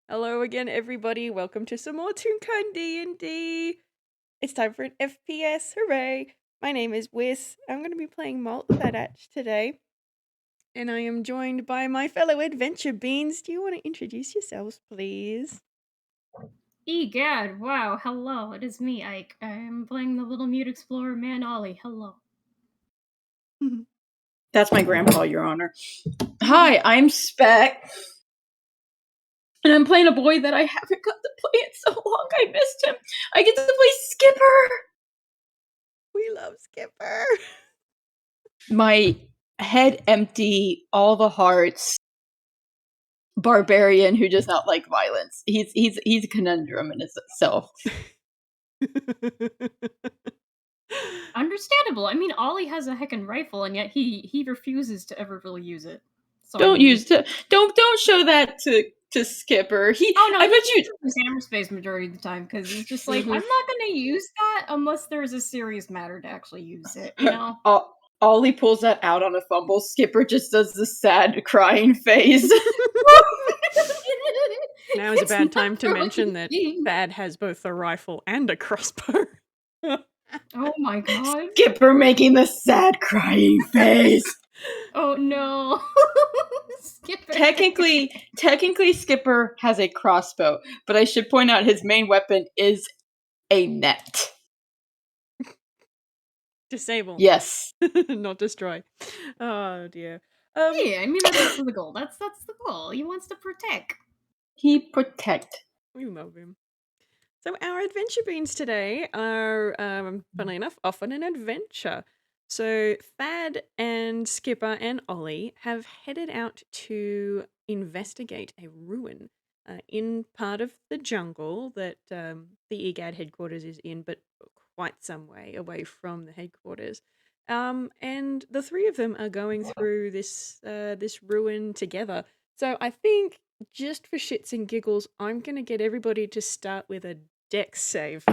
Hello again, everybody. Welcome to some more Toonkind D&D. It's time for an FPS. Hooray! My name is Whis. I'm going to be playing Malt Thatach today. And I am joined by my fellow adventure beans. Do you want to introduce yourselves, please? Egad, wow, hello, it is me, Ike. I'm playing the little mute explorer man, Ollie. Hello. That's my grandpa, Your Honor. Hi, I'm Spec. And I'm playing a boy that I haven't got to play in so long. I missed him. I get to play Skipper. We love Skipper. My head empty, all the hearts. Barbarian who does not like violence. He's a conundrum in itself. Understandable. I mean, Ollie has a heckin' rifle, and yet he refuses to ever really use it. So Don't show that to Skipper. I bet you uses hammer space majority of the time because he's just like, Mhm. I'm not gonna use that unless there's a serious matter to actually use it. You know. Ollie pulls that out on a fumble. Skipper just does the sad crying face. Now is a bad time to mention that Thad has both a rifle and a crossbow. Oh my god. Skipper making the sad crying face. Oh no. Skipper. Technically Skipper has a crossbow, but I should point out his main weapon is a net. Disable. Yes. Not destroy. Oh dear. Yeah, I mean that's the goal. That's the goal. He wants to protect. He protect. We love him. So our adventure beans today are, funnily enough, off on an adventure. So Thad and Skipper and Ollie have headed out to investigate a ruin in part of the jungle that the EGAD headquarters is in, but quite some way away from the headquarters. And the three of them are going through this ruin together. So I think, just for shits and giggles, I'm going to get everybody to start with a dex save.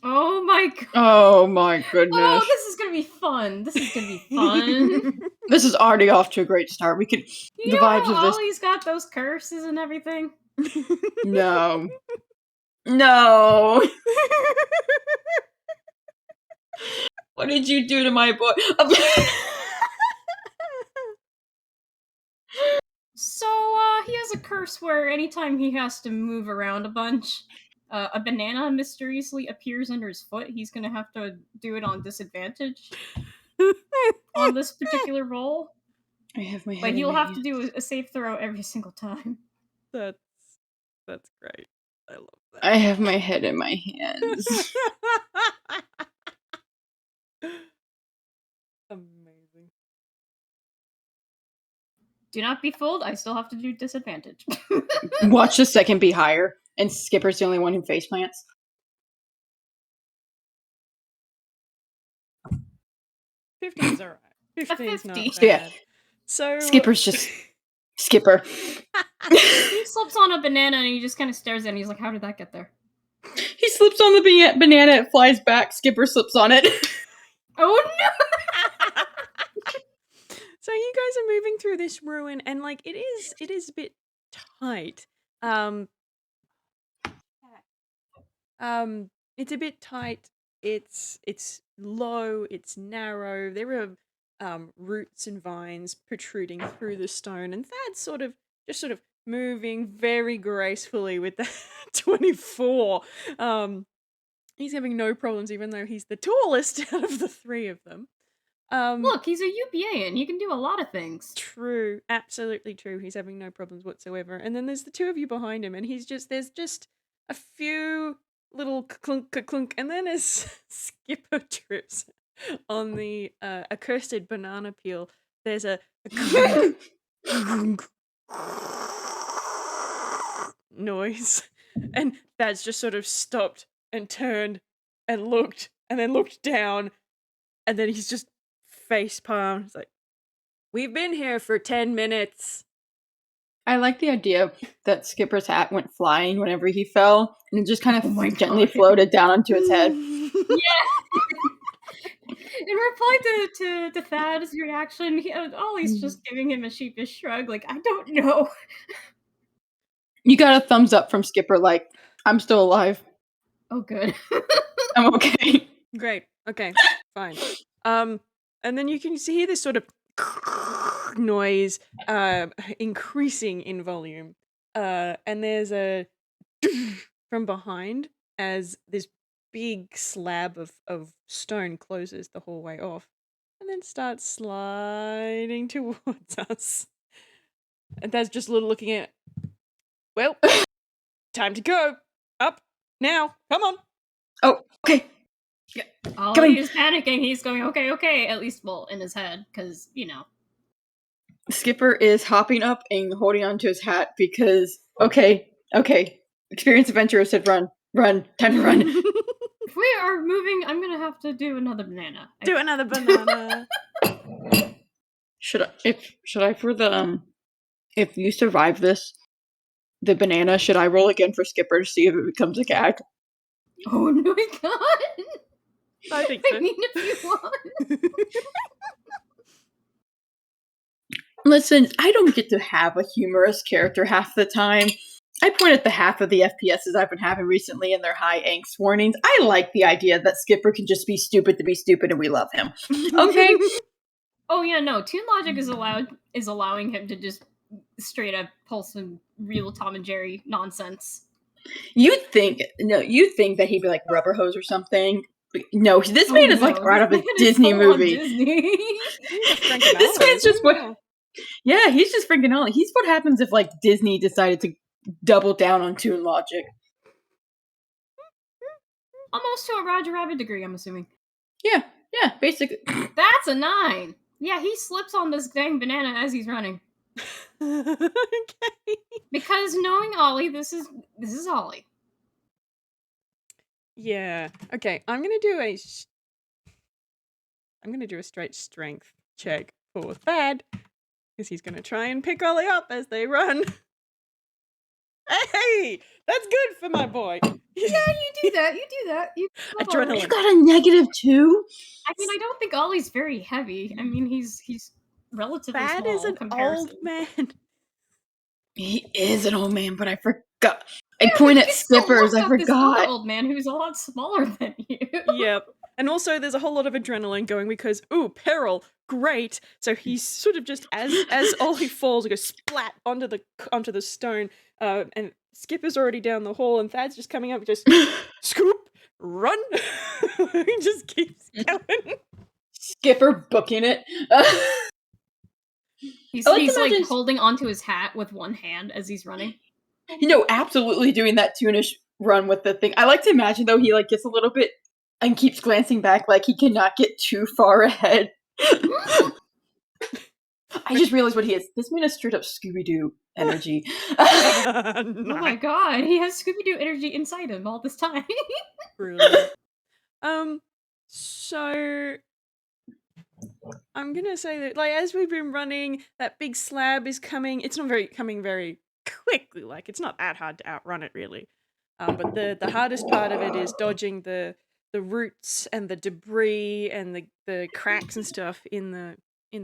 Oh my god. Oh my goodness. Oh, this is gonna be fun. This is gonna be fun. This is already off to a great start. We could You the know vibes how of this. Ollie's got those curses and everything? No. No. What did you do to my boy? So, he has a curse where anytime he has to move around a bunch, a banana mysteriously appears under his foot. He's gonna have to do it on disadvantage on this particular roll. I have my head But in he'll my have to hands. do a safe throw every single time. That's great. I love that. I have my head in my hands. Amazing. Do not be fooled, I still have to do disadvantage. Watch the second be higher, and Skipper's the only one who face plants. 15's alright. 15's not 50. bad. Yeah. So Skipper's just Skipper. He slips on a banana and he just kind of stares at it and he's like, how did that get there? He slips on the banana, it flies back, Skipper slips on it. Oh no! So you guys are moving through this ruin, and like it is a bit tight. It's a bit tight. It's low. It's narrow. There are roots and vines protruding through the stone, and Thad's sort of moving very gracefully with the 24. He's having no problems, even though he's the tallest out of the three of them. Look, he's a UPA and he can do a lot of things. True, absolutely true. He's having no problems whatsoever. And then there's the two of you behind him, and there's just a few little clunk, clunk, and then as Skipper trips on the accursed banana peel, there's a noise, and Thad's just sort of stopped and turned and looked, and then looked down, and then he's just face palm. It's like, we've been here for 10 minutes. I like the idea that Skipper's hat went flying whenever he fell, and it just kind of gently floated down onto his head. Yeah. In reply to Thad's reaction, Ollie's just giving him a sheepish shrug, like, I don't know. You got a thumbs up from Skipper, like, I'm still alive. Oh, good. I'm okay. Great. Okay. Fine. And then you can hear this sort of noise increasing in volume. And there's a from behind as this big slab of stone closes the hallway off and then starts sliding towards us. And that's just looking at, well, time to go. Up now. Come on. Oh, okay. Ollie is panicking. He's going, okay, at least, well, in his head, because, Skipper is hopping up and holding onto his hat because, okay. Experienced adventurer said run, time to run. If we are moving, I'm going to have to do another banana. Do another banana. Should I for the, if you survive this, the banana, should I roll again for Skipper to see if it becomes a gag? Oh my god! I think so. I mean, if you want. Listen, I don't get to have a humorous character half the time. I point at the half of the FPSs I've been having recently and their high angst warnings. I like the idea that Skipper can just be stupid to be stupid and we love him. Okay? Oh yeah, no. Toon Logic is allowing him to just straight up pull some real Tom and Jerry nonsense. You'd think that he'd be like rubber hose or something. No, this man is like right out of a Disney movie. Disney. This man's just what. Yeah, he's just freaking Ollie. He's what happens if like Disney decided to double down on Toon Logic. Almost to a Roger Rabbit degree, I'm assuming. Yeah, basically. That's a 9. Yeah, he slips on this dang banana as he's running. Okay. Because knowing Ollie, this is Ollie. Yeah. Okay, I'm gonna do a straight strength check for Thad. Because he's gonna try and pick Ollie up as they run. Hey! That's good for my boy. Yeah, you do that. Adrenaline. You got a -2? I mean, I don't think Ollie's very heavy. I mean, he's relatively Thad small is an comparison. old man. He is an old man, but I forgot. I point at Skippers. I This other forgot. old man who's a lot smaller than you. Yep. And also there's a whole lot of adrenaline going because, ooh, peril, great. So he's sort of just as Ollie falls, he goes splat onto the stone, and Skipper's already down the hall, and Thad's just coming up, just scoop, run. He just keeps going. Skipper booking it. He's like holding onto his hat with one hand as he's running. Absolutely doing that Toonish run with the thing. I like to imagine though he like gets a little bit and keeps glancing back like he cannot get too far ahead. I just realized what he is. This man is straight up Scooby-Doo energy. Oh my god, he has Scooby-Doo energy inside him all this time. Brilliant. So I'm gonna say that, like, as we've been running, that big slab is coming. It's not coming very quickly. Like, it's not that hard to outrun it, really. But the hardest part of it is dodging the roots and the debris and the cracks and stuff in the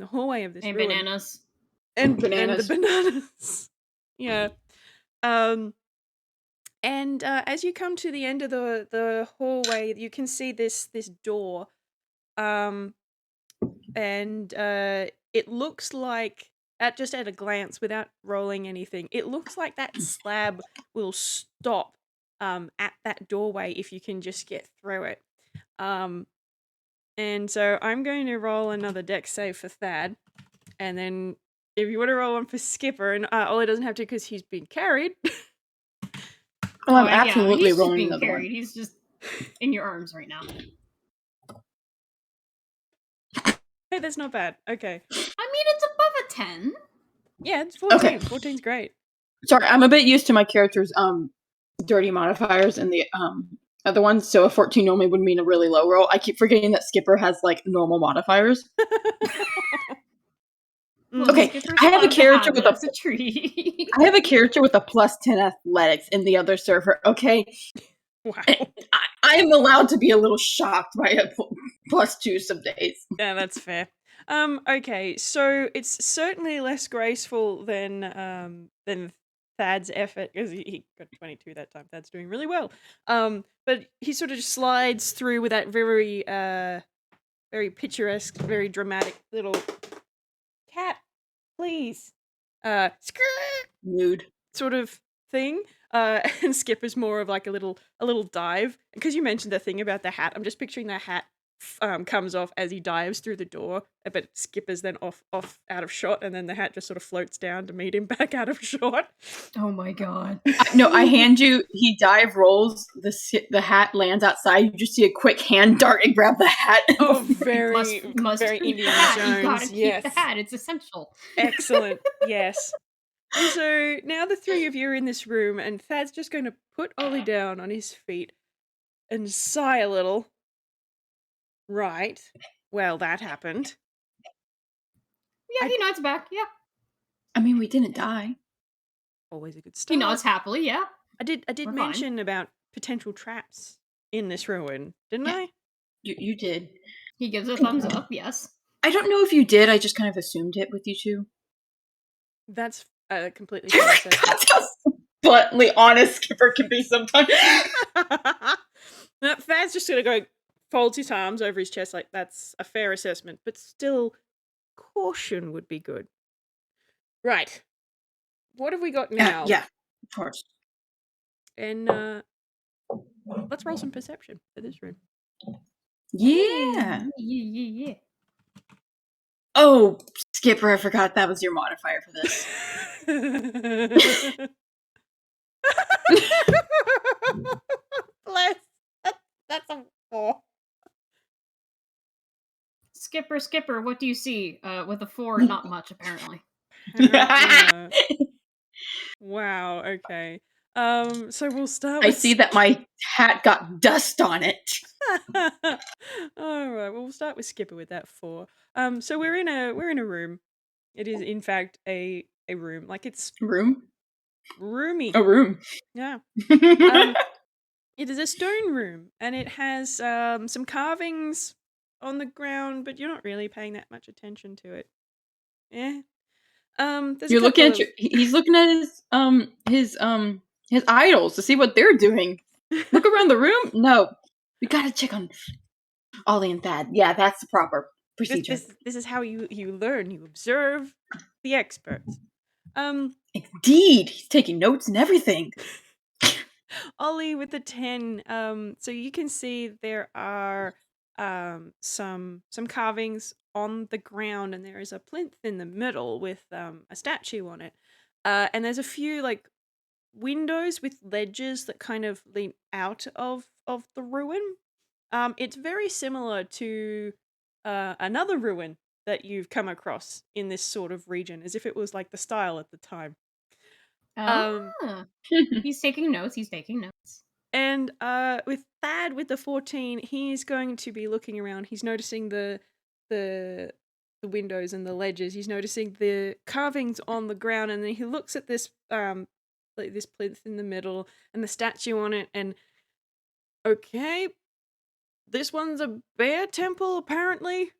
hallway of this and ruin. Bananas. And the bananas. Yeah. And as you come to the end of the hallway, you can see this door. And it looks like, at a glance, without rolling anything, it looks like that slab will stop at that doorway if you can just get through it. And so I'm going to roll another dex save for Thad, and then if you want to roll one for Skipper, and Ollie doesn't have to because he's been carried. I'm absolutely he's rolling being another carried. one. He's just in your arms right now. Hey, that's not bad. Okay. I mean, it's above a 10. Yeah, it's 14. Okay. 14's great. Sorry, I'm a bit used to my character's dirty modifiers and the other ones, so a 14 normally would mean a really low roll. I keep forgetting that Skipper has like normal modifiers. Okay, I have a character with a tree. I have a character with a +10 athletics in the other server. Okay, Wow. I am allowed to be a little shocked by a +2 some days. Yeah, that's fair. Okay, so it's certainly less graceful than Thad's effort, because he got 22 that time. Thad's doing really well. But he sort of just slides through with that very very picturesque, very dramatic little cat, please, Mood. sort of thing. And Skipper's more of like a little dive. Because you mentioned the thing about the hat, I'm just picturing the hat comes off as he dives through the door, but Skipper's then off out of shot, and then the hat just sort of floats down to meet him back out of shot. Oh my god. No, I hand you. He dive rolls. The hat lands outside. You just see a quick hand dart and grab the hat. Oh, very Must very keep the Indiana hat. Jones. You gotta keep Yes, the hat. It's essential. excellent. Yes. And so now the three of you are in this room, and Thad's just going to put Ollie down on his feet and sigh a little. Right. Well, that happened. Yeah, he nods back. Yeah. I mean, we didn't die. Always a good He start. nods happily. Yeah. I did We're fine. mention about potential traps in this ruin, didn't I? You did. He gives a thumbs up. Yes. I don't know if you did. I just kind of assumed it with you two. That's completely fair assessment. That's how bluntly honest Skipper can be sometimes. No, Thad's just gonna go, folds his arms over his chest like that's a fair assessment, but still, caution would be good. Right. What have we got now? Yeah, of course. And let's roll some perception for this room. Yeah. Yeah. Oh, Skipper, I forgot that was your modifier for this. Bless. That's a 4. Skipper, what do you see? With a 4, not much apparently. Wow, okay. So we'll start I with see that my hat got dust on it. Alright, well we'll start with Skipper with that 4. So we're in a room. It is in fact a room. Like it's Room? roomy. A room. Yeah. It is a stone room, and it has some carvings on the ground, but you're not really paying that much attention to it. Yeah. There's You're looking at he's looking at his idols to see what they're doing. Look around the room. No, we gotta check on Ollie and Thad. Yeah, that's the proper procedure. This is how you learn. You observe the experts. Indeed, he's taking notes and everything. Ollie with the 10. So you can see there are some carvings on the ground, and there is a plinth in the middle with a statue on it. And there's a few like windows with ledges that kind of lean out of the ruin. It's very similar to another ruin that you've come across in this sort of region, as if it was like the style at the time. He's taking notes. And with Thad with the 14, he's going to be looking around. He's noticing the windows and the ledges. He's noticing the carvings on the ground, and then he looks at this like this plinth in the middle and the statue on it, and okay, this one's a bear temple apparently.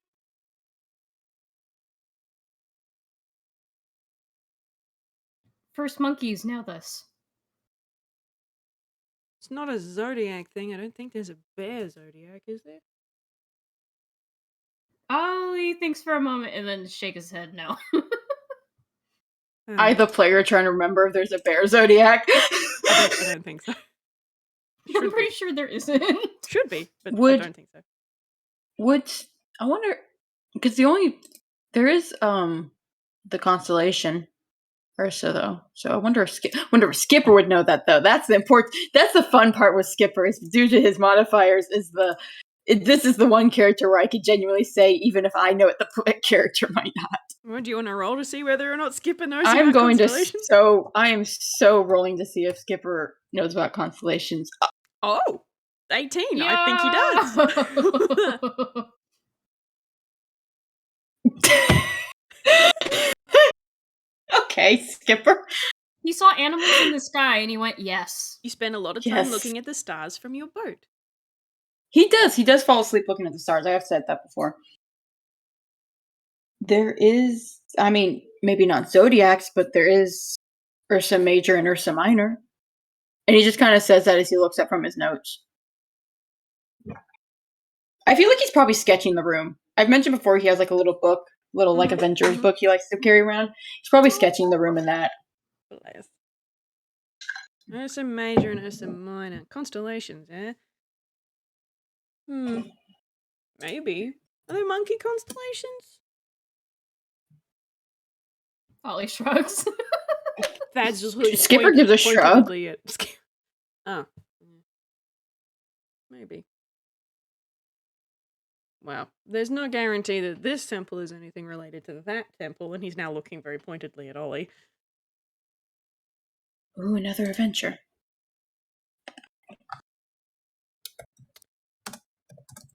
First monkeys, now this. It's not a zodiac thing. I don't think there's a bear zodiac, is there? Ollie thinks for a moment and then shake his head no. I, the player, trying to remember if there's a bear zodiac. I don't think so. I'm pretty sure there isn't. Should be, but I don't think so. I wonder, because there is the constellation Ursa though, so I wonder if Skipper would know that though. That's the fun part with Skipper, is due to his modifiers this is the one character where I could genuinely say, even if I know it, the character might not. Well, do you want to roll to see whether or not Skipper knows I am about constellations? I am so rolling to see if Skipper knows about constellations. Oh, 18. Yeah. I think he does. Okay, Skipper. He saw animals in the sky and he went, yes. You spend a lot of time looking at the stars from your boat. He does fall asleep looking at the stars. I have said that before. There is, I mean, maybe not zodiacs, but there is Ursa Major and Ursa Minor. And he just kind of says that as he looks up from his notes. I feel like he's probably sketching the room. I've mentioned before he has like a little book, like Avengers book he likes to carry around. He's probably sketching the room in that. Bless. Ursa Major and Ursa Minor. Constellations, eh? Maybe. Are they monkey constellations? Ollie shrugs. That's just really Skipper gives a shrug. Oh. Maybe. Wow. There's no guarantee that this temple is anything related to that temple, and he's now looking very pointedly at Ollie. Ooh, another adventure.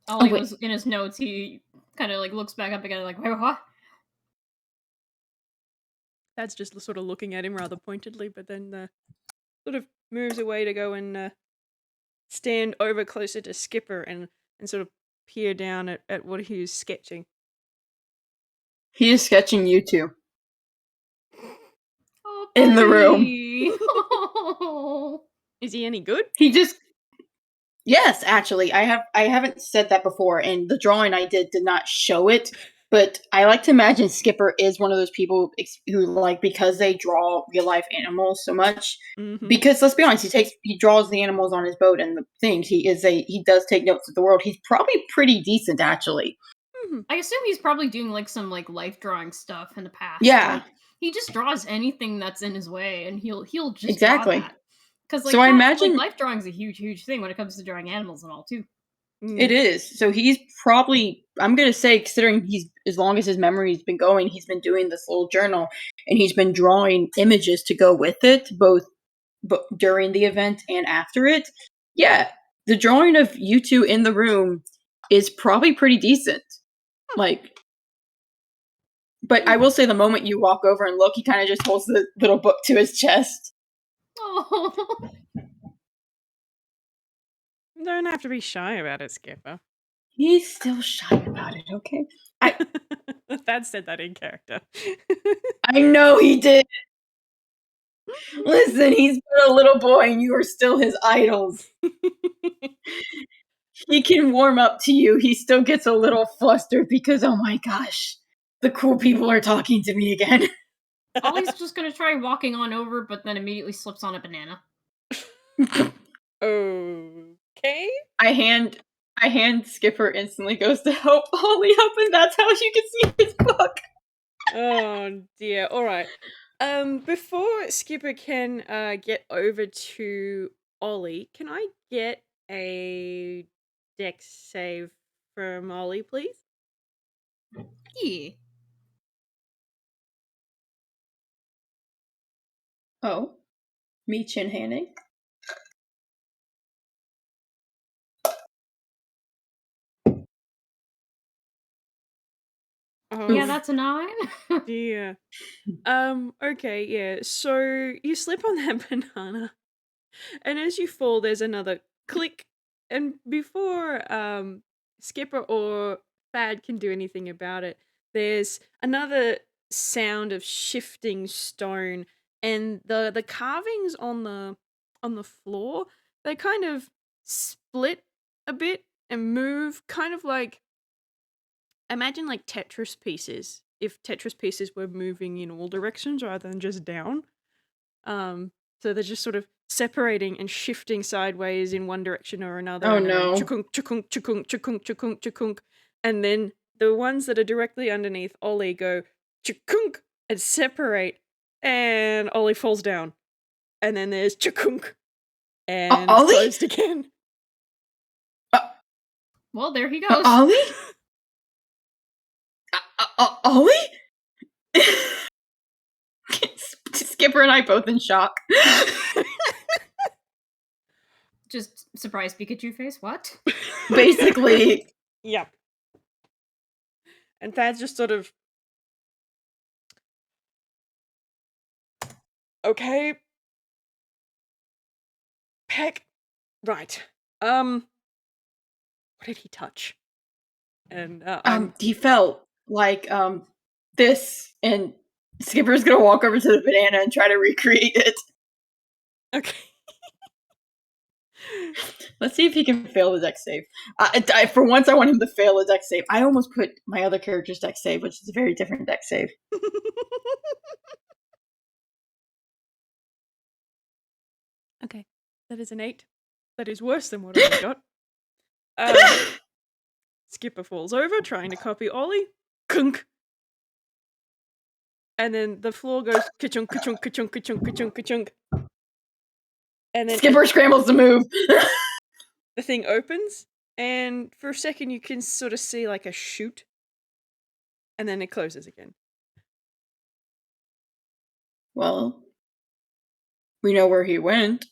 Ollie was in his notes. He kind of like looks back up again, like, wait, what? That's just sort of looking at him rather pointedly, but then sort of moves away to go and stand over closer to Skipper and sort of peer down at what he was sketching. He is sketching you two. Oh, in the room. Is he any good? He just... Yes, actually. I haven't said that before, and the drawing I did not show it, but I like to imagine Skipper is one of those people who, like, because they draw real-life animals so much, because, let's be honest, he draws the animals on his boat and the things. He does take notes of the world. He's probably pretty decent, actually. I assume he's probably doing, like, some, like, life drawing stuff in the past. Yeah. Like, he just draws anything that's in his way, and he'll just exactly. draw that. Because, like, so I imagine life drawing is a huge, huge thing when it comes to drawing animals and all, too. It is. So he's probably, I'm going to say, considering as long as his memory's been going, he's been doing this little journal, and he's been drawing images to go with it, both during the event and after it. Yeah, the drawing of you two in the room is probably pretty decent. Like, but I will say the moment you walk over and look, he kind of just holds the little book to his chest. Oh. Don't have to be shy about it, Skipper. He's still shy about it, okay? Thad said that in character. I know he did. Listen, he's been a little boy and you are still his idols. He can warm up to you. He still gets a little flustered because, oh my gosh, the cool people are talking to me again. Ollie's just gonna try walking on over, but then immediately slips on a banana. Okay. I hand Skipper instantly goes to help Ollie up, and that's how you can see his book. Oh dear. All right. Before Skipper can get over to Ollie, can I get a dex save from Ollie, please? Yeah. Oh, me chin-handing? Oh, yeah, that's a 9. dear. Okay, yeah. So you slip on that banana, and as you fall, there's another click. And before Skipper or Thad can do anything about it, there's another sound of shifting stone, and the carvings on the floor, they kind of split a bit and move, kind of like, imagine like Tetris pieces. If Tetris pieces were moving in all directions rather than just down. So they're just sort of separating and shifting sideways in one direction or another. Oh and no. Chukunk, chukunk, chukunk, chukunk, chukunk, chukunk. And then the ones that are directly underneath Ollie go chukunk and separate, and Ollie falls down. And then there's chukunk and it's Ollie? closed again. Well, there he goes. Ollie? Ollie? Skipper and I both in shock. Just surprised Pikachu face. What? Basically. Yeah. And Thad's just sort of, okay. Peck. Right. What did he touch? And he felt like this, and Skipper's gonna walk over to the banana and try to recreate it. Okay. Let's see if he can fail the dex save. For once, I want him to fail a dex save. I almost put my other character's dex save, which is a very different dex save. Okay, that is an 8. That is worse than what I got. Skipper falls over, trying to copy Ollie. Kunk. And then the floor goes ka-chunk, ka-chunk, ka-chunk, ka-chunk, ka-chunk, ka-chunk. And then Skipper scrambles to move. the thing opens, and for a second you can sort of see like a chute. And then it closes again. Well, we know where he went.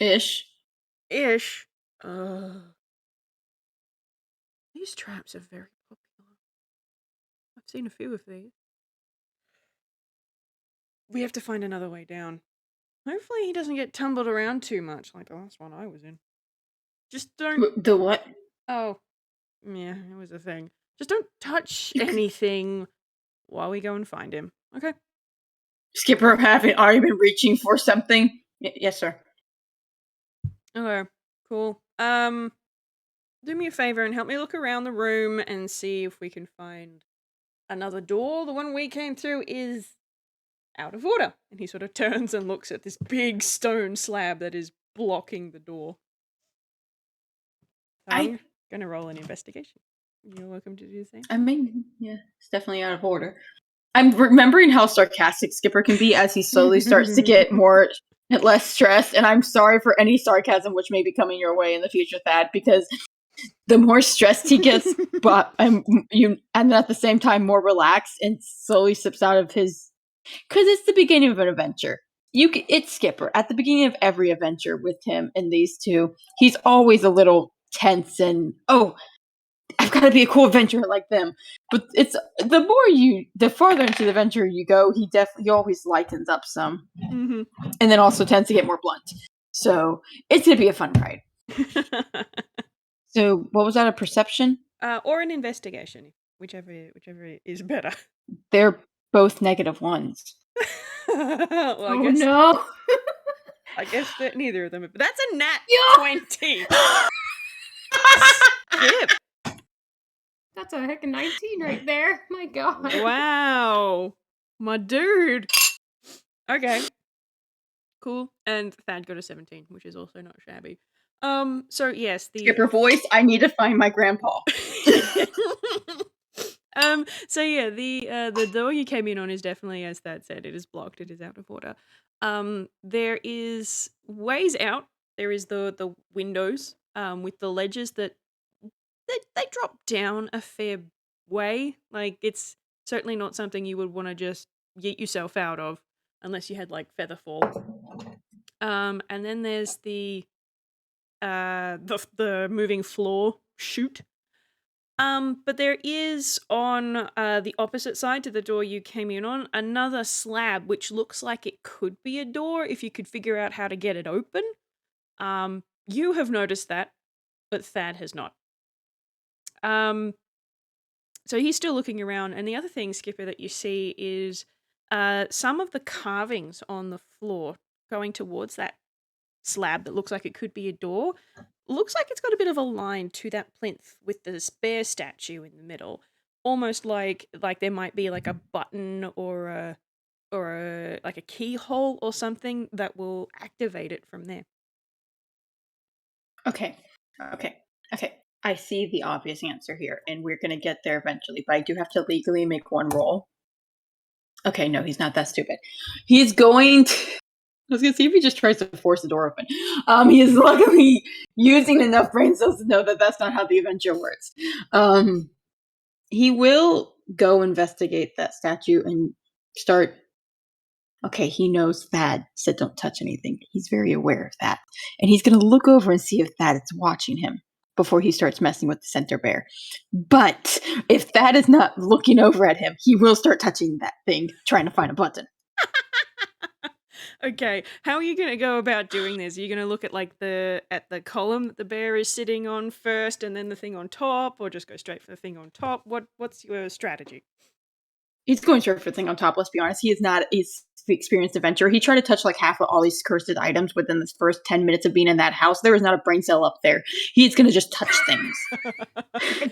Ish. These traps are very popular. I've seen a few of these. We have to find another way down. Hopefully he doesn't get tumbled around too much like the last one I was in. Just don't... The what? Oh. Yeah, it was a thing. Just don't touch anything while we go and find him. Okay? Skipper having already been reaching for something. Yes, sir. Okay, cool. Do me a favor and help me look around the room and see if we can find another door. The one we came through is out of order. And he sort of turns and looks at this big stone slab that is blocking the door. So I'm gonna roll an investigation. You're welcome to do the same. I mean, yeah, it's definitely out of order. I'm remembering how sarcastic Skipper can be as he slowly starts to get less stressed, and I'm sorry for any sarcasm which may be coming your way in the future, Thad, because the more stressed he gets, but and at the same time more relaxed and slowly slips out of his, because it's the beginning of an adventure. It's Skipper at the beginning of every adventure with him and these two. He's always a little tense and I've got to be a cool adventurer like them. But it's the farther into the adventure you go, he always lightens up some, and then also tends to get more blunt. So it's gonna be a fun ride. So what was that? A perception? Or an investigation, whichever is better. They're both -1s. Well, no! I guess that neither of them. But that's a nat 20. Skip. That's a heckin' 19 right there. My god. Wow. My dude. Okay. Cool. And Thad got a 17, which is also not shabby. So yes, the Skipper voice, I need to find my grandpa. So yeah, the door you came in on is definitely, as Thad said, it is blocked, it is out of order. There is ways out. There is the windows, with the ledges that they drop down a fair way. Like, it's certainly not something you would want to just yeet yourself out of unless you had like feather fall. And then there's the moving floor chute. But there is on the opposite side to the door you came in on another slab which looks like it could be a door if you could figure out how to get it open. You have noticed that, but Thad has not. So he's still looking around, and the other thing, Skipper, that you see is some of the carvings on the floor going towards that slab that looks like it could be a door. Looks like it's got a bit of a line to that plinth with the bear statue in the middle, almost like there might be like a button or a like a keyhole or something that will activate it from there. Okay. I see the obvious answer here, and we're going to get there eventually, but I do have to legally make one roll. Okay, no, he's not that stupid. He's going to... I was going to see if he just tries to force the door open. He is luckily using enough brain cells to know that that's not how the adventure works. He will go investigate that statue and start... Okay, he knows Thad said don't touch anything. He's very aware of that. And he's going to look over and see if Thad is watching him before he starts messing with the center bear. But if Thad is not looking over at him, he will start touching that thing, trying to find a button. Okay, how are you going to go about doing this? Are you going to look at like the column that the bear is sitting on first and then the thing on top, or just go straight for the thing on top? What's your strategy? He's going for everything on top, let's be honest. He is not a experienced adventurer. He tried to touch like half of all these cursed items within this first 10 minutes of being in that house. There is not a brain cell up there. He's gonna just touch things.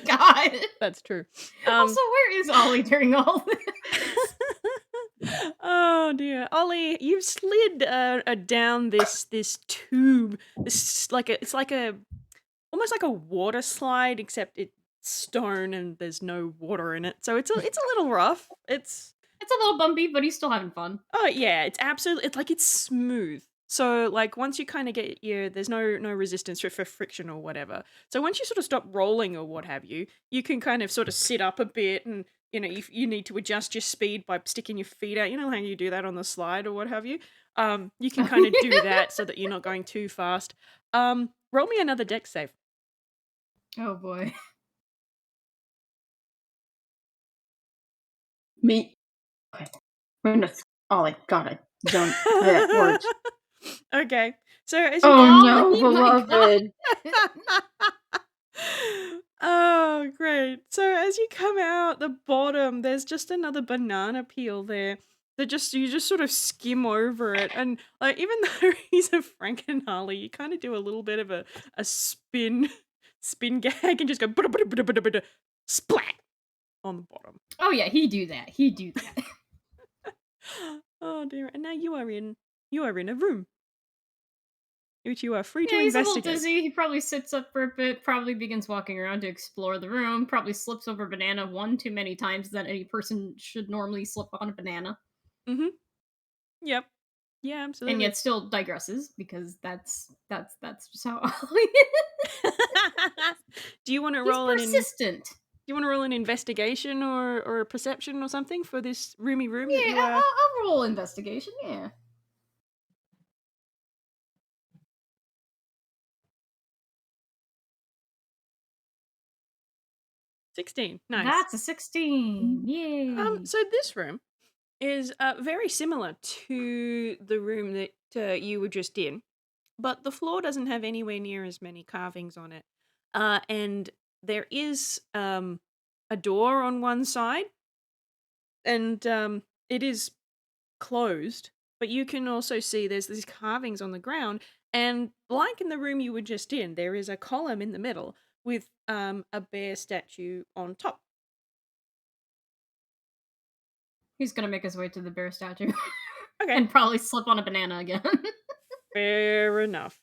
God. That's true. Also, where is Ollie during all this? Oh dear, Ollie, you've slid down this tube. It's like a almost like a water slide, except it's stone and there's no water in it. So it's a little rough. It's It's a little bumpy, but he's still having fun. Oh yeah, it's absolutely, it's like it's smooth. So like once you kind of get there's no resistance for friction or whatever. So once you sort of stop rolling or what have you, you can kind of sort of sit up a bit, and if you need to adjust your speed by sticking your feet out, you know how you do that on the slide or what have you. You can kind of do that so that you're not going too fast. Roll me another deck save. Oh boy. Me. Okay. Goodness. Ollie, God, I don't that words. Okay. So as you Oh no, Ollie, my beloved. Oh, great. So as you come out the bottom, there's just another banana peel there. That you just sort of skim over it, and like even though he's a Frankenolly, you kind of do a little bit of a spin gag and just go splat on the bottom. Oh yeah, he do that. He do that. Oh dear. And now you are in a room, which you are free to Yeah, he's a little investigate. dizzy. He probably sits up for a bit, probably begins walking around to explore the room, probably slips over a banana one too many times than any person should normally slip on a banana. Mm-hmm. Yep. Yeah, And absolutely. yet still digresses because that's just how Ollie Do you want to He's roll persistent. Do you want to roll an investigation or a perception or something for this roomy room that Yeah, you are? I'll roll investigation, yeah. 16. Nice. That's a 16. Yay. So this room is very similar to the room that you were just in, but the floor doesn't have anywhere near as many carvings on it. And there is a door on one side, and it is closed, but you can also see there's these carvings on the ground, and like in the room you were just in, there is a column in the middle with a bear statue on top. He's gonna make his way to the bear statue. Okay. And probably slip on a banana again. Fair enough.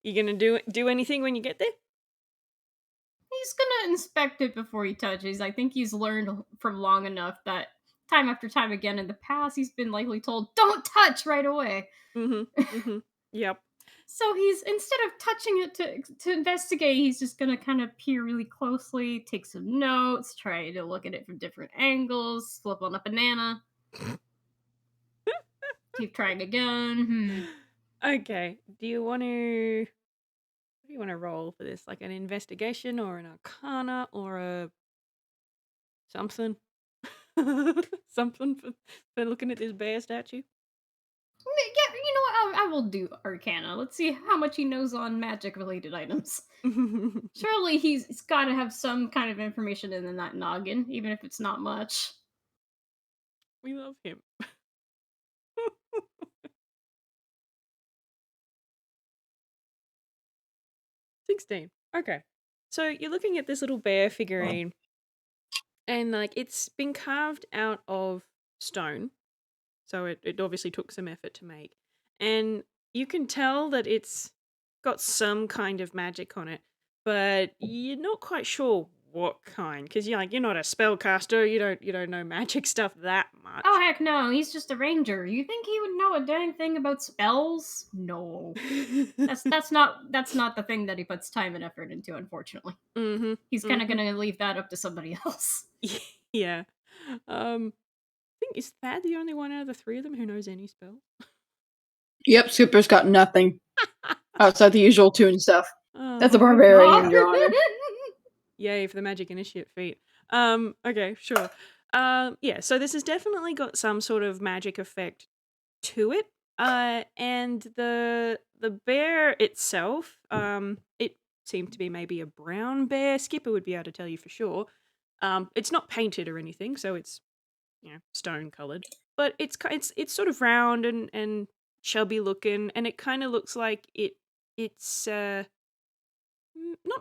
You gonna do anything when you get there? He's gonna inspect it before he touches. I think he's learned from long enough that time after time again in the past he's been likely told, "Don't touch right away." Yep. So he's, instead of touching it to investigate, he's just gonna kind of peer really closely, take some notes, try to look at it from different angles, flip on a banana, keep trying again. Okay. Do you want to? What do you want to roll for this? Like an investigation or an arcana or a something? Something for looking at this bear statue? Yeah, you know what? I will do Arcana. Let's see how much he knows on magic-related items. Surely he's got to have some kind of information in that noggin, even if it's not much. We love him. 16. Okay. So you're looking at this little bear figurine, and like it's been carved out of stone. So it obviously took some effort to make. And you can tell that it's got some kind of magic on it, but you're not quite sure what kind, because you're not a spellcaster, you don't know magic stuff that much. Oh heck no, he's just a ranger. You think he would know a dang thing about spells? No. That's not the thing that he puts time and effort into, unfortunately. Mm-hmm. He's kind of gonna leave that up to somebody else. Yeah. I think, is Thad the only one out of the three of them who knows any spells? Yep, Skipper's got nothing outside the usual tune stuff. That's a Oh, barbarian, Your Honor. yay for the magic initiate feat. Okay, sure. Yeah, so this has definitely got some sort of magic effect to it. And the bear itself, it seemed to be maybe a brown bear. Skipper would be able to tell you for sure. It's not painted or anything, so it's stone colored, but it's sort of round and chubby looking, and it kind of looks like it's not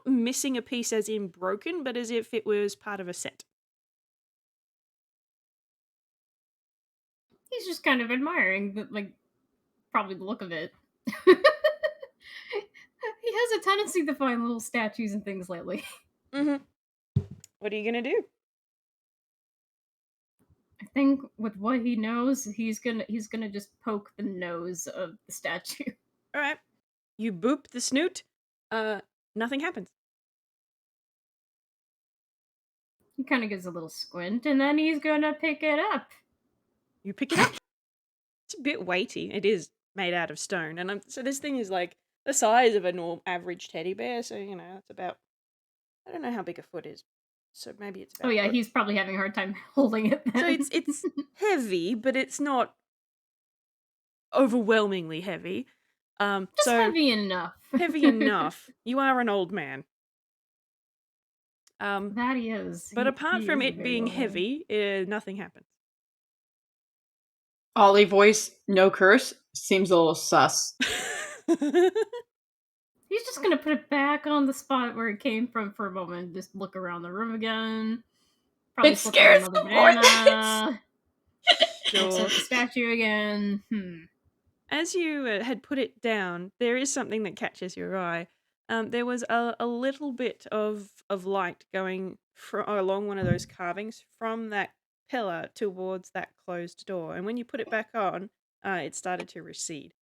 missing a piece as in broken, but as if it was part of a set. He's just kind of admiring probably the look of it. He has a tendency to find little statues and things lately. Mm-hmm. What are you gonna do? I think with what he knows, he's gonna just poke the nose of the statue. All right, you boop the snoot. Nothing happens. He kind of gives a little squint, and then he's gonna pick it up. You pick it up. It's a bit weighty. It is made out of stone, and so this thing is like the size of a normal average teddy bear. So it's about, I don't know how big a foot is. So maybe it's about. Oh yeah, foot. he's probably having a hard time holding it. Then. So it's heavy, but it's not overwhelmingly heavy. Just so heavy enough. Heavy enough. You are an old man. That he is. But apart from is it being heavy, nothing happens. Ollie voice, no curse, seems a little sus. He's just gonna put it back on the spot where it came from for a moment. Just look around the room again. Probably It scares another the more banana. Sure. Looks at the statue again. As you had put it down, there is something that catches your eye. There was a little bit of light going along one of those carvings from that pillar towards that closed door. And when you put it back on, it started to recede.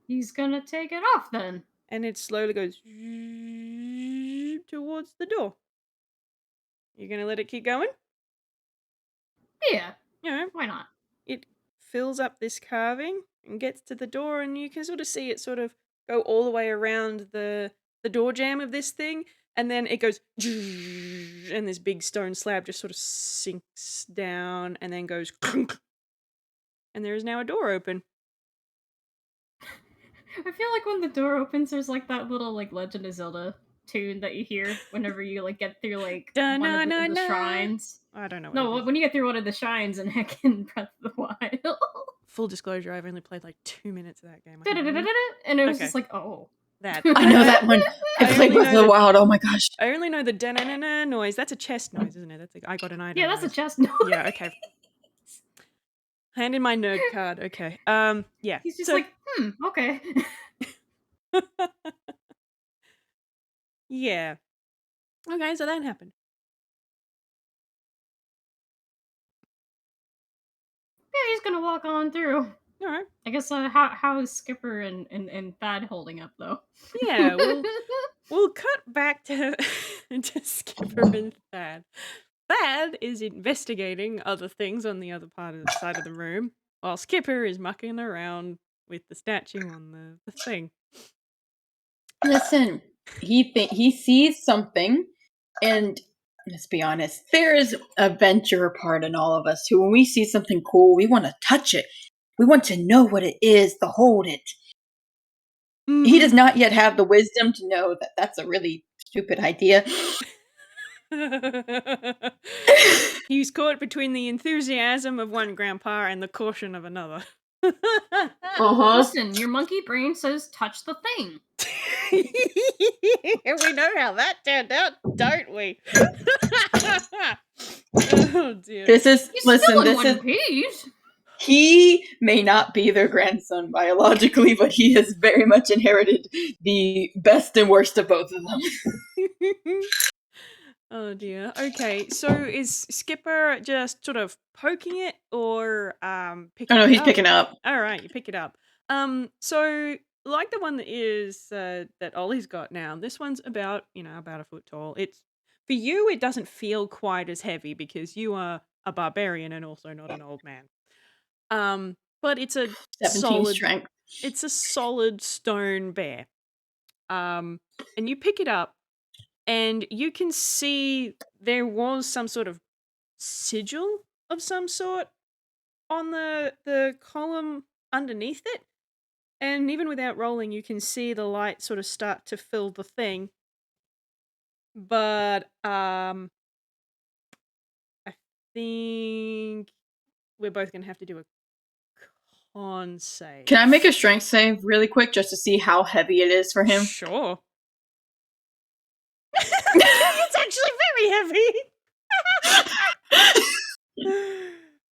He's gonna take it off then. And it slowly goes towards the door. You're going to let it keep going? Yeah. Yeah. Why not? It fills up this carving and gets to the door, and you can sort of see it sort of go all the way around the door jamb of this thing, and then it goes and this big stone slab just sort of sinks down and then goes clunk, and there is now a door open. I feel like when the door opens, there's like that little like Legend of Zelda tune that you hear whenever you like get through like one of the shrines. I don't know. No, when you get through one of the shrines in Heckin' Breath of the Wild. Full disclosure, I've only played like 2 minutes of that game. And it was just like, oh. That. I know that one. I played Breath of the Wild. Oh my gosh. I only know the da-na-na-na noise. That's a chest noise, isn't it? That's I got an item. Yeah, that's a chest noise. Yeah, okay. Hand in my nerd card. Okay. Yeah. He's just like, okay. Yeah. Okay, so that happened. Yeah, he's gonna walk on through. All right. I guess how is Skipper and Thad holding up though? Yeah, we'll cut back to Skipper and Thad. Thad is investigating other things on the other side of the room, while Skipper is mucking around with the statue on the thing. Listen, he sees something, and let's be honest, there is a venture part in all of us who, when we see something cool, we want to touch it. We want to know what it is, to hold it. Mm. He does not yet have the wisdom to know that that's a really stupid idea. He's caught between the enthusiasm of one grandpa and the caution of another. Listen, your monkey brain says touch the thing. We know how that turned out, don't we? Oh dear. He may not be their grandson biologically, but he has very much inherited the best and worst of both of them. Oh dear. Okay, so is Skipper just sort of poking it or picking it up? Oh no, he's picking up. All right, you pick it up. So like the one that is that Ollie's got now, this one's about a foot tall. It's for you. It doesn't feel quite as heavy because you are a barbarian and also not an old man. But it's a 17 strength. It's a solid stone bear. And you pick it up, and you can see there was some sort of sigil of some sort on the column underneath it. And even without rolling, you can see the light sort of start to fill the thing. But think we're both going to have to do a con save. Can I make a strength save really quick just to see how heavy it is for him? Sure. It's actually very heavy.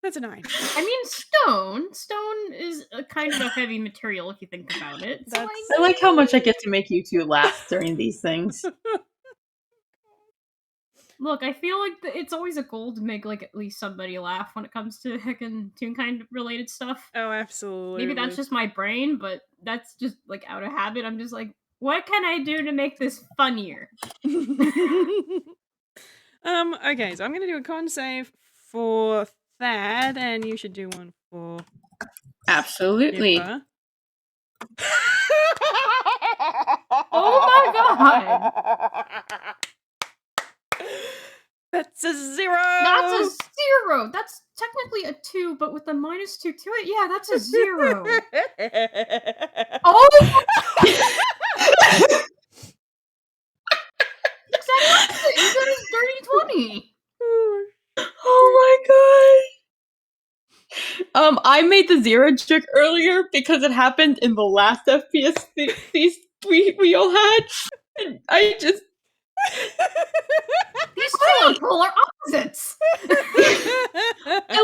That's a 9. I mean, stone is a kind of a heavy material if you think about it. So I like how much I get to make you two laugh during these things. Look, I feel like it's always a goal to make like at least somebody laugh when it comes to heckin' Toonkind related stuff. Oh, absolutely. Maybe that's just my brain, but that's just like out of habit. I'm just like, what can I do to make this funnier? Okay, so I'm gonna do a con save for Thad, and you should do one for Absolutely. Skipper. Oh my god! That's a 0! That's a 0! That's technically a 2, but with the -2 to it, yeah, that's a 0. Oh! You got a dirty 20! Oh my god! I made the 0 joke earlier because it happened in the last FPS we all had, and I just... These two are polar opposites! I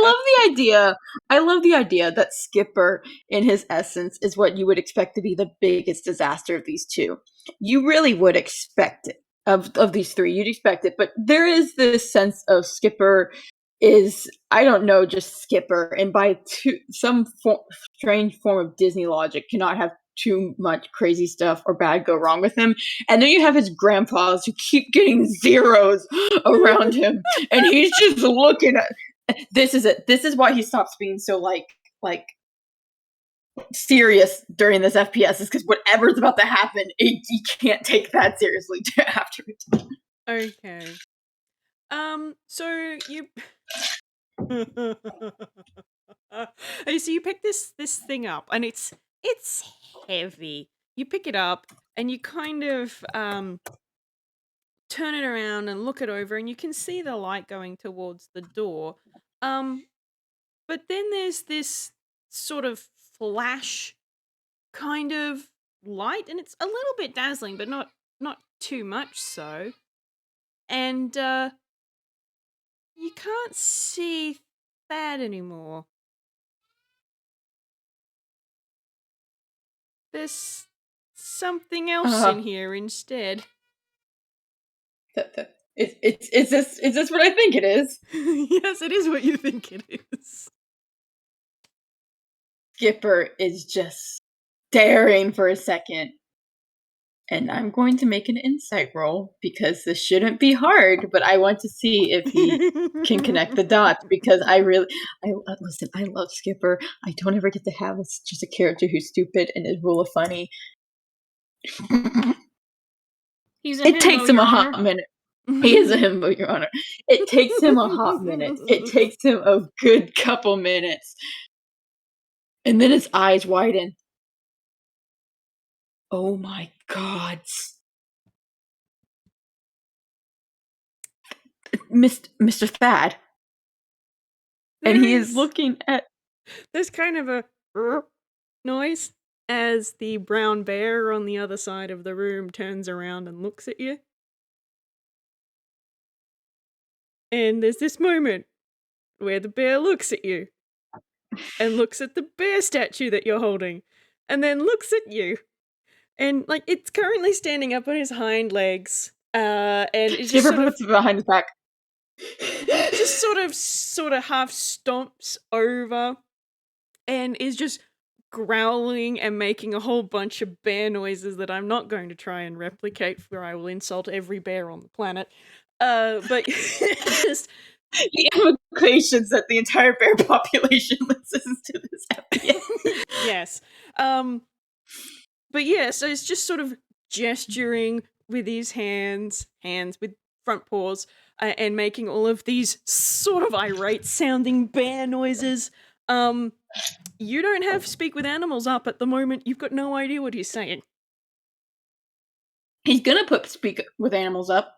love the idea that Skipper, in his essence, is what you would expect to be the biggest disaster of these two. You really would expect it. Of these three, you'd expect it. But there is this sense of Skipper is, I don't know, just Skipper. And by some strange form of Disney logic, cannot have too much crazy stuff or bad go wrong with him. And then you have his grandpas who keep getting 0s around him. And he's just looking at... This is it. This is why he stops being so like serious during this FPS, is because whatever's about to happen, you can't take that seriously after it. Okay. So you so you pick this thing up, and it's heavy. You pick it up and you kind of turn it around and look it over, and you can see the light going towards the door. But then there's this sort of flash kind of light, and it's a little bit dazzling, but not too much so. And you can't see Thad anymore. There's something else in here instead. Is this what I think it is? Yes, it is what you think it is. Skipper is just staring for a second. And I'm going to make an insight roll, because this shouldn't be hard, but I want to see if he can connect the dots, because listen, I love Skipper. I don't ever get to have just a character who's stupid and is real funny. It takes him a hot minute. He is a himbo, Your Honor. It takes him a hot minute. It takes him a good couple minutes. And then his eyes widen. Oh my god. Mr. Thad. And he is looking at... There's kind of a noise as the brown bear on the other side of the room turns around and looks at you. And there's this moment where the bear looks at you and looks at the bear statue that you're holding and then looks at you. And like, it's currently standing up on his hind legs. And it just puts it behind his back. Just sort of half stomps over and is just growling and making a whole bunch of bear noises that I'm not going to try and replicate, for I will insult every bear on the planet. But just the implications that the entire bear population listens to this episode. Yes. But yeah, so it's just sort of gesturing with his hands with front paws, and making all of these sort of irate sounding bear noises. You don't have Speak with Animals up at the moment. You've got no idea what he's saying. He's gonna put Speak with Animals up.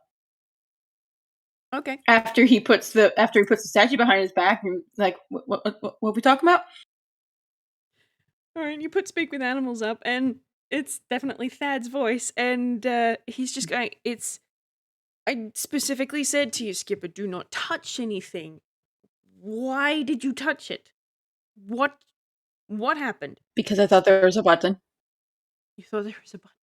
Okay. After he puts the statue behind his back, and like, what are we talking about? All right, you put Speak with Animals up, and it's definitely Thad's voice, and he's just going, I specifically said to you, Skipper, do not touch anything. Why did you touch it? What happened? Because I thought there was a button. You thought there was a button.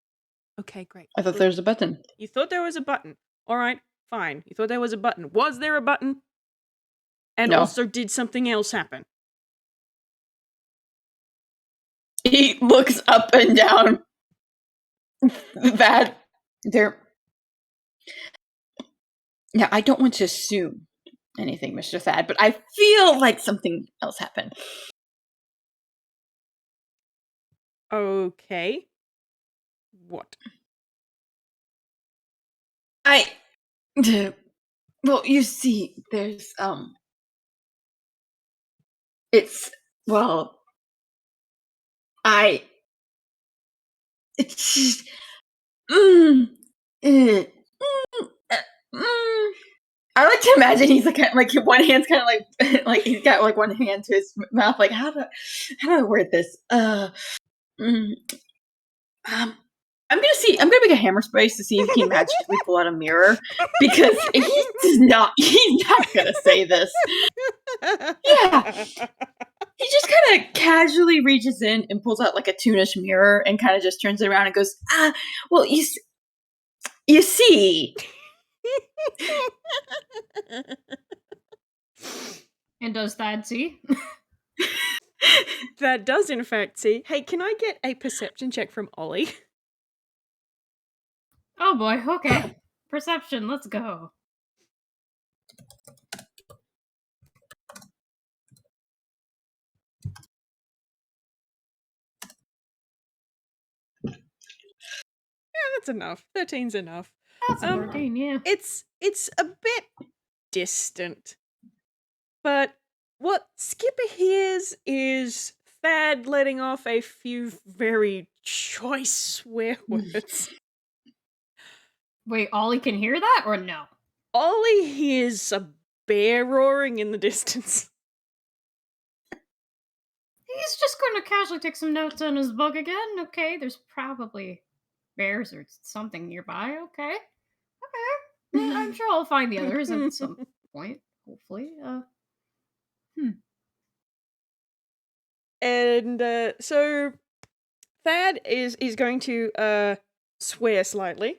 Okay, great. I thought there was a button. You thought there was a button. All right, fine. You thought there was a button. Was there a button? And No. also, did something else happen? He looks up and down. That there. Now, I don't want to assume anything, Mr. Thad, but I feel like something else happened. Okay. What? Well, you see, there's, it's, well, it's just, I like to imagine he's like one hand's kind of like he's got like one hand to his mouth. Like how do I word this? I'm gonna make a hammer space to see if he can magically pull out a mirror because he's not gonna say this. Yeah. He just kind of casually reaches in and pulls out like a toonish mirror and kind of just turns it around and goes, well, you see. And does Thad see? That does in fact see. Hey, can I get a perception check from Ollie? Oh boy, okay. Perception, let's go. That's enough. 13's enough. That's a 14, yeah. It's a bit distant. But what Skipper hears is Thad letting off a few very choice swear words. Wait, Ollie can hear that or no? Ollie hears a bear roaring in the distance. He's just going to casually take some notes on his book again. Okay, there's probably bears or something nearby. Okay. I'm sure I'll find the others at some point, hopefully. And so Thad is going to swear slightly.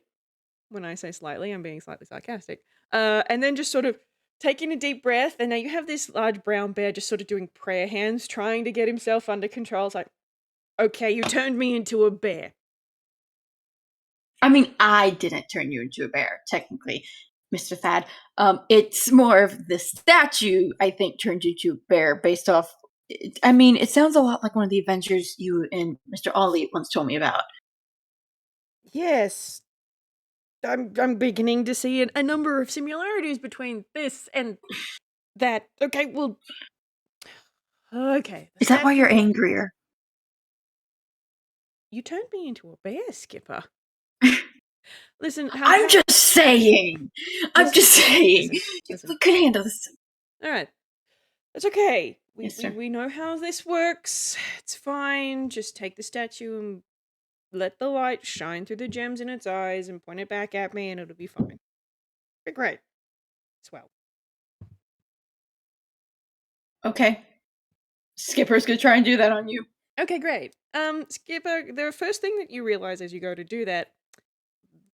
When I say slightly, I'm being slightly sarcastic. And then just sort of taking a deep breath, and now you have this large brown bear just sort of doing prayer hands, trying to get himself under control. It's like, okay, you turned me into a bear. I mean, I didn't turn you into a bear, technically, Mr. Thad. It's more of the statue, I think, turned you into a bear based off. I mean, it sounds a lot like one of the adventures you and Mr. Ollie once told me about. Yes. I'm beginning to see a number of similarities between this and that. Okay, well. Okay. Is that why you're angrier? You turned me into a bear, Skipper. Listen, I'm just saying. Listen. We could handle this. All right. It's okay. Yes, we know how this works. It's fine. Just take the statue and let the light shine through the gems in its eyes and point it back at me, and it'll be fine. Be great. Swell. Okay. Skipper's gonna try and do that on you. Okay, great. Skipper, the first thing that you realize as you go to do that,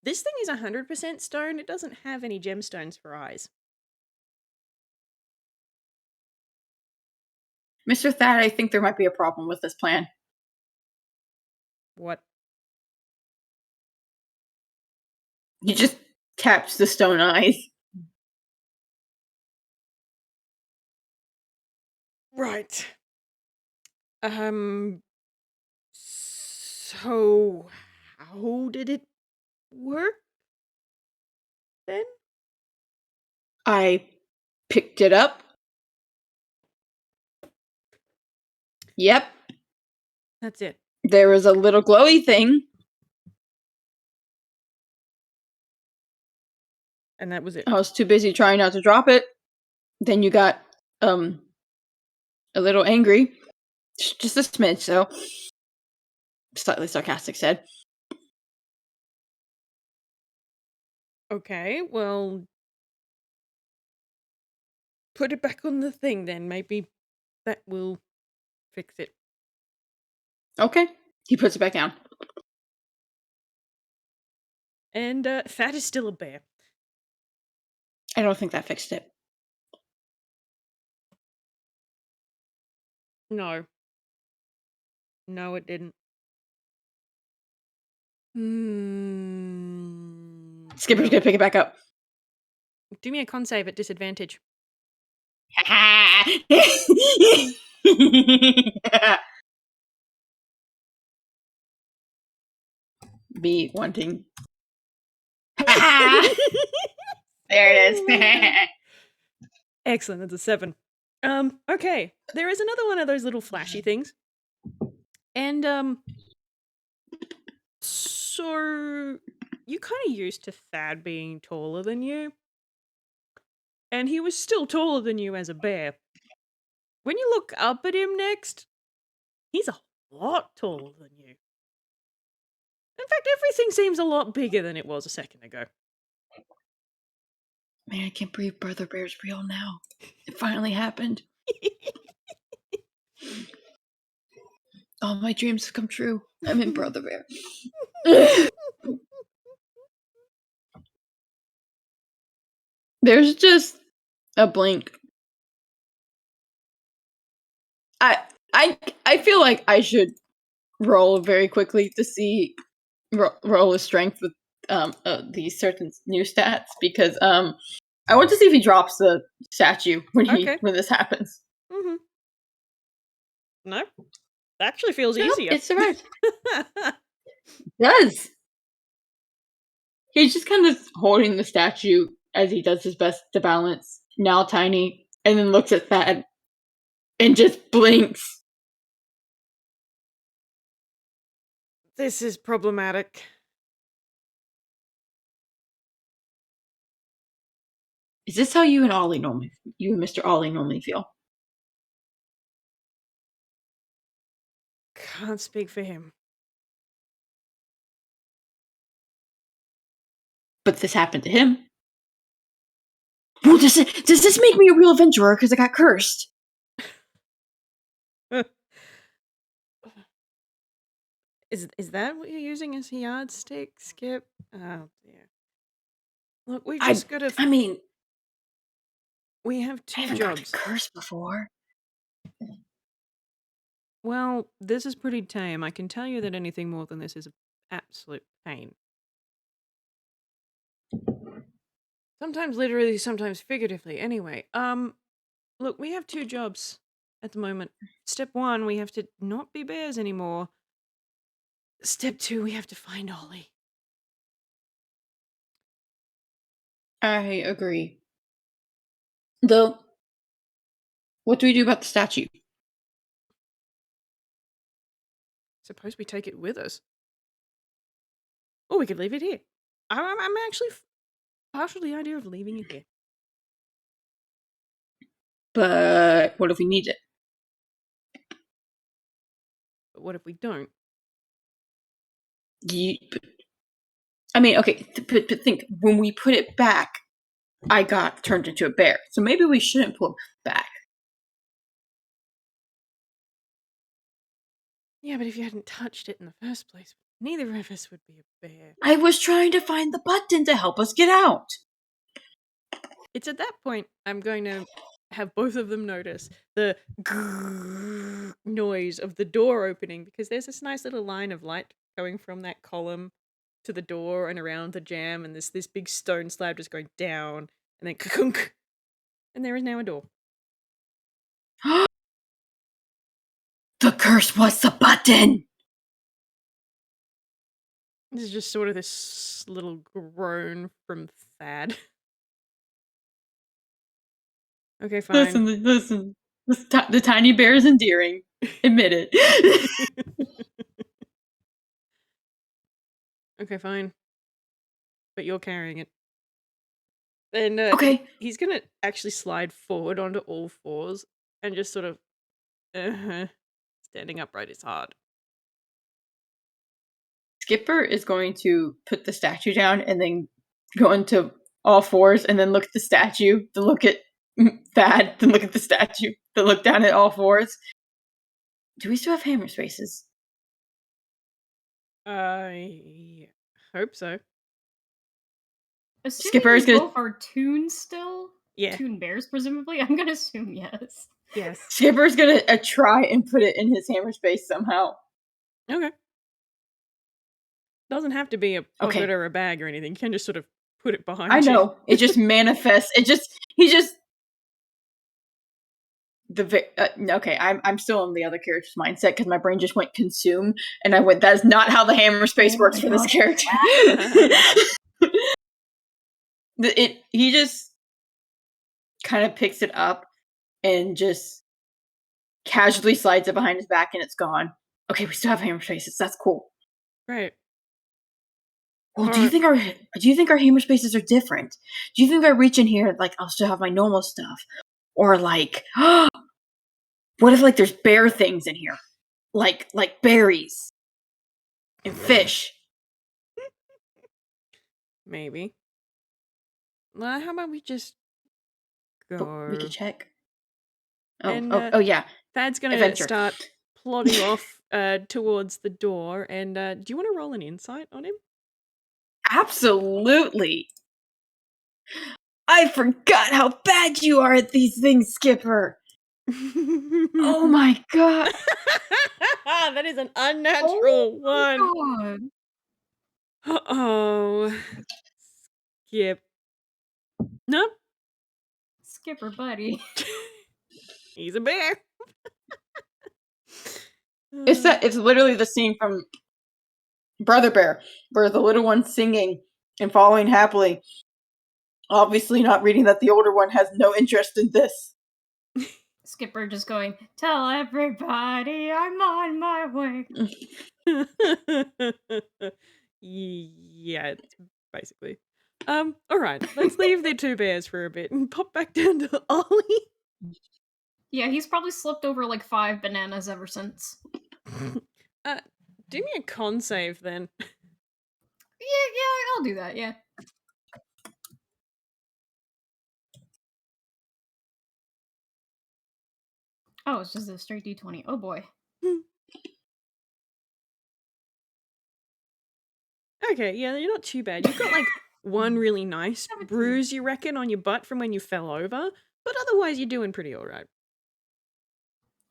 this thing is 100% stone. It doesn't have any gemstones for eyes. Mr. Thad, I think there might be a problem with this plan. What? He just taps the stone eyes. Right. So how did it work then? I picked it up. Yep. That's it. There was a little glowy thing. And that was it. I was too busy trying not to drop it. Then you got a little angry. Just a smidge, so slightly sarcastic said. Okay, well, put it back on the thing then. Maybe that will fix it. Okay. He puts it back down. And Fat is still a bear. I don't think that fixed it. No. No, it didn't. Skipper's No. gonna pick it back up. Do me a con save at disadvantage. Me wanting. There it is. Excellent, that's a 7. Okay. There is another one of those little flashy things. And so you kind of used to Thad being taller than you. And he was still taller than you as a bear. When you look up at him next, he's a lot taller than you. In fact, everything seems a lot bigger than it was a second ago. Man, I can't believe Brother Bear's real now. It finally happened. All my dreams have come true. I'm in Brother Bear. There's just a blink. I feel like I should roll very quickly to see roll his strength with these certain new stats because I want to see if he drops the statue when this happens. Mm-hmm. No, that actually feels easier. It survives. It does. He's just kind of holding the statue as he does his best to balance, now tiny, and then looks at Thad and just blinks. This is problematic. Is this how you and Mr. Ollie normally feel? Can't speak for him. But this happened to him. Well, does this make me a real adventurer because I got cursed? Is that what you're using as a yardstick, Skip? Oh dear. Look, we've I just got to. I mean, we have I two haven't gotten jobs. cursed before. Well, this is pretty tame. I can tell you that anything more than this is an absolute pain. Sometimes literally, sometimes figuratively. Anyway, look, we have two jobs at the moment. Step 1, we have to not be bears anymore. Step 2, we have to find Ollie. I agree. Though, what do we do about the statue? Suppose we take it with us. Or we could leave it here. I'm actually partial to the idea of leaving it here. But what if we need it? But what if we don't? I mean, okay, but think, when we put it back, I got turned into a bear. So maybe we shouldn't put it back. Yeah, but if you hadn't touched it in the first place, neither of us would be a bear. I was trying to find the button to help us get out. It's at that point I'm going to have both of them notice the grrrr noise of the door opening, because there's this nice little line of light going from that column to the door and around the jam, and this big stone slab just going down, and then kunk, and there is now a door. The curse was the button! This is just sort of this little groan from Thad. Okay, fine. Listen. The tiny bear is endearing. Admit it. Okay, fine. But you're carrying it. And Okay. he's gonna actually slide forward onto all fours and just sort of standing upright is hard. Skipper is going to put the statue down and then go into all fours and then look at the statue, then look at Thad, then look at the statue, then look down at all fours. Do we still have hammer spaces? I hope so. Assuming Skipper is you gonna both are Toon still? Yeah. Toon bears, presumably? I'm gonna assume yes. Yes. Skipper's gonna try and put it in his hammer space somehow. Okay. Doesn't have to be a pocket Okay. or a bag or anything. You can just sort of put it behind I you. know. It just manifests. Okay, I'm still in the other character's mindset because my brain just went consume, and I went, that is not how the hammer space works for this character. He just kind of picks it up and just casually slides it behind his back, and it's gone. Okay, we still have hammer spaces. That's cool. Right. Well, do you think our hammer spaces are different? Do you think I reach in here like I'll still have my normal stuff, or like, what if like there's bear things in here, like berries and fish? Maybe. Well, how about we just go? We could check. And, Oh yeah. Thad's gonna Adventure. start plodding off towards the door. And do you want to roll an insight on him? Absolutely. I forgot how bad you are at these things, Skipper. Oh my god. That is an unnatural one. God. Uh-oh. Skip. Nope. Skipper buddy. He's a bear. It's literally the scene from Brother Bear, where the little one's singing and following happily. Obviously not reading that the older one has no interest in this. Skipper just going, tell everybody I'm on my way. Yeah, it's basically. Alright, let's leave the two bears for a bit and pop back down to Ollie. Yeah, he's probably slipped over like 5 bananas ever since. Do me a con save then. Yeah, I'll do that, yeah. Oh, it's just a straight D20. Oh boy. Okay, yeah, you're not too bad. You've got like one really nice 17. bruise, you reckon, on your butt from when you fell over, but otherwise you're doing pretty alright.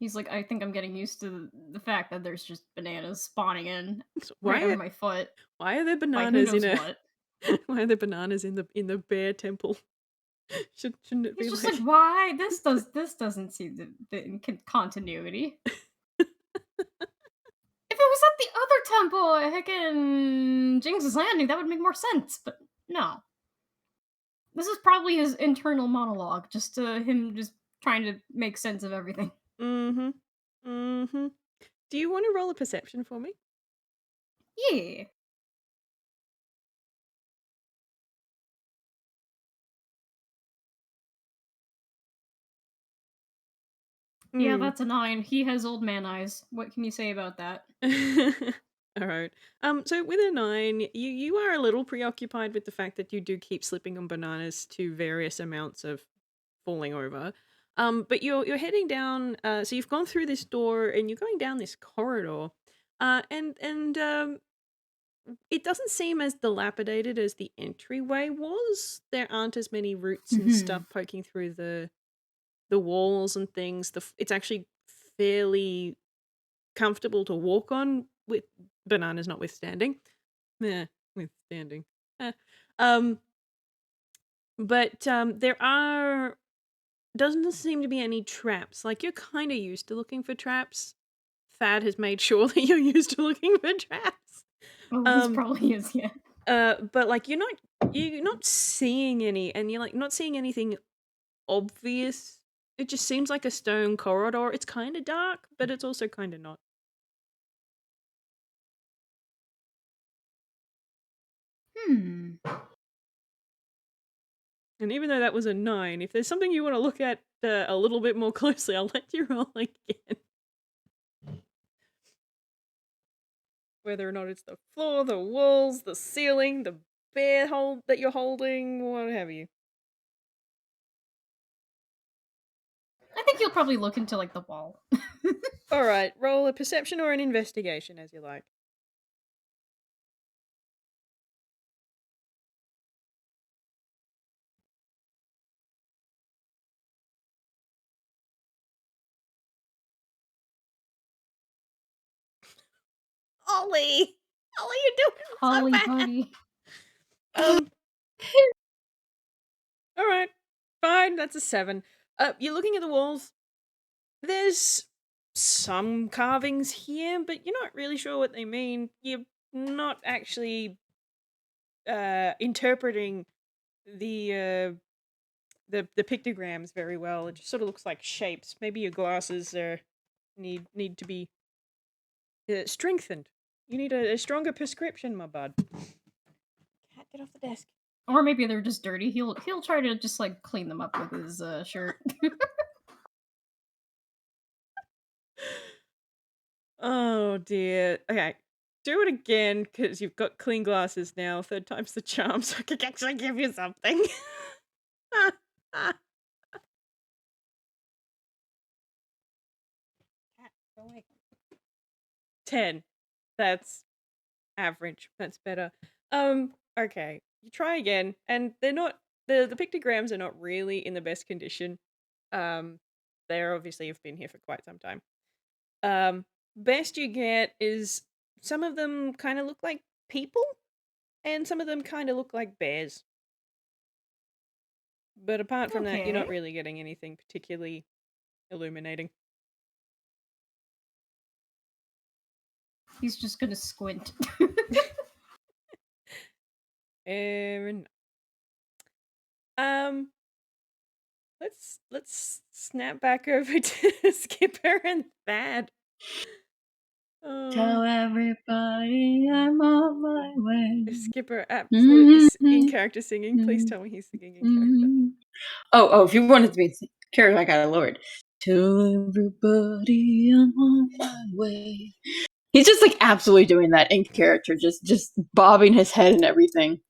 He's like, I think I'm getting used to the fact that there's just bananas spawning in Why right under my foot. Why are there Like, who bananas knows in what? why are there bananas in the bear temple? Shouldn't it be He's just like, why? This doesn't seem the continuity. If it was at the other temple, heck in Jinx's Landing, that would make more sense, but no. This is probably his internal monologue, just him just trying to make sense of everything. Mm-hmm. Mm-hmm. Do you want to roll a perception for me? Yeah. Yeah, that's a 9. He has old man eyes. What can you say about that? All right. So with a 9, you are a little preoccupied with the fact that you do keep slipping on bananas to various amounts of falling over. But you're heading down. So you've gone through this door and you're going down this corridor. And it doesn't seem as dilapidated as the entryway was. There aren't as many roots and stuff poking through the walls and things. It's actually fairly comfortable to walk on, with bananas notwithstanding. Withstanding. But there doesn't seem to be any traps. Like, you're kind of used to looking for traps. Thad has made sure that you're used to looking for traps. Oh, he probably is, yeah. But like you're not seeing any, and you're like not seeing anything obvious. It just seems like a stone corridor. It's kind of dark, but it's also kind of not. And even though that was a 9, if there's something you want to look at a little bit more closely, I'll let you roll again. Whether or not it's the floor, the walls, the ceiling, the bear hold that you're holding, what have you. I think you'll probably look into like the wall. Alright, roll a perception or an investigation as you like. Ollie! Ollie, you're doing so Ollie, bad! buddy. Alright, fine, that's a 7. You're looking at the walls. There's some carvings here, but you're not really sure what they mean. You're not actually interpreting the pictograms very well. It just sort of looks like shapes. Maybe your glasses need to be strengthened. You need a stronger prescription, my bud. Cat, get off the desk. Or maybe they're just dirty. He'll try to just like clean them up with his shirt. Oh dear. Okay. Do it again, because you've got clean glasses now. 3rd time's the charm, so I could actually give you something. Cat, go away. 10. That's average. That's better. Okay. You try again, and they're not the pictograms are not really in the best condition. They're obviously have been here for quite some time. Best you get is some of them kind of look like people, and some of them kind of look like bears. But apart from that, you're not Okay. really getting anything particularly illuminating. He's just gonna squint. And let's snap back over to Skipper and Thad. Tell everybody I'm on my way. Skipper absolutely in character singing. Please Mhm. tell me he's singing in character. Oh, if you wanted to be in character, I gotta lower it. Tell everybody I'm on my way. He's just like absolutely doing that in character, just bobbing his head and everything.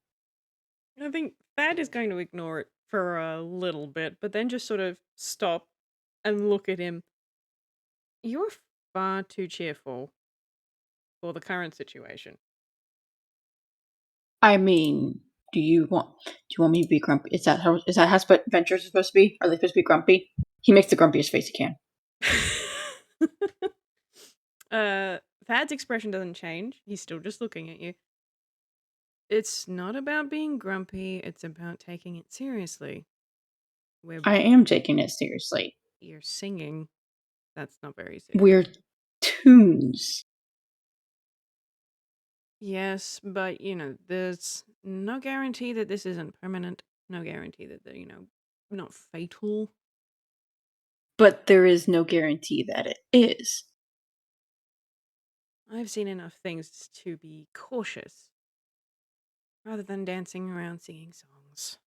I think Thad is going to ignore it for a little bit, but then just sort of stop and look at him. You're far too cheerful for the current situation. I mean, do you want me to be grumpy? Is that how adventures are supposed to be? Are they supposed to be grumpy? He makes the grumpiest face he can. Thad's expression doesn't change. He's still just looking at you. It's not about being grumpy, it's about taking it seriously. I am taking it seriously. You're singing. That's not very serious. We're tunes. Yes, but, there's no guarantee that this isn't permanent. No guarantee that they're, not fatal. But there is no guarantee that it is. I've seen enough things to be cautious rather than dancing around singing songs.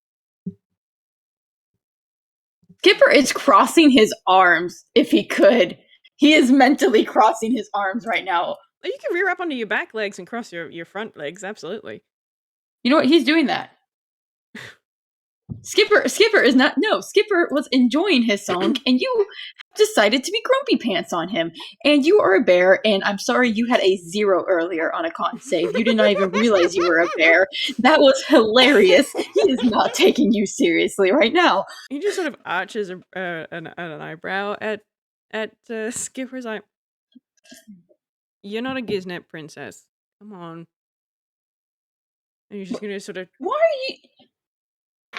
Skipper is crossing his arms if he could. He is mentally crossing his arms right now. You can rear up onto your back legs and cross your front legs, absolutely. You know what? He's doing that. Skipper is not. No, Skipper was enjoying his song, and you decided to be grumpy pants on him. And you are a bear, and I'm sorry you had a 0 earlier on a con save. You did not even realize you were a bear. That was hilarious. He is not taking you seriously right now. He just sort of arches an eyebrow at Skipper's like, you're not a Giznap princess. Come on. And you're just gonna sort of... Why are you...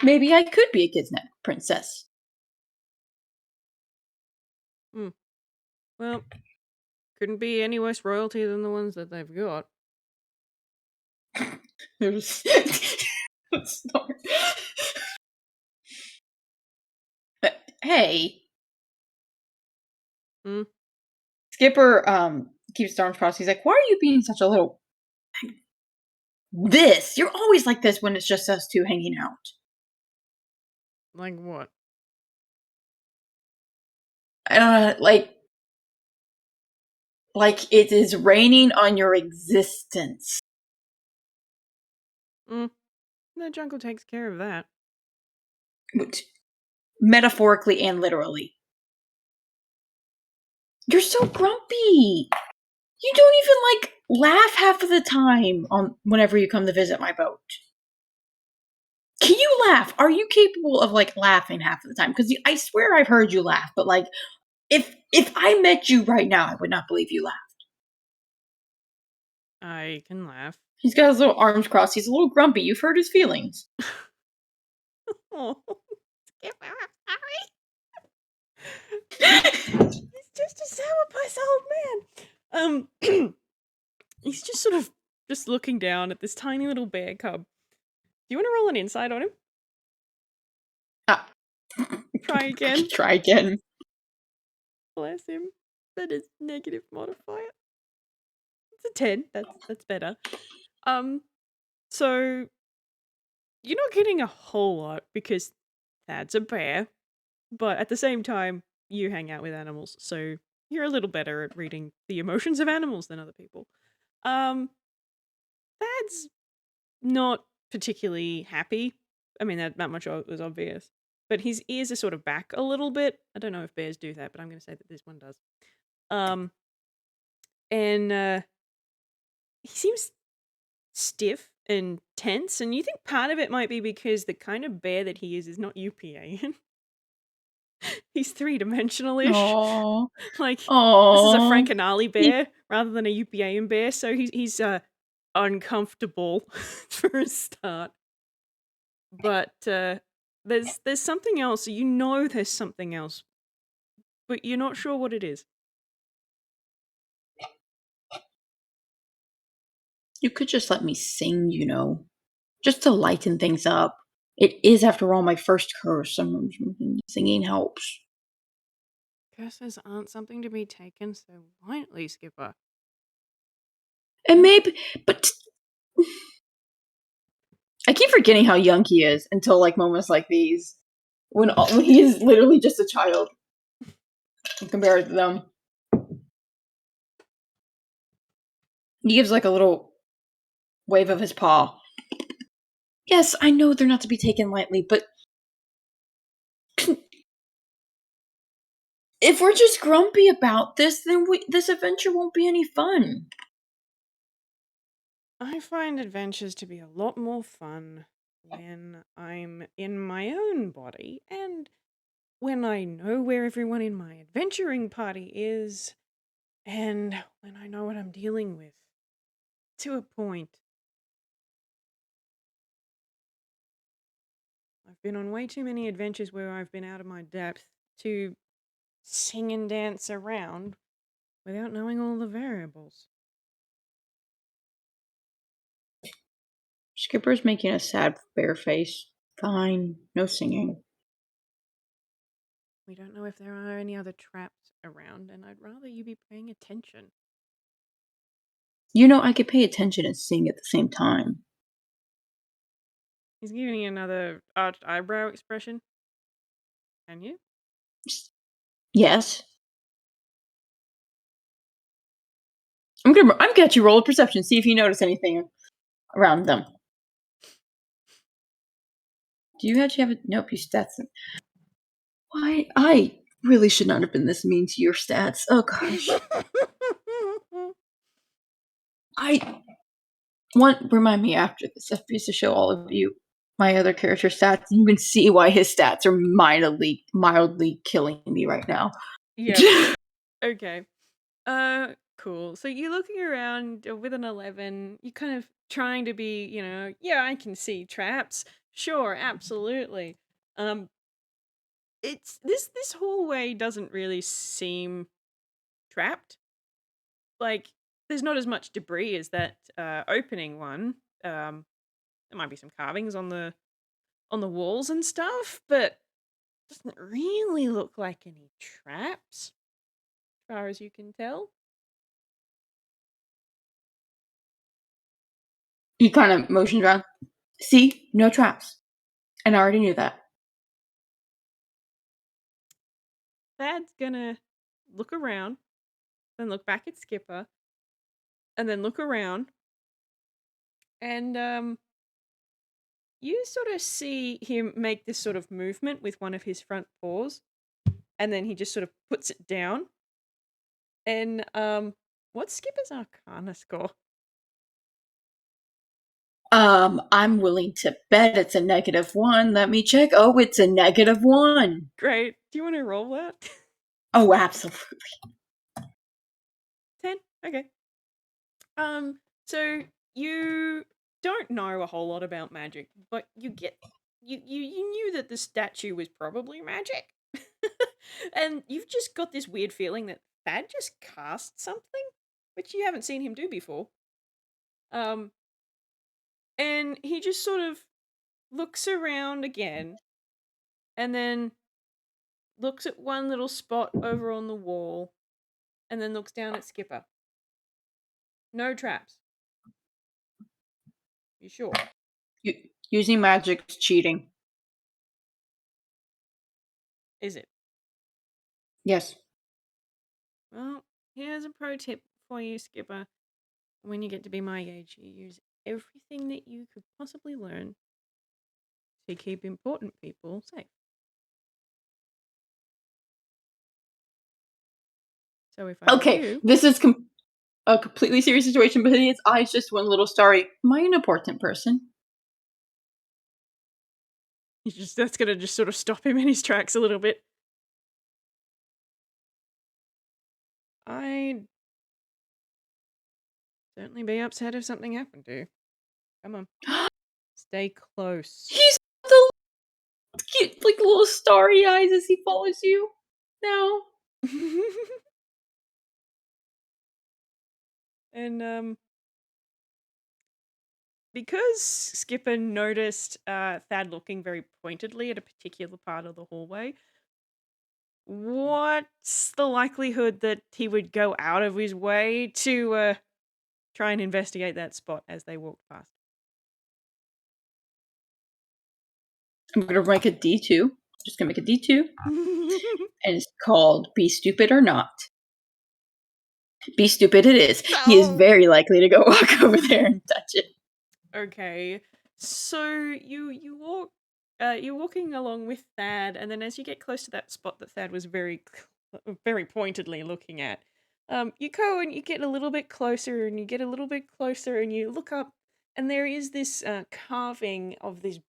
Maybe I could be a Giznap princess. Well, couldn't be any worse royalty than the ones that they've got. Hey. Hmm? Skipper keeps his arms crossed. He's like, why are you being such a little... You're always like this when it's just us two hanging out. Like what? I don't know, like it is raining on your existence. The jungle takes care of that. Metaphorically and literally. You're so grumpy. You don't even laugh half of the time on whenever you come to visit my boat. Can you laugh? Are you capable of laughing half of the time? Because I swear I've heard you laugh, but if I met you right now, I would not believe you laugh. I can laugh. He's got his little arms crossed. He's a little grumpy. You've hurt his feelings. Oh, Skipper, I'm sorry. He's just a sourpuss old man. He's just sort of just looking down at this tiny little bear cub. Do you want to roll an insight on him? Try again. Try again. Bless him. That is negative modifier. It's a 10. That's better. So you're not getting a whole lot because Thad's a bear, but at the same time, you hang out with animals, so you're a little better at reading the emotions of animals than other people. Thad's not particularly happy. I mean, that much was obvious. But his ears are sort of back a little bit. I don't know if bears do that, but I'm going to say that this one does. And he seems stiff and tense, and you think part of it might be because the kind of bear that he is not UPA. He's three-dimensional-ish. Aww. Like, Aww. this is a Frankenali bear rather than a UPAN bear, so he's uncomfortable for a start. But there's something else. You know there's something else, but you're not sure what it is. You could just let me sing, just to lighten things up. It is, after all, my first curse. Singing helps. Curses aren't something to be taken so lightly, Skipper. And maybe, but I keep forgetting how young he is until moments like these, when he is literally just a child compared to them. He gives a little wave of his paw. Yes, I know they're not to be taken lightly, but if we're just grumpy about this, then this adventure won't be any fun. I find adventures to be a lot more fun when I'm in my own body and when I know where everyone in my adventuring party is and when I know what I'm dealing with. To a point. I've been on way too many adventures where I've been out of my depth to sing and dance around without knowing all the variables. Skipper's making a sad bear face. Fine, no singing. We don't know if there are any other traps around, and I'd rather you be paying attention. I could pay attention and sing at the same time. He's giving you another arched eyebrow expression. Can you? Yes. I'm gonna let you roll a perception, see if you notice anything around them. Do you actually have a nope? You stats. Why? I really should not have been this mean to your stats. Oh gosh. Remind me after this piece to show all of you my other character stats. You can see why his stats are mildly killing me right now. Yeah. Okay. Cool. So you're looking around with an 11. You're kind of trying to be, yeah, I can see traps. Sure, absolutely. It's this hallway doesn't really seem trapped. There's not as much debris as that opening one. There might be some carvings on the walls and stuff, but it doesn't really look like any traps, as far as you can tell. He kind of motions around. See, no traps. And I already knew that. Thad's gonna look around, then look back at Skipper, and then look around, and you sort of see him make this sort of movement with one of his front paws, and then he just sort of puts it down. And what's Skipper's Arcana score? I'm willing to bet it's a -1. Let me check. Oh, it's a -1. Great. Do you want to roll that? Oh, absolutely. 10? Okay. So you don't know a whole lot about magic, but you knew that the statue was probably magic. And you've just got this weird feeling that Thad just cast something, which you haven't seen him do before. And he just sort of looks around again, and then looks at one little spot over on the wall, and then looks down at Skipper. No traps. You sure? Using magic's cheating. Is it? Yes. Well, here's a pro tip for you, Skipper. When you get to be my age, you use everything that you could possibly learn to keep important people safe. So if I were Okay, you, this is a completely serious situation, but his eyes just went a little starry. Am I an important person? that's gonna just sort of stop him in his tracks a little bit. I'd certainly be upset if something happened to you. Come on. Stay close. He's the cute, like little starry eyes as he follows you. No. And because Skipper noticed Thad looking very pointedly at a particular part of the hallway, what's the likelihood that he would go out of his way to try and investigate that spot as they walked past? I'm gonna make a D2. Just gonna make a D2. And it's called Be Stupid or Not. Be stupid it is. No. He is very likely to go walk over there and touch it. Okay, so you walk, you're walking along with Thad, and then as you get close to that spot that Thad was very pointedly looking at, you go and you get a little bit closer, and you get a little bit closer, and you look up, and there is this carving of this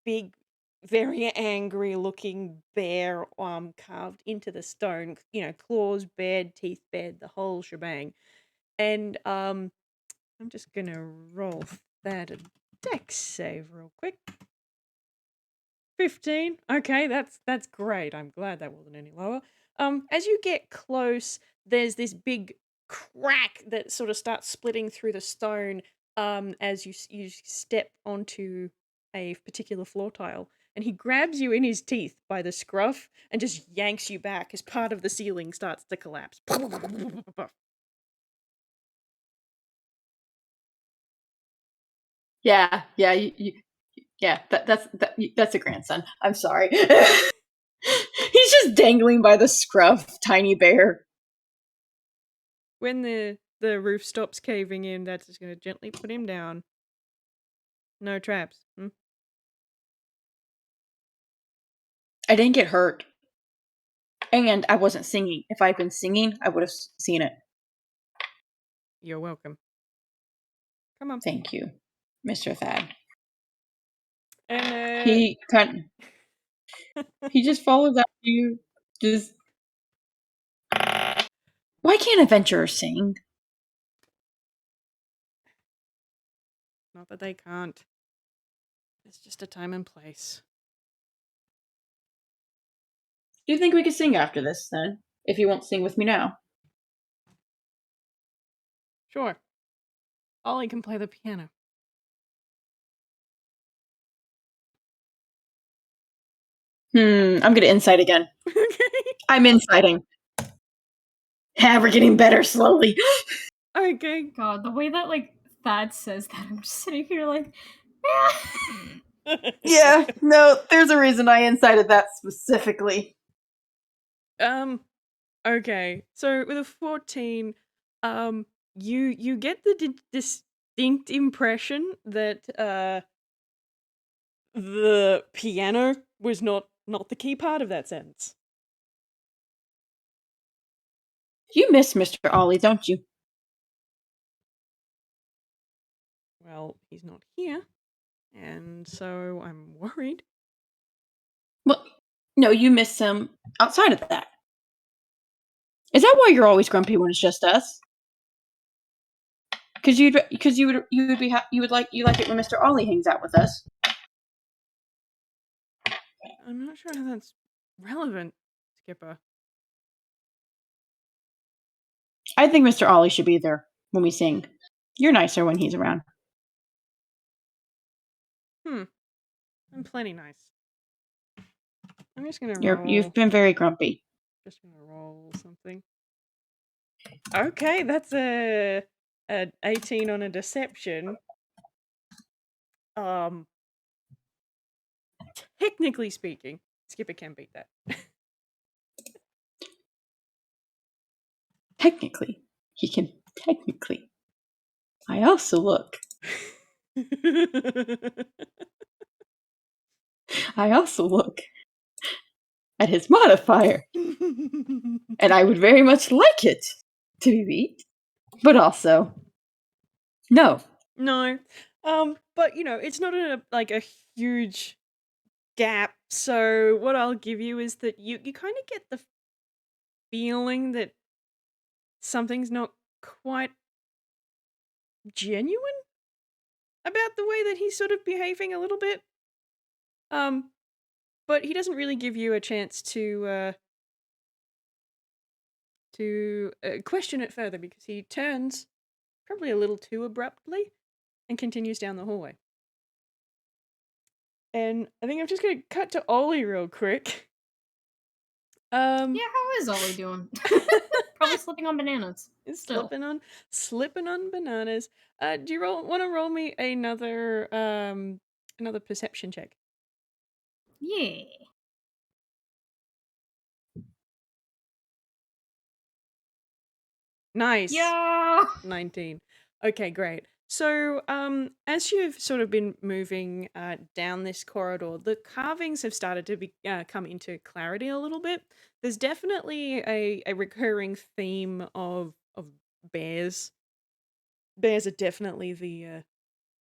big, very angry looking bear carved into the stone. You know, claws bared, teeth bared, the whole shebang. And I'm just gonna roll that a dex save real quick. 15. Okay, that's great. I'm glad that wasn't any lower. As you get close, there's this big crack that sort of starts splitting through the stone as you step onto a particular floor tile, and he grabs you in his teeth by the scruff and just yanks you back as part of the ceiling starts to collapse. Yeah, that's a grandson. I'm sorry. He's just dangling by the scruff, tiny bear. When the roof stops caving in, that's just going to gently put him down. No traps. I didn't get hurt. And I wasn't singing. If I'd been singing, I would have seen it. You're welcome. Come on. Thank you, Mr. Thad. And he just follows after you. Just why can't adventurers sing? Not that they can't. It's just a time and place. Do you think we could sing after this, then? If you won't sing with me now. Sure. Ollie can play the piano. I'm gonna insight again. Okay. I'm inciting. We're getting better slowly. Okay. God, the way that like Thad says that, I'm just sitting here like, Yeah, no, there's a reason I incited that specifically. Okay, so with a 14, you get the distinct impression that the piano was not the key part of that sentence. You miss Mr. Ollie, don't you? Well, he's not here, and so I'm worried. Well, no, you miss him outside of that. Is that why you're always grumpy when it's just us? Because you like it when Mr. Ollie hangs out with us. I'm not sure how that's relevant, Skipper. I think Mr. Ollie should be there when we sing. You're nicer when he's around. I'm plenty nice. I'm just gonna You've roll. been very grumpy. Just gonna roll something. Okay, that's a 18 on a deception. Technically speaking, Skipper can beat that. Technically, he can. Technically, I also look. I also look at his modifier, and I would very much like it to be beat, but also no. No. But it's not a huge gap. So what I'll give you is that you kind of get the feeling that something's not quite genuine about the way that he's sort of behaving a little bit. But he doesn't really give you a chance to question it further because he turns probably a little too abruptly and continues down the hallway. And I think I'm just gonna cut to Ollie real quick. Yeah, how is Ollie doing? Probably slipping on bananas. Still. Slipping on bananas. Do you want to roll me another perception check? Yeah. Nice. Yeah. 19. Okay, great. So, as you've sort of been moving down this corridor, the carvings have started to come into clarity a little bit. There's definitely a recurring theme of bears. Bears are definitely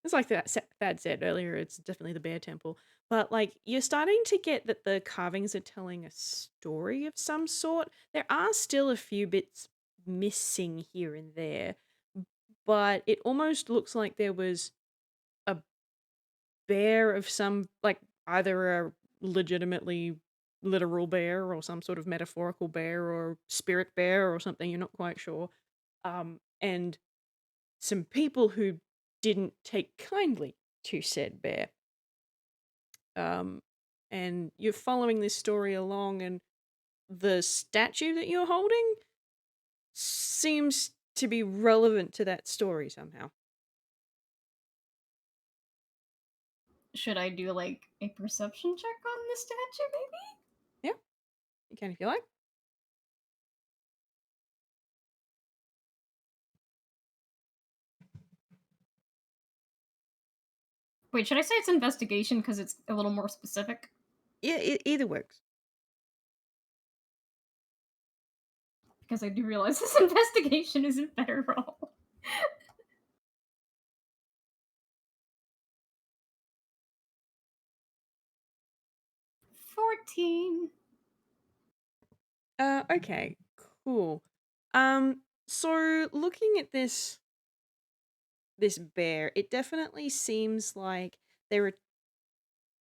it's like that Thad said earlier, it's definitely the bear temple. But like you're starting to get that the carvings are telling a story of some sort. There are still a few bits missing here and there, but it almost looks like there was a bear of some, like either a legitimately literal bear or some sort of metaphorical bear or spirit bear or something, you're not quite sure. And some people who didn't take kindly to said bear. And you're following this story along, and the statue that you're holding seems to be relevant to that story somehow. Should I do like a perception check on this statue, maybe? Yeah, you can if you like. Wait, should I say it's investigation because it's a little more specific? Yeah, either works. Because I do realize this investigation isn't better roll. 14. Okay, cool. So looking at this bear, it definitely seems like there are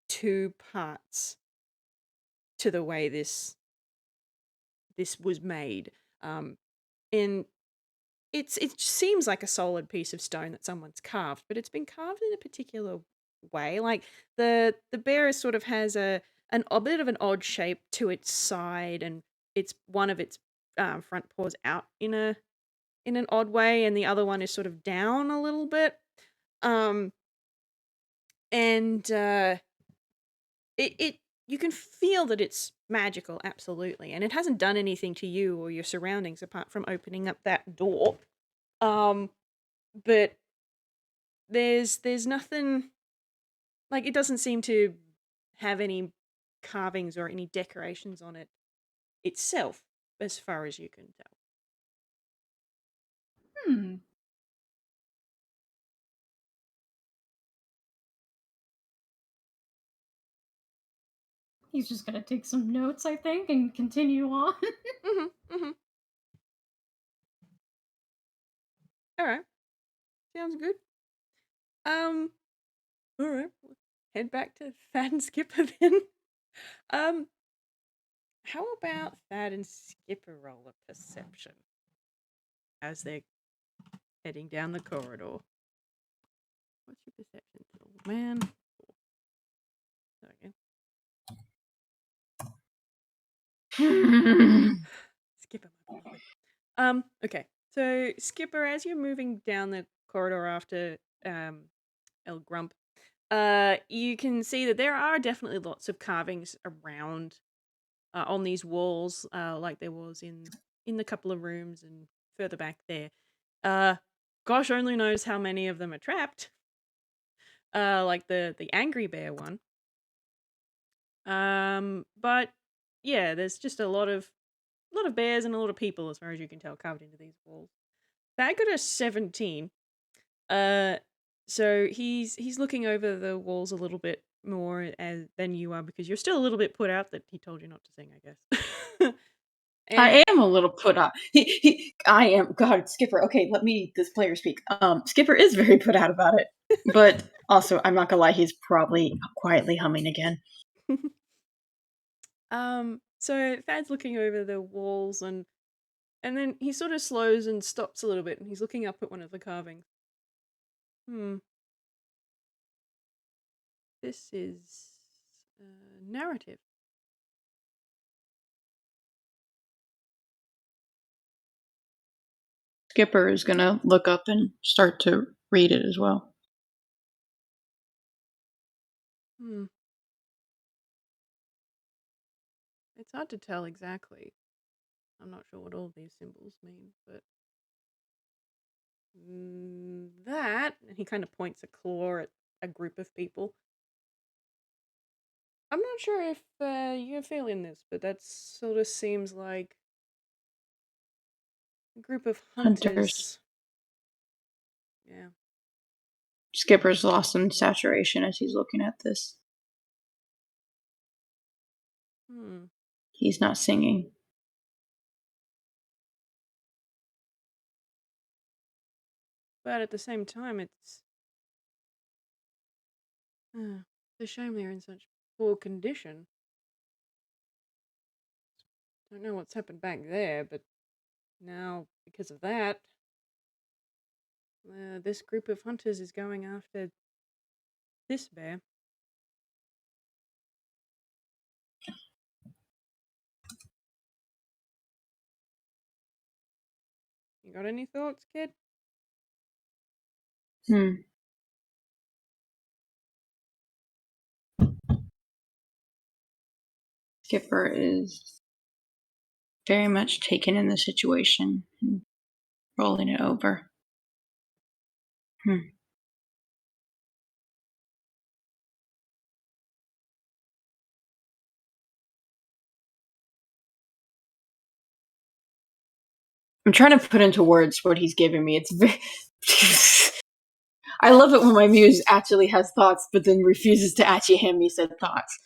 two parts to the way this was made. And it seems like a solid piece of stone that someone's carved, but it's been carved in a particular way. Like the bear sort of has a bit of an odd shape to its side, and it's one of its front paws out in an odd way, and the other one is sort of down a little bit. And it you can feel that it's magical, absolutely, and it hasn't done anything to you or your surroundings apart from opening up that door. But there's nothing, like, it doesn't seem to have any carvings or any decorations on it itself, as far as you can tell. Hmm. He's just gonna take some notes, I think, and continue on. All right, sounds good. All right, head back to Thad and Skipper then. How about Thad and Skipper roll a perception as they're heading down the corridor? What's your perception, little man? There Skipper might be lovely. Okay. So Skipper, as you're moving down the corridor after El Grump, you can see that there are definitely lots of carvings around on these walls, like there was in the couple of rooms and further back there. Gosh only knows how many of them are trapped. Like the angry bear one. But yeah, there's just a lot of bears and a lot of people, as far as you can tell, carved into these walls. That got a 17. So he's looking over the walls a little bit more than you are, because you're still a little bit put out that he told you not to sing, I guess. I am a little put out. I am. God, Skipper. Okay, let me this player speak. Skipper is very put out about it, but also I'm not gonna lie, he's probably quietly humming again. So Thad's looking over the walls, and then he sort of slows and stops a little bit, and he's looking up at one of the carvings. This is narrative. Skipper is gonna look up and start to read it as well. It's hard to tell exactly. I'm not sure what all of these symbols mean, but that, and he kind of points a claw at a group of people. I'm not sure if you're feeling this, but that sort of seems like a group of hunters. Yeah. Skipper's lost in saturation as he's looking at this. He's not singing. But at the same time, it's a shame they're in such poor condition. Don't know what's happened back there, but now, because of that, this group of hunters is going after this bear. You got any thoughts, kid? Skipper is very much taken in the situation and rolling it over. I'm trying to put into words what he's giving me. It's very. I love it when my muse actually has thoughts, but then refuses to actually hand me said thoughts.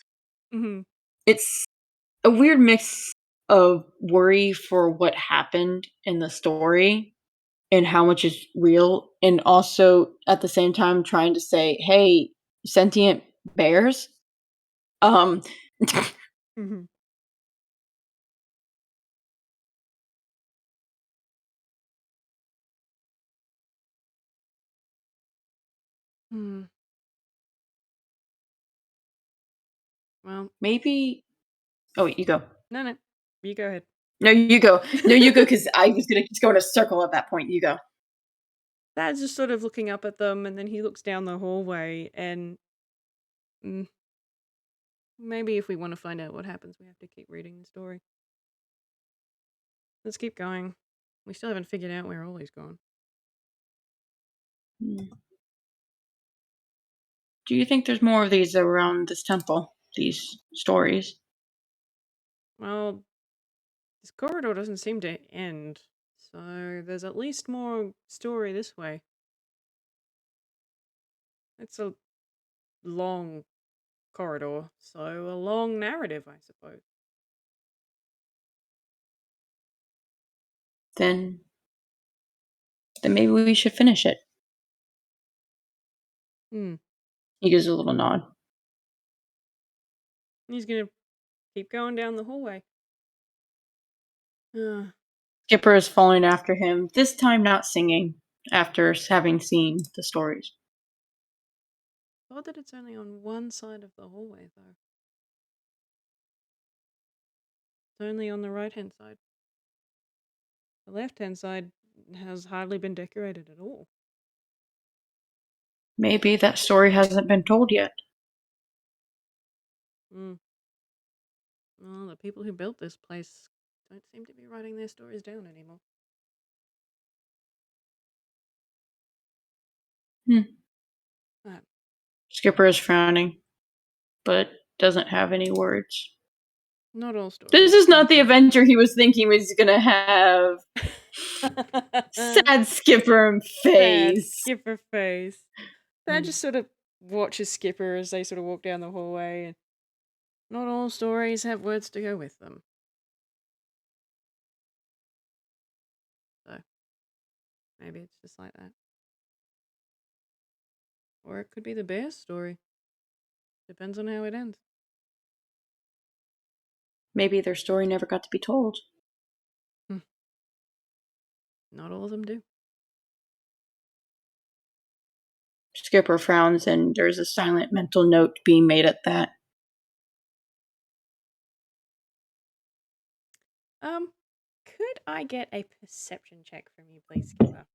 It's a weird mix of worry for what happened in the story and how much is real, and also at the same time trying to say, hey, sentient bears. Well, maybe. Oh, you go. No, you go ahead. No, you go. No, you go, because I was gonna just go in a circle at that point. You go. Dad's just sort of looking up at them, and then he looks down the hallway, and Maybe if we want to find out what happens, we have to keep reading the story. Let's keep going. We still haven't figured out where Ollie's gone. Do you think there's more of these around this temple? These stories? Well, this corridor doesn't seem to end, so there's at least more story this way. It's a long corridor, so a long narrative, I suppose. Then maybe we should finish it. Hmm. He gives a little nod. He's gonna keep going down the hallway. Skipper is following after him, this time not singing, after having seen the stories. Odd that it's only on one side of the hallway, though. It's only on the right-hand side. The left-hand side has hardly been decorated at all. Maybe that story hasn't been told yet. Well, the people who built this place don't seem to be writing their stories down anymore. Skipper is frowning, but doesn't have any words. Not all stories. This is not the adventure he was thinking was gonna have. Sad Skipper face. Sad Skipper face. Thad just sort of watches Skipper as they sort of walk down the hallway, and not all stories have words to go with them. So, maybe it's just like that. Or it could be the bear story. Depends on how it ends. Maybe their story never got to be told. Not all of them do. Skipper frowns, and there's a silent mental note being made at that. Could I get a perception check from you, please, Skipper?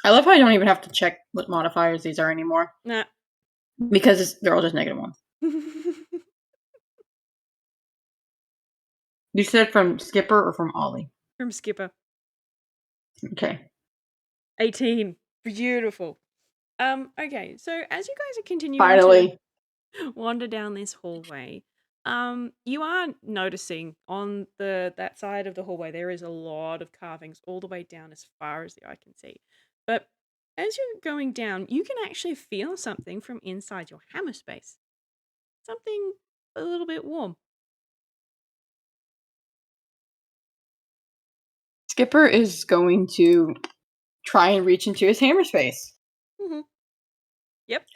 I love how I don't even have to check what modifiers these are anymore. Nah. Because they're all just -1. You said from Skipper or from Ollie? From Skipper. Okay. 18. Beautiful. Okay, so as you guys are continuing Finally. to wander down this hallway, you are noticing on that side of the hallway there is a lot of carvings all the way down as far as the eye can see. But as you're going down, you can actually feel something from inside your hammer space. Something a little bit warm. Skipper is going to try and reach into his hammer space. Mm-hmm. Yep.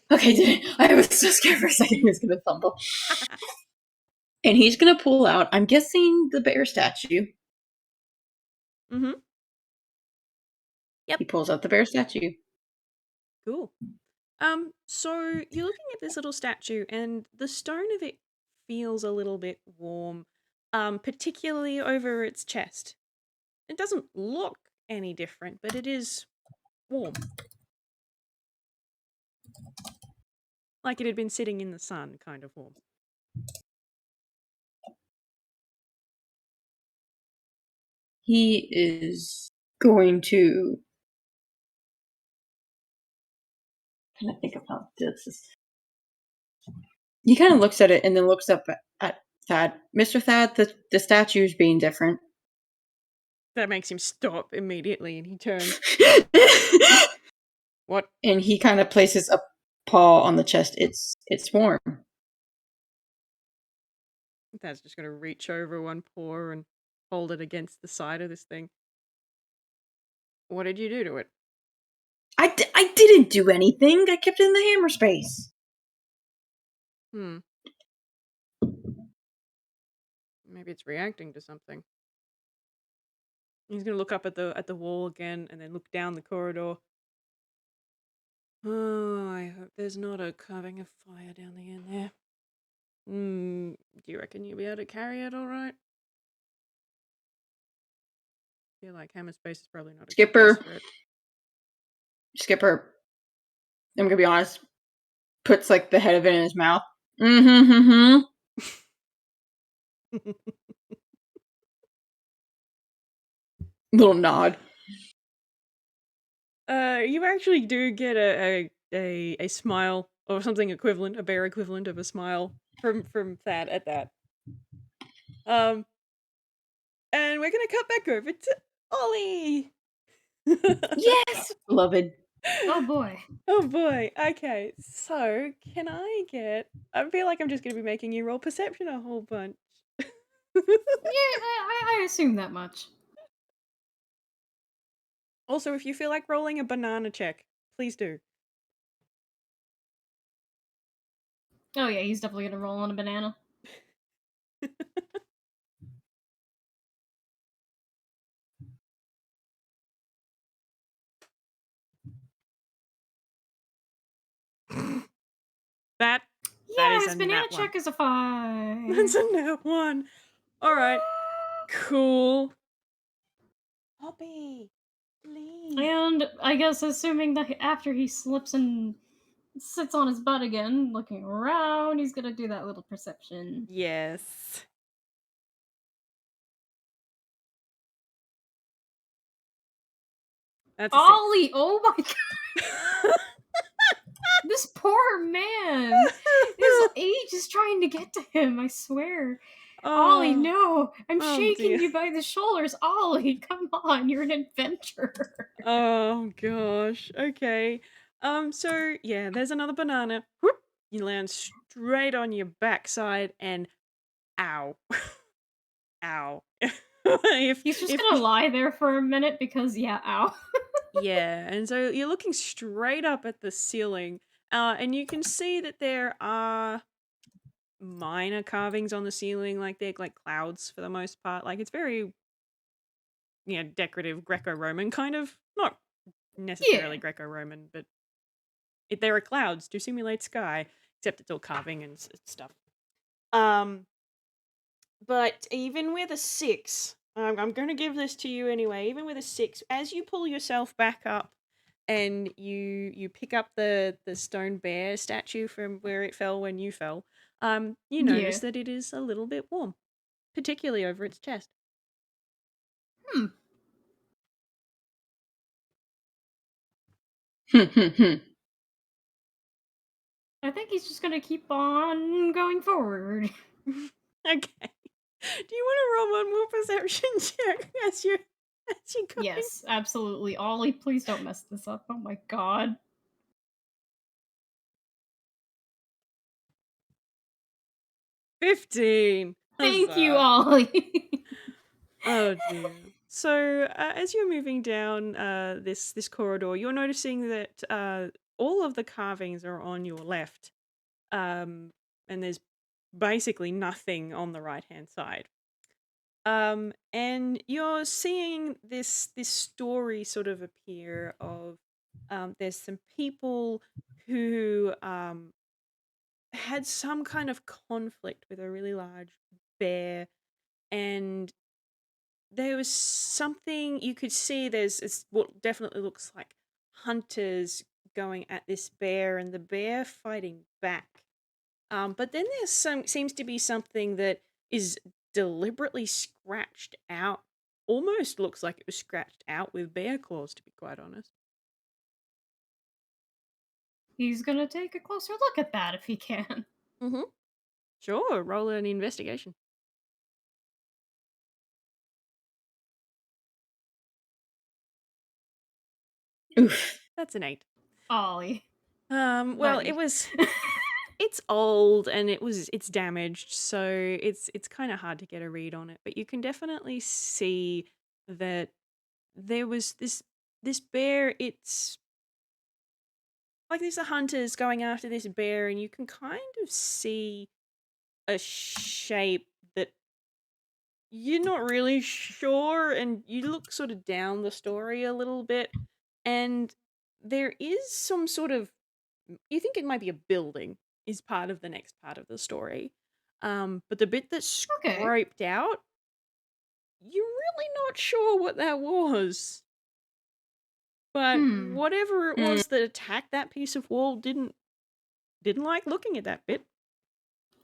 Okay, I was so scared for a second he was going to fumble. And he's going to pull out, I'm guessing, the bear statue. Mm-hmm. Yep. He pulls out the bear statue. Cool. So you're looking at this little statue, and the stone of it feels a little bit warm, particularly over its chest. It doesn't look any different, but it is warm. Like it had been sitting in the sun, kind of warm. He is going to... I'm trying to think of how this is... He kind of looks at it and then looks up at Thad. Mr. Thad, the statue's being different. That makes him stop immediately, and he turns. What? And he kind of places a paw on the chest. It's warm. Thad's just going to reach over one paw and hold it against the side of this thing. What did you do to it? I didn't do anything. I kept it in the hammer space. Maybe it's reacting to something. He's going to look up at the wall again and then look down the corridor. Oh, I hope there's not a carving of fire down the end there. Do you reckon you'll be able to carry it all right? I feel like hammer space is probably not a good place for it. Skipper, I'm going to be honest, puts like the head of it in his mouth Mm-hmm. Little nod. You actually do get a smile or something equivalent, a bear equivalent of a smile from Thad at that. Um, and we're gonna cut back over to Ollie. Yes, beloved. Oh boy. Oh boy. Okay. So, can I get? I feel like I'm just gonna be making you roll perception a whole bunch. Yeah, I assume that much. Also, if you feel like rolling a banana check, please do. Oh yeah, he's definitely gonna roll on a banana. That is Yes, a banana nat one. check is a 5. That's a nat one. All right. Cool. Poppy, please. And I guess assuming that after he slips and sits on his butt again, looking around, he's gonna do that little perception. Yes. That's a 6. Ollie! Oh my god! This poor man! His age is trying to get to him, I swear. Ollie, Oh, no! I'm oh shaking dear. you by the shoulders. Ollie, come on, you're an adventurer. Oh gosh. Okay. So yeah, there's another banana. Whoop. You land straight on your backside and ow. Ow. He's just if gonna lie there for a minute because, yeah, ow. Yeah, and so you're looking straight up at the ceiling, and you can see that there are minor carvings on the ceiling, like they're like clouds for the most part. Like it's very, decorative Greco-Roman kind of, not necessarily Yeah. Greco-Roman, but there are clouds to simulate sky, except it's all carving and stuff. But even with a 6, I'm going to give this to you anyway. Even with a 6, as you pull yourself back up and you pick up the stone bear statue from where it fell when you fell, you Yeah. notice that it is a little bit warm, particularly over its chest. Hmm. I think he's just gonna keep on going forward. Okay. Do you want to roll one more perception check as you go? Yes, absolutely. Ollie, please don't mess this up. Oh my god. 15. Thank you, Huzzah. Ollie. Oh dear. So as you're moving down this corridor, you're noticing that all of the carvings are on your left, and there's basically nothing on the right hand side. And you're seeing this story sort of appear of there's some people who had some kind of conflict with a really large bear, and there was something you could see. It's what definitely looks like hunters going at this bear and the bear fighting back. But then there's seems to be something that is deliberately scratched out. Almost looks like it was scratched out with bear claws, to be quite honest. He's gonna take a closer look at that if he can. Mm-hmm. Sure, roll an investigation. Oof. That's an 8. Ollie. Well, Buddy. it's old and it's damaged, so it's kind of hard to get a read on it, but you can definitely see that there was this bear. It's like these are hunters going after this bear, and you can kind of see a shape that you're not really sure, and you look sort of down the story a little bit, and there is some sort of, you think it might be a building is part of the next part of the story. But the bit that's Okay. scraped out, you're really not sure what that was. But Hmm. whatever it was that attacked that piece of wall didn't like looking at that bit.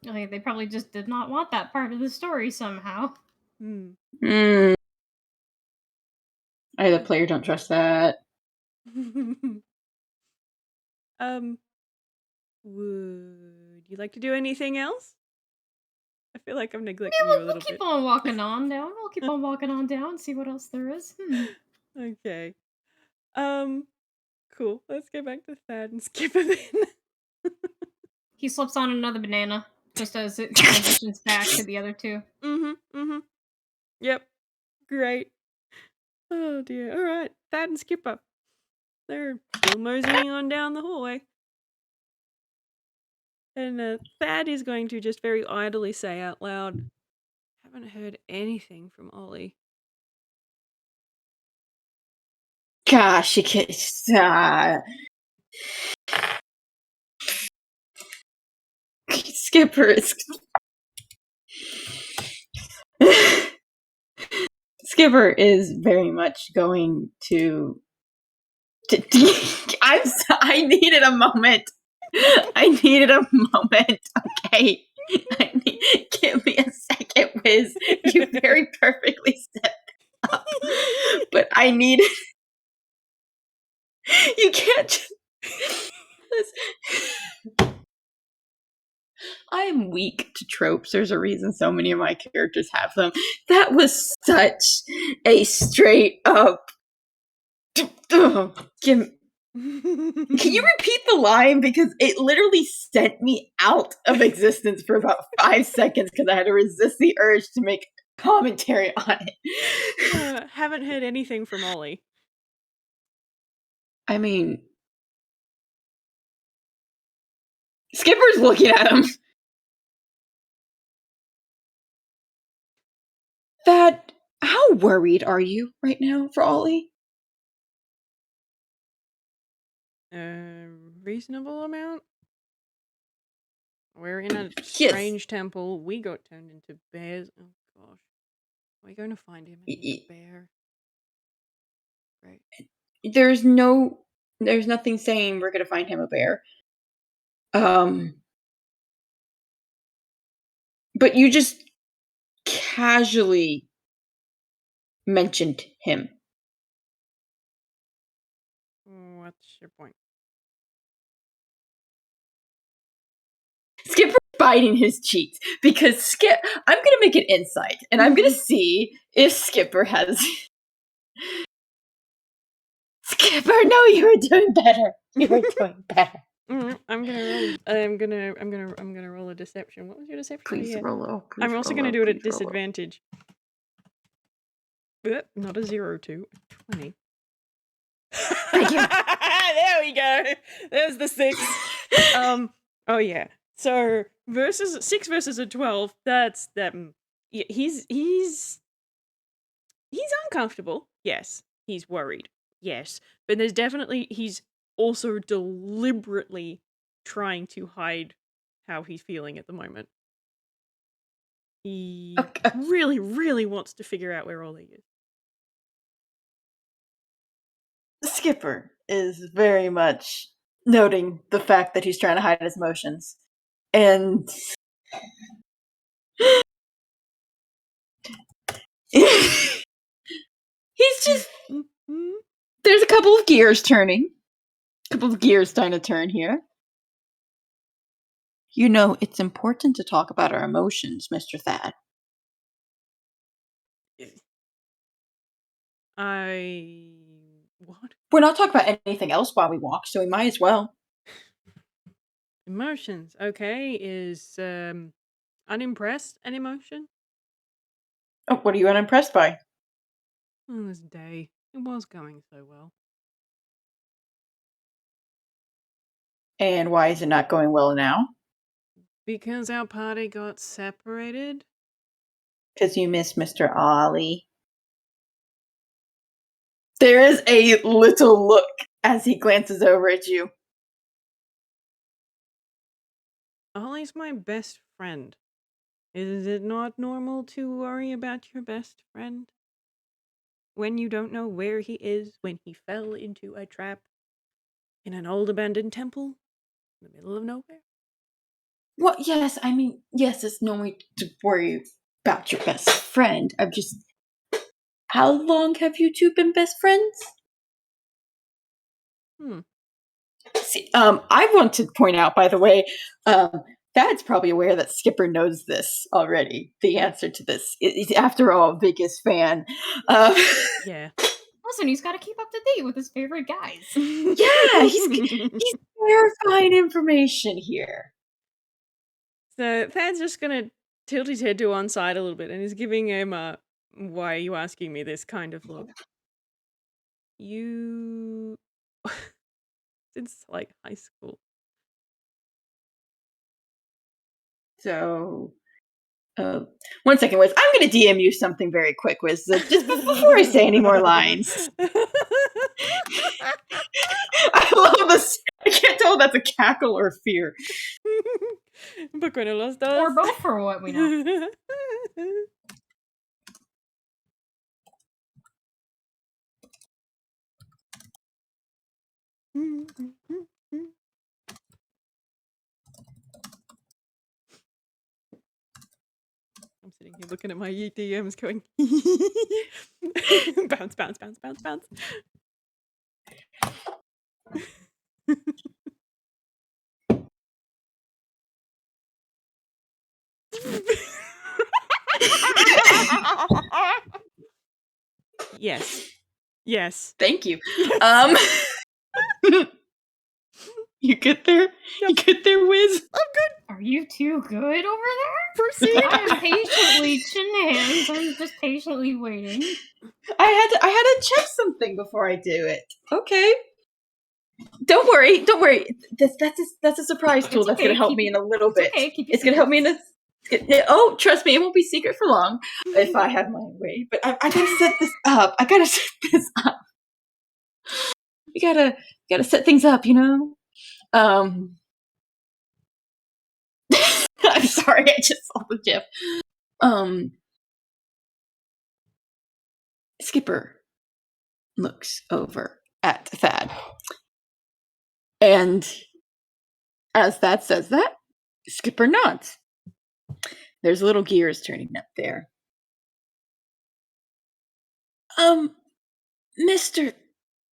Like, they probably just did not want that part of the story somehow. Hmm. I, the player, don't trust that. um, would you like to do anything else? I feel like I'm neglecting Yeah, you a we'll little keep bit. on walking on down. We'll keep on walking on down, see what else there is. Okay. Cool. Let's go back to Thad and Skipper then. He slips on another banana, just as it transitions back to the other two. Yep. Great. Oh dear. All right. Thad and Skipper. They're still moseying on down the hallway. And Thad is going to just very idly say out loud, haven't heard anything from Ollie. Gosh, you can't. Skipper is. Skipper is very much going to. I needed a moment. I needed a moment. Okay. Give me a second, Whis. You very perfectly set up. But I needed. You can't just. I am weak to tropes. There's a reason so many of my characters have them. That was such a straight up. Can you repeat the line? Because it literally sent me out of existence for about 5 seconds because I had to resist the urge to make commentary on it. Haven't heard anything from Ollie. I mean, Skipper's looking at him. That, how worried are you right now for Ollie? A reasonable amount? We're in a Yes. strange temple. We got turned into bears. Oh gosh. Are we going to find him and he's a bear? Great. There's nothing saying we're gonna find him a bear. But you just casually mentioned him. What's your point? Skipper's biting his cheeks because I'm gonna make an insight and I'm gonna see if Skipper has. Skipper, no, you were doing better. You were doing better. I'm gonna roll a deception. What was your deception? Please roll low. I'm also gonna do it at disadvantage. Not a 0-2, a 20. Thank you. There we go. There's the 6. Oh yeah. So 6 versus a 12. That's that. Yeah, he's uncomfortable. Yes. He's worried. Yes. But there's definitely he's also deliberately trying to hide how he's feeling at the moment. He really, really wants to figure out where Ollie is. Skipper is very much noting the fact that he's trying to hide his emotions. And he's just. There's a couple of gears turning. A couple of gears starting to turn here. You know, it's important to talk about our emotions, Mr. Thad. What? We're not talking about anything else while we walk, so we might as well. Emotions. Okay, is unimpressed an emotion? Oh, what are you unimpressed by? On this day, it was going so well. And why is it not going well now? Because our party got separated. Because you miss Mr. Ollie. There is a little look as he glances over at you. Ollie's my best friend. Is it not normal to worry about your best friend? When you don't know where he is, when he fell into a trap in an old abandoned temple in the middle of nowhere? Well, yes, I mean, yes, it's no need to worry about your best friend. I'm just. How long have you two been best friends? Hmm. See, I want to point out, by the way, Thad's probably aware that Skipper knows this already. The answer to this, he's after all biggest fan. Yeah. Listen, he's got to keep up to date with his favorite guys. Yeah, he's verifying information here. So Thad's just gonna tilt his head to one side a little bit, and he's giving him a "Why are you asking me this?" kind of look. You since like high school. So, one second, Wiz. I'm going to DM you something very quick, Wiz, just before I say any more lines. I love this. I can't tell if that's a cackle or fear. But when los dos. Or both, for what we know. I'm sitting here looking at my DMs going bounce, bounce, bounce, bounce, bounce. Yes. Yes. Thank you. Yes. You get there? Yep. You get there, Wiz? I'm good. Are you too good over there? Proceed. I am patiently chin hands. I'm just patiently waiting. I had to check something before I do it. Okay. Don't worry. That's a surprise tool that's gonna help me in a little bit. Okay, keep It's gonna help me in a. Oh, trust me, it won't be secret for long if I have my way. But I gotta set this up. You gotta set things up, you know. I'm sorry, I just saw the gif. Skipper looks over at Thad, and as Thad says that, Skipper nods. There's little gears turning up there. Mr.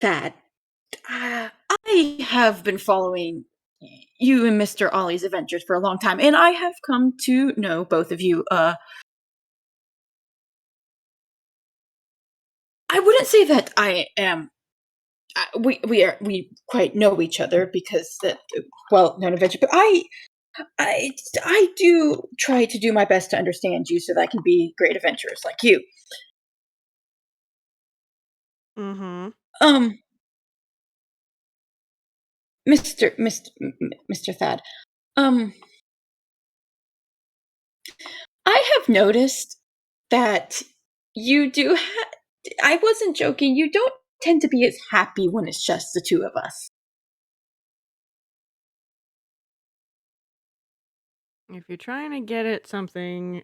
Thad, I have been following you and Mr. Ollie's adventures for a long time, and I have come to know both of you. I wouldn't say that I am. We quite know each other because that known adventure, but I do try to do my best to understand you so that I can be great adventurers like you. Mm-hmm. Mr. Thad, I have noticed that you do. I wasn't joking. You don't tend to be as happy when it's just the two of us. If you're trying to get at something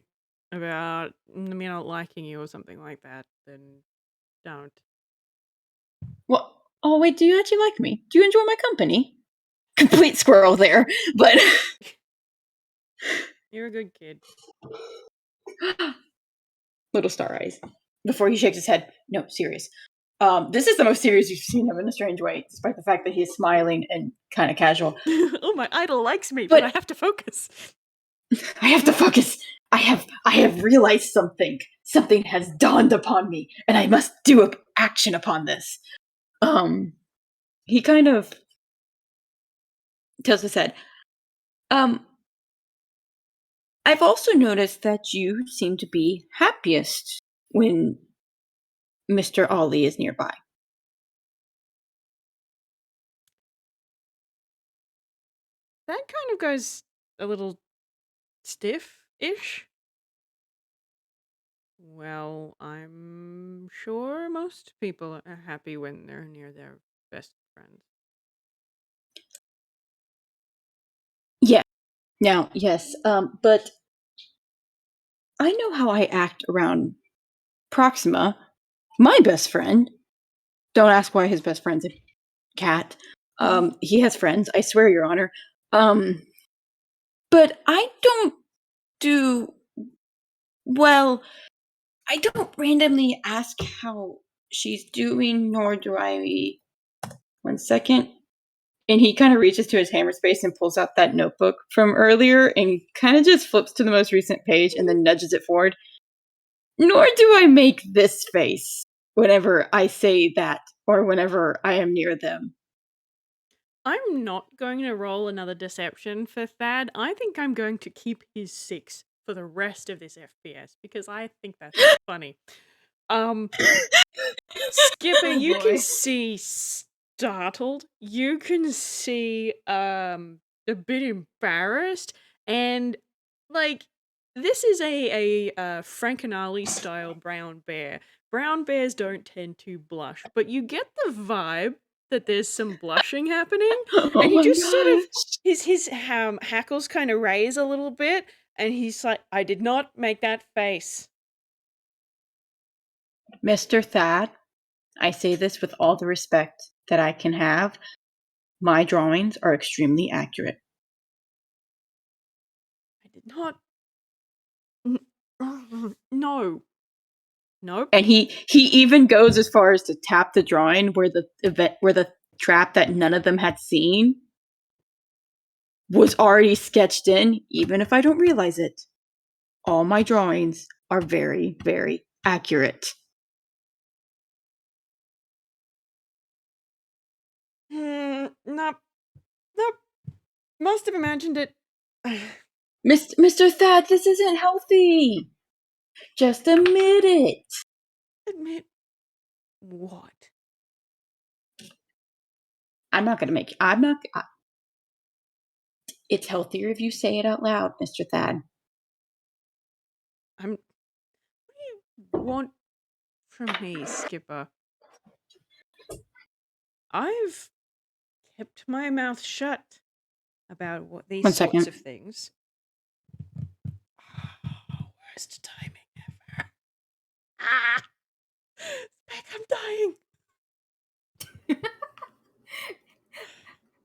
about me not liking you or something like that, then don't. Well, oh wait, do you actually like me? Do you enjoy my company? Complete squirrel there, but You're a good kid. little star eyes. Before he shakes his head, no, serious. This is the most serious you've seen him in a strange way, despite the fact that he's smiling and kind of casual. Oh, my idol likes me, but I have to focus. I have to focus. I have realized something. Something has dawned upon me, and I must do action upon this. He kind of tilts his head. I've also noticed that you seem to be happiest when Mr. Ollie is nearby. That kind of goes a little stiff-ish. Well, I'm sure most people are happy when they're near their best friends. Yeah. Now, yes, but I know how I act around Proxima, my best friend. Don't ask why his best friend's a cat. He has friends, I swear, Your Honor. But I don't do well. I don't randomly ask how she's doing, nor do I. 1 second. And he kind of reaches to his hammer space and pulls out that notebook from earlier and kind of just flips to the most recent page and then nudges it forward. Nor do I make this face whenever I say that or whenever I am near them. I'm not going to roll another deception for Thad. I think I'm going to keep his 6 for the rest of this FPS because I think that's funny. Skipper, Oh, you can boy. see startled. You can see a bit embarrassed, and like this is a Frank and Ollie style brown bear. Brown bears don't tend to blush, but you get the vibe that there's some blushing happening, Oh and he my just sort of gosh. his hackles kind of raise a little bit, and he's like, "I did not make that face." Mr. Thad, I say this with all the respect that I can have. My drawings are extremely accurate. I did not. No. Nope. And he even goes as far as to tap the drawing where the trap that none of them had seen was already sketched in, even if I don't realize it. All my drawings are very, very accurate. Nope. Nope. Must have imagined it. Mr. Thad, this isn't healthy. Just admit it. Admit what? I'm not going to make you. It's healthier if you say it out loud, Mr. Thad. What do you want from me, Skipper? I've kept my mouth shut about these 1 sorts second. of things. Worst timing ever. Spec, I'm dying.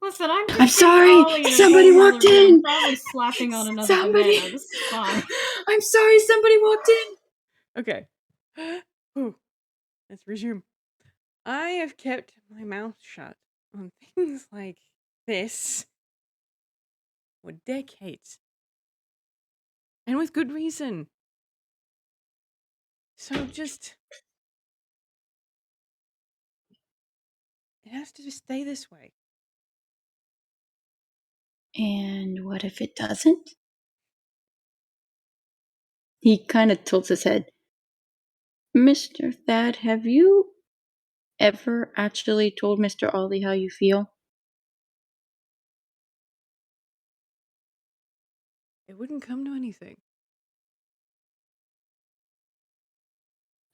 Listen, I'm I'm sorry. Ollie in Somebody another walked room, in. probably slapping on another Somebody. banana. This is fine. I'm sorry. Somebody walked in. Okay. Ooh, let's resume. I have kept my mouth shut on things like this for decades. And with good reason. So just. It has to just stay this way. And what if it doesn't? He kind of tilts his head. Mr. Thad, have you ever actually told Mr. Ollie how you feel? It wouldn't come to anything.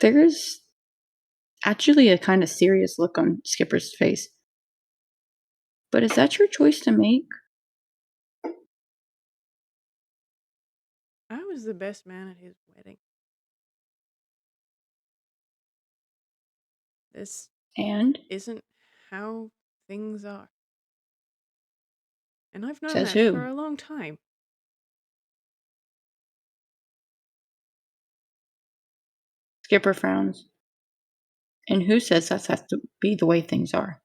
There's actually a kind of serious look on Skipper's face. But is that your choice to make? I was the best man at his wedding. This And isn't how things are. And I've known says that for who? a long time. Skipper frowns. And who says that has to be the way things are?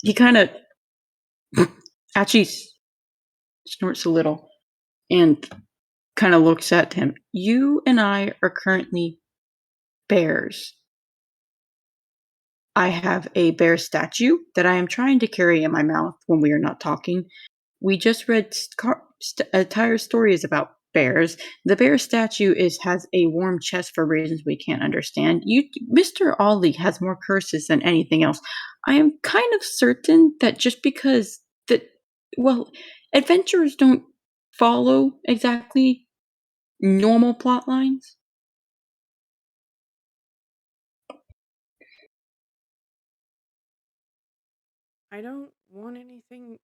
He kind of actually snorts a little and kind of looks at him. You and I are currently bears. I have a bear statue that I am trying to carry in my mouth when we are not talking. We just read entire stories about bears. The bear statue has a warm chest for reasons we can't understand. Mr. Ollie has more curses than anything else. I am kind of certain that just because adventurers don't follow exactly normal plot lines. I don't want anything.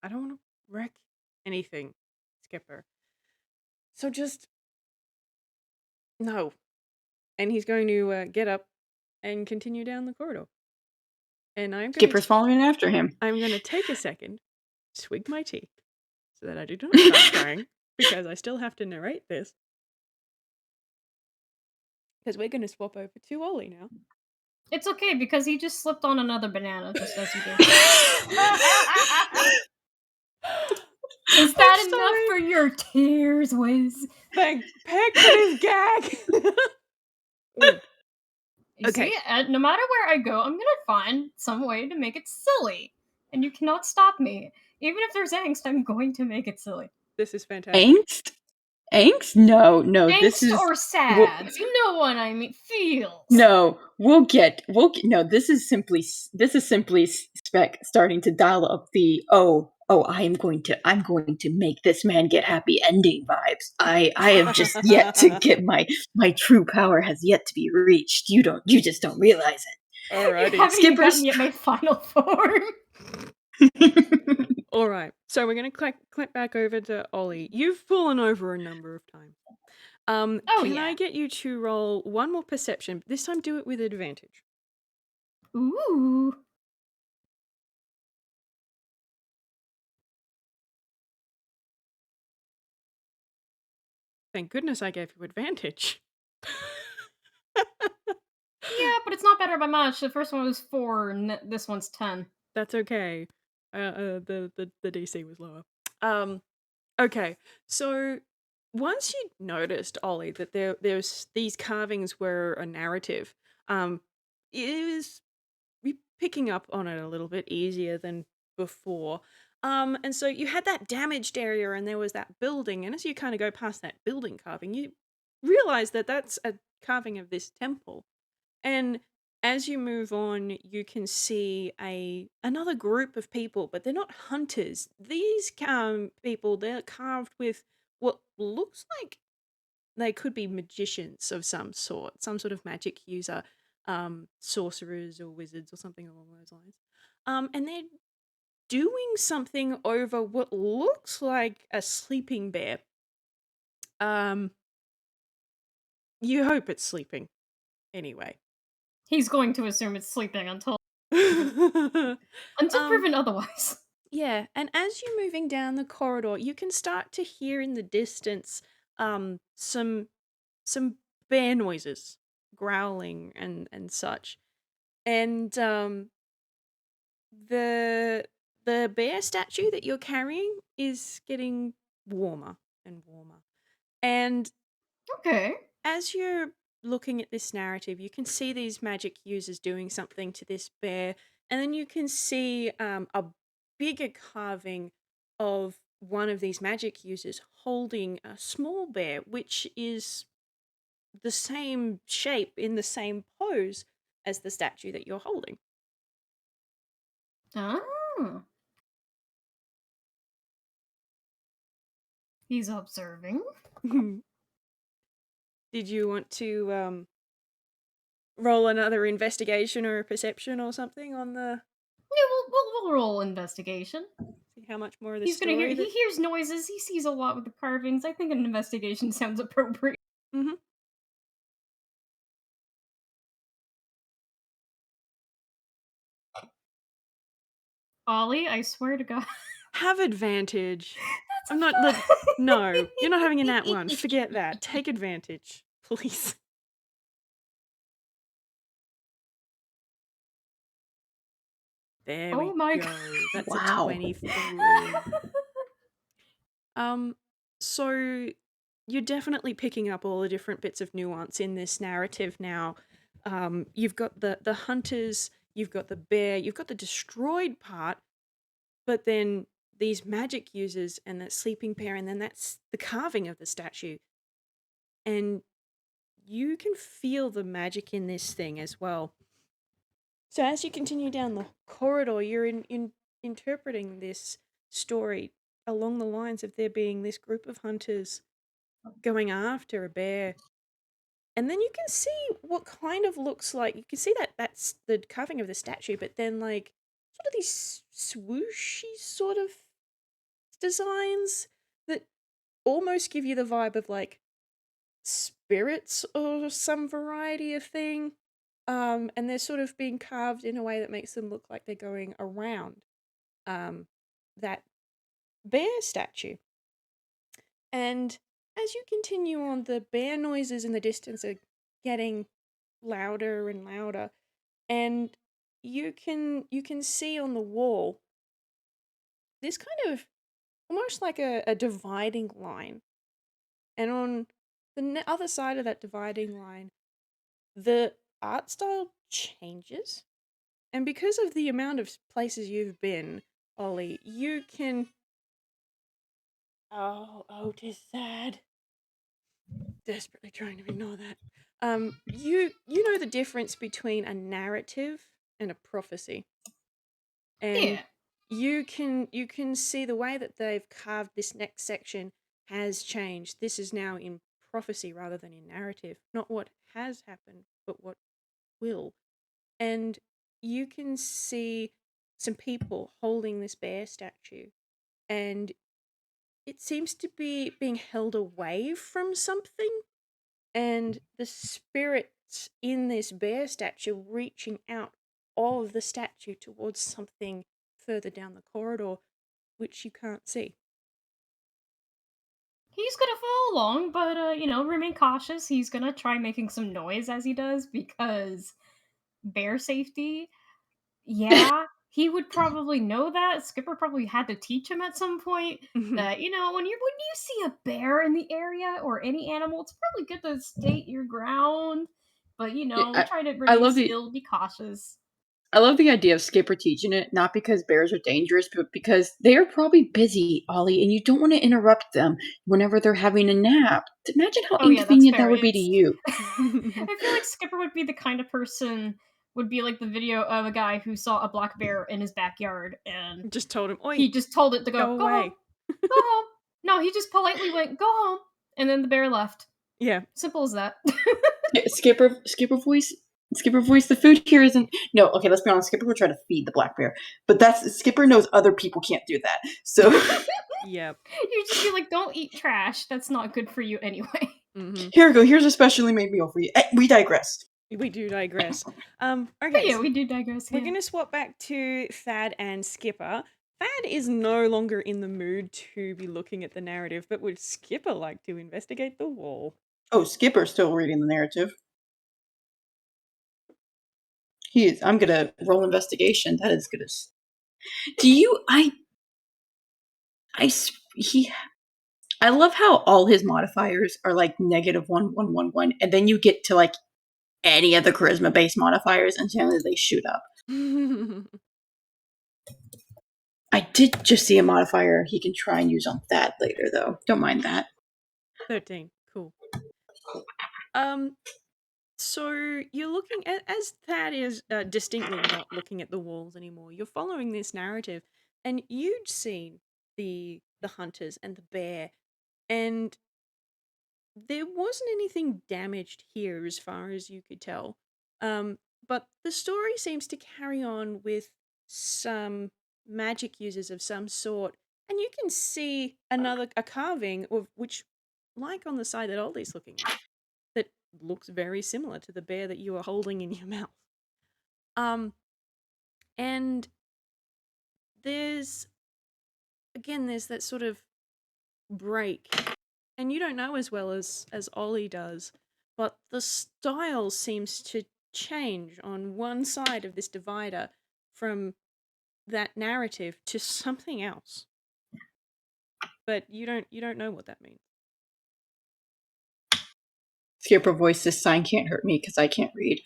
I don't want to wreck anything, Skipper. So just. No. And he's going to get up and continue down the corridor. And Skipper's following after him. I'm going to take a second, swig my tea, so that I do not start crying, because I still have to narrate this. Because we're going to swap over to Ollie now. It's okay, because he just slipped on another banana, just as you did. Is that enough for your tears, Whis? Thank Peck for this gag! Okay. See, no matter where I go, I'm gonna find some way to make it silly. And you cannot stop me. Even if there's angst, I'm going to make it silly. This is fantastic. Angst? Angst? No, Angst this is... or sad. You know what I mean. Feels. No, no, this is simply Spec starting to dial up the, I'm going to make this man get happy ending vibes. I have just yet to get my true power has yet to be reached. You just don't realize it. Alrighty. You haven't even gotten yet my final form. Alright, so we're going to click back over to Ollie. You've fallen over a number of times. Can I get you to roll one more perception? This time do it with advantage. Ooh. Thank goodness I gave you advantage. Yeah, but it's not better by much. The first one was 4, and this one's 10. That's okay. The DC was lower. Okay, so once you noticed, Ollie, that there's these carvings were a narrative, it is picking up on it a little bit easier than before. And so you had that damaged area and there was that building, and as you kind of go past that building carving, you realize that that's a carving of this temple. And as you move on, you can see another group of people, but they're not hunters. These people, they're carved with what looks like they could be magicians of some sort of magic user, sorcerers or wizards or something along those lines. And they're doing something over what looks like a sleeping bear. You hope it's sleeping. Anyway. He's going to assume it's sleeping until proven otherwise. Yeah, and as you're moving down the corridor, you can start to hear in the distance some bear noises, growling and such. And the bear statue that you're carrying is getting warmer and warmer. And okay, as you're looking at this narrative, you can see these magic users doing something to this bear, and then you can see a bigger carving of one of these magic users holding a small bear, which is the same shape in the same pose as the statue that you're holding. Oh. He's observing. Did you want to roll another investigation or a perception or something on the... Yeah, we'll roll investigation. See how much more of the He's story... gonna hear, he hears noises, he sees a lot with the carvings. I think an investigation sounds appropriate. Mm-hmm. Ollie, I swear to God. Have advantage. I'm not... No, you're not having a nat one. Forget that. Take advantage, please. There we go. That's wow. A 23. So you're definitely picking up all the different bits of nuance in this narrative now. You've got the hunters, you've got the bear, you've got the destroyed part, but then these magic users and that sleeping bear, and then that's the carving of the statue. And you can feel the magic in this thing as well. So as you continue down the corridor, you're interpreting this story along the lines of there being this group of hunters going after a bear. And then you can see what kind of looks like, you can see that's the carving of the statue, but then like sort of these swooshy sort of designs that almost give you the vibe of like spirits or some variety of thing. And they're sort of being carved in a way that makes them look like they're going around that bear statue. And as you continue on, the bear noises in the distance are getting louder and louder, and you can see on the wall this kind of almost like a dividing line. And on the other side of that dividing line, the art style changes. And because of the amount of places you've been, Ollie, you can. Oh, 'tis sad. Desperately trying to ignore that. You know the difference between a narrative and a prophecy, and Yeah. you can see the way that they've carved this next section has changed. This is now in prophecy rather than in narrative. Not what has happened, but what will. And you can see some people holding this bear statue, and it seems to be being held away from something, and the spirits in this bear statue reaching out of the statue towards something further down the corridor, which you can't see. He's gonna follow along, but remain cautious. He's gonna try making some noise as he does because bear safety. Yeah, he would probably know that. Skipper probably had to teach him at some point that when you see a bear in the area or any animal, it's probably good to state your ground. But Yeah, try to I remain love the still, be cautious. I love the idea of Skipper teaching it, not because bears are dangerous, but because they are probably busy, Ollie, and you don't want to interrupt them whenever they're having a nap. Imagine how Oh yeah, that's inconvenient that fair. would be to It's you. I feel like Skipper would be the kind of person would be like the video of a guy who saw a black bear in his backyard and Just told him, "Oi, he just told it to go go home, away." go home. No, he just politely went, go home, and then the bear left. Yeah. Simple as that. Skipper voice. Skipper voice. The food here isn't. No, okay. Let's be honest. Skipper will try to feed the black bear, but that's Skipper knows other people can't do that. So Yep. You just be like, don't eat trash. That's not good for you anyway. here we go. Here's a specially made meal for you. We digress. We do digress. But Okay, yeah, so we do digress. we're Yeah. going to swap back to Thad and Skipper. Thad is no longer in the mood to be looking at the narrative, but would Skipper like to investigate the wall? Oh, Skipper's still reading the narrative. He is. I'm gonna roll investigation. That is good as. Do you? He. I love how all his modifiers are like -1, 1, 1, 1, and then you get to like any of the charisma based modifiers, and suddenly they shoot up. I did just see a modifier he can try and use on that later, though. Don't mind that. 13. Cool. So you're looking at, as Thad is distinctly not looking at the walls anymore. You're following this narrative, and you'd seen the hunters and the bear, and there wasn't anything damaged here as far as you could tell. But the story seems to carry on with some magic users of some sort, and you can see a carving of which, like on the side that Ollie's looking at, that looks very similar to the bear that you are holding in your mouth. And there's that sort of break, and you don't know as well as Ollie does, but the style seems to change on one side of this divider from that narrative to something else. But you don't know what that means. Skipper voice, this sign can't hurt me because I can't read.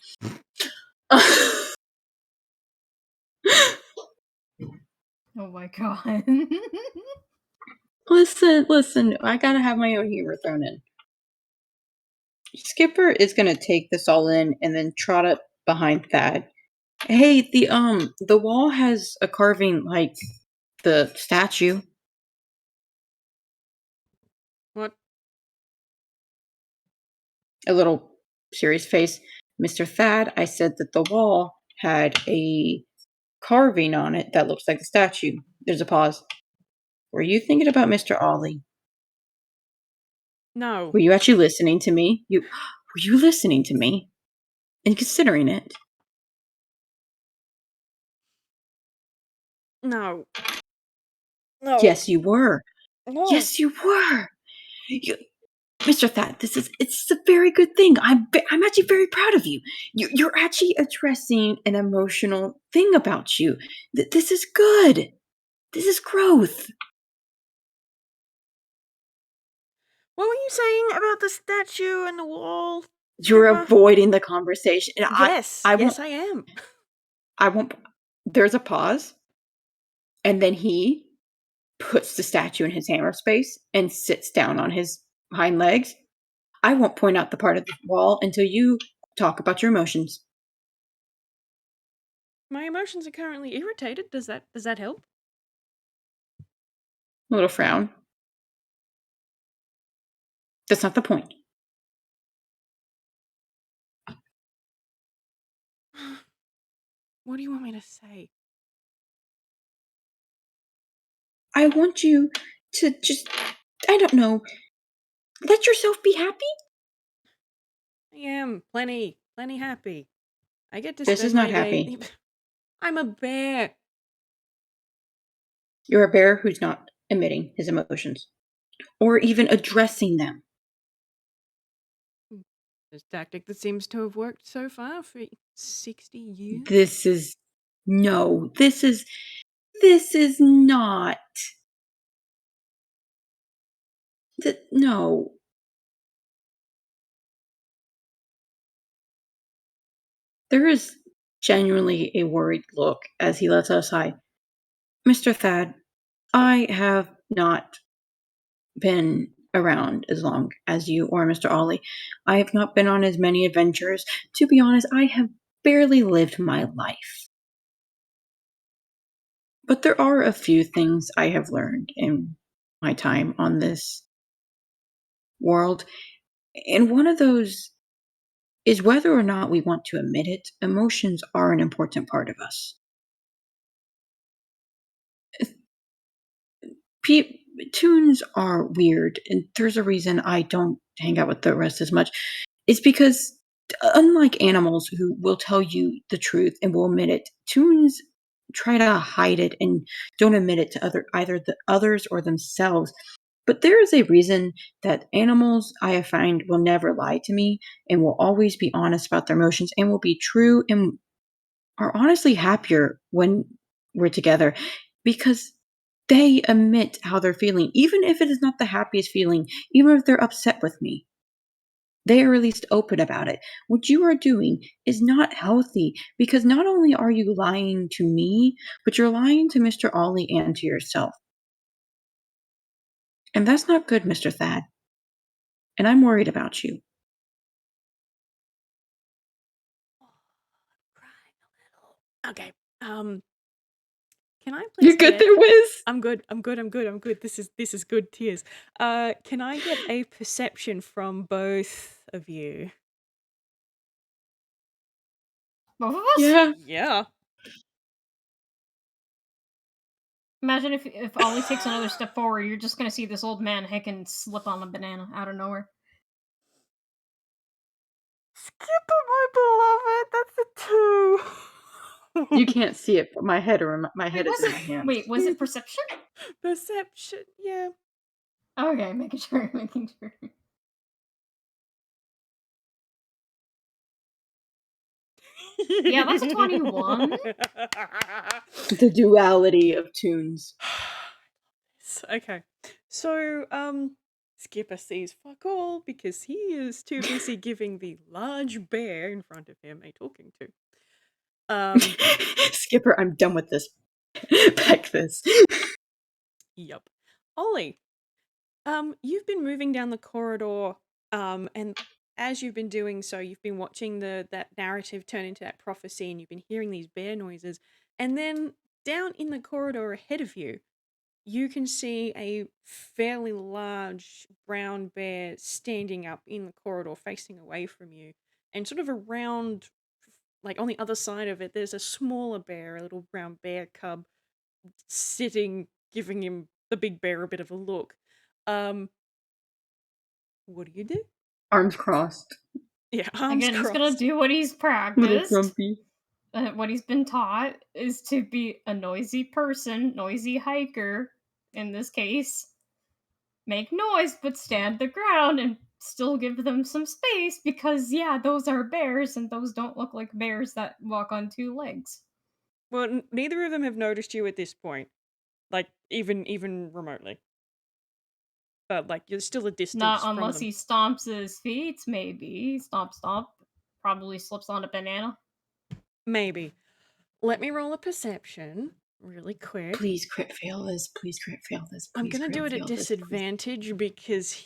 Oh my god. Listen, I gotta have my own humor thrown in. Skipper is gonna take this all in and then trot up behind Thad. Hey, the wall has a carving like the statue. What? A little serious face. Mr. Thad, I said that the wall had a carving on it that looks like the statue. There's a pause. Were you thinking about Mr. Ollie? No. Were you actually listening to me? Were you listening to me? and considering it. No. No. Yes, you were. No. Yes, you were. Mr. Thad, it's a very good thing. I'm actually very proud of you. You're actually addressing an emotional thing about you. This is good. This is growth. What were you saying about the statue and the wall? You're Skipper? avoiding the conversation. And Yes, I yes, won't. I am. I won't. There's a pause, and then he puts the statue in his hammer space and sits down on his hind legs. I won't point out the part of the wall until you talk about your emotions. My emotions are currently irritated. Does that help? A little frown. That's not the point. What do you want me to say? I want you to just, I don't know, let yourself be happy. I am plenty happy. I get to This spend is not my day. happy. I'm a bear. You're a bear who's not emitting his emotions or even addressing them. This tactic that seems to have worked so far for 60 years. This is not. No. There is genuinely a worried look as he lets us sigh. Mr. Thad, I have not been around as long as you or Mr. Ollie. I have not been on as many adventures. To be honest, I have barely lived my life. But there are a few things I have learned in my time on this world. And one of those is whether or not we want to admit it, emotions are an important part of us. Toons are weird, and there's a reason I don't hang out with the rest as much. It's because, unlike animals who will tell you the truth and will admit it, Toons try to hide it and don't admit it to either the others or themselves. But there is a reason that animals, I find, will never lie to me and will always be honest about their emotions and will be true and are honestly happier when we're together because they admit how they're feeling, even if it is not the happiest feeling, even if they're upset with me. They are at least open about it. What you are doing is not healthy because not only are you lying to me, but you're lying to Mr. Ollie and to yourself. And that's not good, Mr. Thad. And I'm worried about you. Okay. Can I please You're good get... there, Whis? I'm good. This is good tears. Can I get a perception from both of you? Both of us? Yeah. Yeah. Imagine if Ollie takes another step forward, you're just gonna see this old man heckin' slip on a banana out of nowhere. Skipper, my beloved, that's a 2. You can't see it, but my head is in my hands. Wait, was it perception? Perception, yeah. Okay, making sure. Yeah, that's a 21. The duality of Toons. Okay. So, Skipper sees fuck all because he is too busy giving the large bear in front of him a talking to. Skipper, I'm done with this. Pack this. Yep. Ollie, you've been moving down the corridor, and as you've been doing so, you've been watching that narrative turn into that prophecy, and you've been hearing these bear noises, and then down in the corridor ahead of you, you can see a fairly large brown bear standing up in the corridor facing away from you. And sort of around, like on the other side of it, there's a smaller bear, a little brown bear cub, sitting, giving him the big bear a bit of a look. What do you do? Arms crossed. Yeah, arms Again, he's gonna crossed. do what he's Little practiced. grumpy. What he's been taught is to be a noisy person, noisy hiker in this case. Make noise, but stand the ground and still give them some space because, yeah, those are bears and those don't look like bears that walk on two legs. Well, neither of them have noticed you at this point. Like, even remotely. But, like, you're still a Not distance from unless them. he stomps his feet, maybe. Stomp, stomp. Probably slips on a banana. Maybe. Let me roll a perception really quick. Please crit fail this. Please crit fail this. I'm Please gonna do crit it at fail this. disadvantage because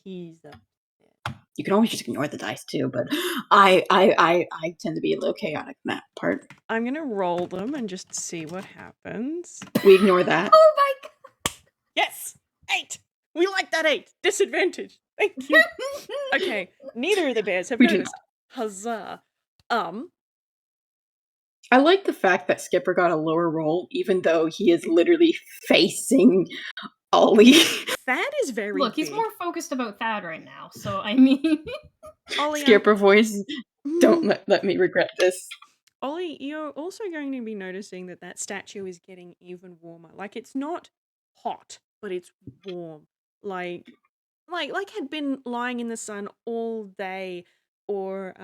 he's a... You can always just ignore the dice too, but I tend to be a little chaotic in that part. I'm gonna roll them and just see what happens. We ignore that. Oh my god! Yes! 8! We like that 8! Disadvantage! Thank you! Okay, neither of the bears have We do noticed. Huzzah! I like the fact that Skipper got a lower roll, even though he is literally facing Ollie. Thad is very Look, he's big. more focused about Thad right now, so I mean... Ollie, Skipper voice, don't let me regret this. Ollie, you're also going to be noticing that that statue is getting even warmer. Like, it's not hot, but it's warm. Like had been lying in the sun all day, or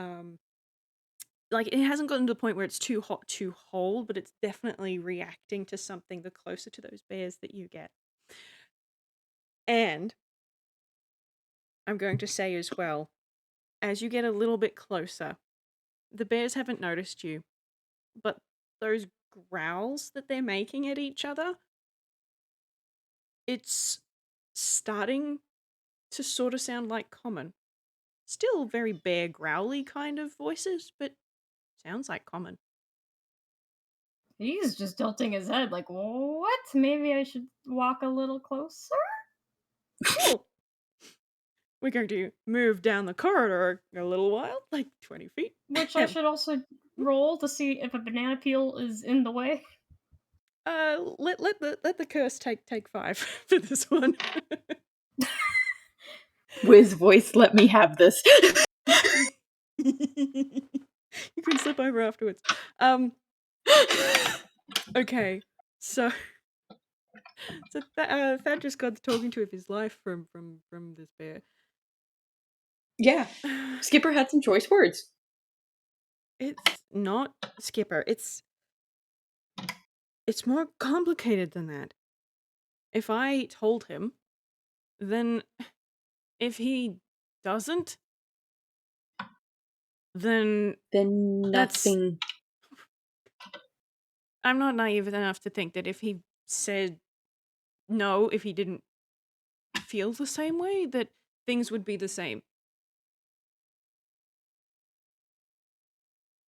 like it hasn't gotten to the point where it's too hot to hold, but it's definitely reacting to something the closer to those bears that you get. And I'm going to say as well, as you get a little bit closer, the bears haven't noticed you, but those growls that they're making at each other, it's starting to sort of sound like common. Still very bear growly kind of voices, but sounds like common. He's just tilting his head like, what? Maybe I should walk a little closer? Cool. We're going to move down the corridor a little while, like 20 feet. Which I should also roll to see if a banana peel is in the way. Let the curse take 5 for this one. Whis voice, let me have this. You can slip over afterwards. Okay, so Thad just got the talking to of his life from this bear. Yeah, Skipper had some choice words. It's not Skipper. It's more complicated than that. If I told him, then if he doesn't, then nothing. I'm not naive enough to think that if he said no, if he didn't feel the same way, that things would be the same.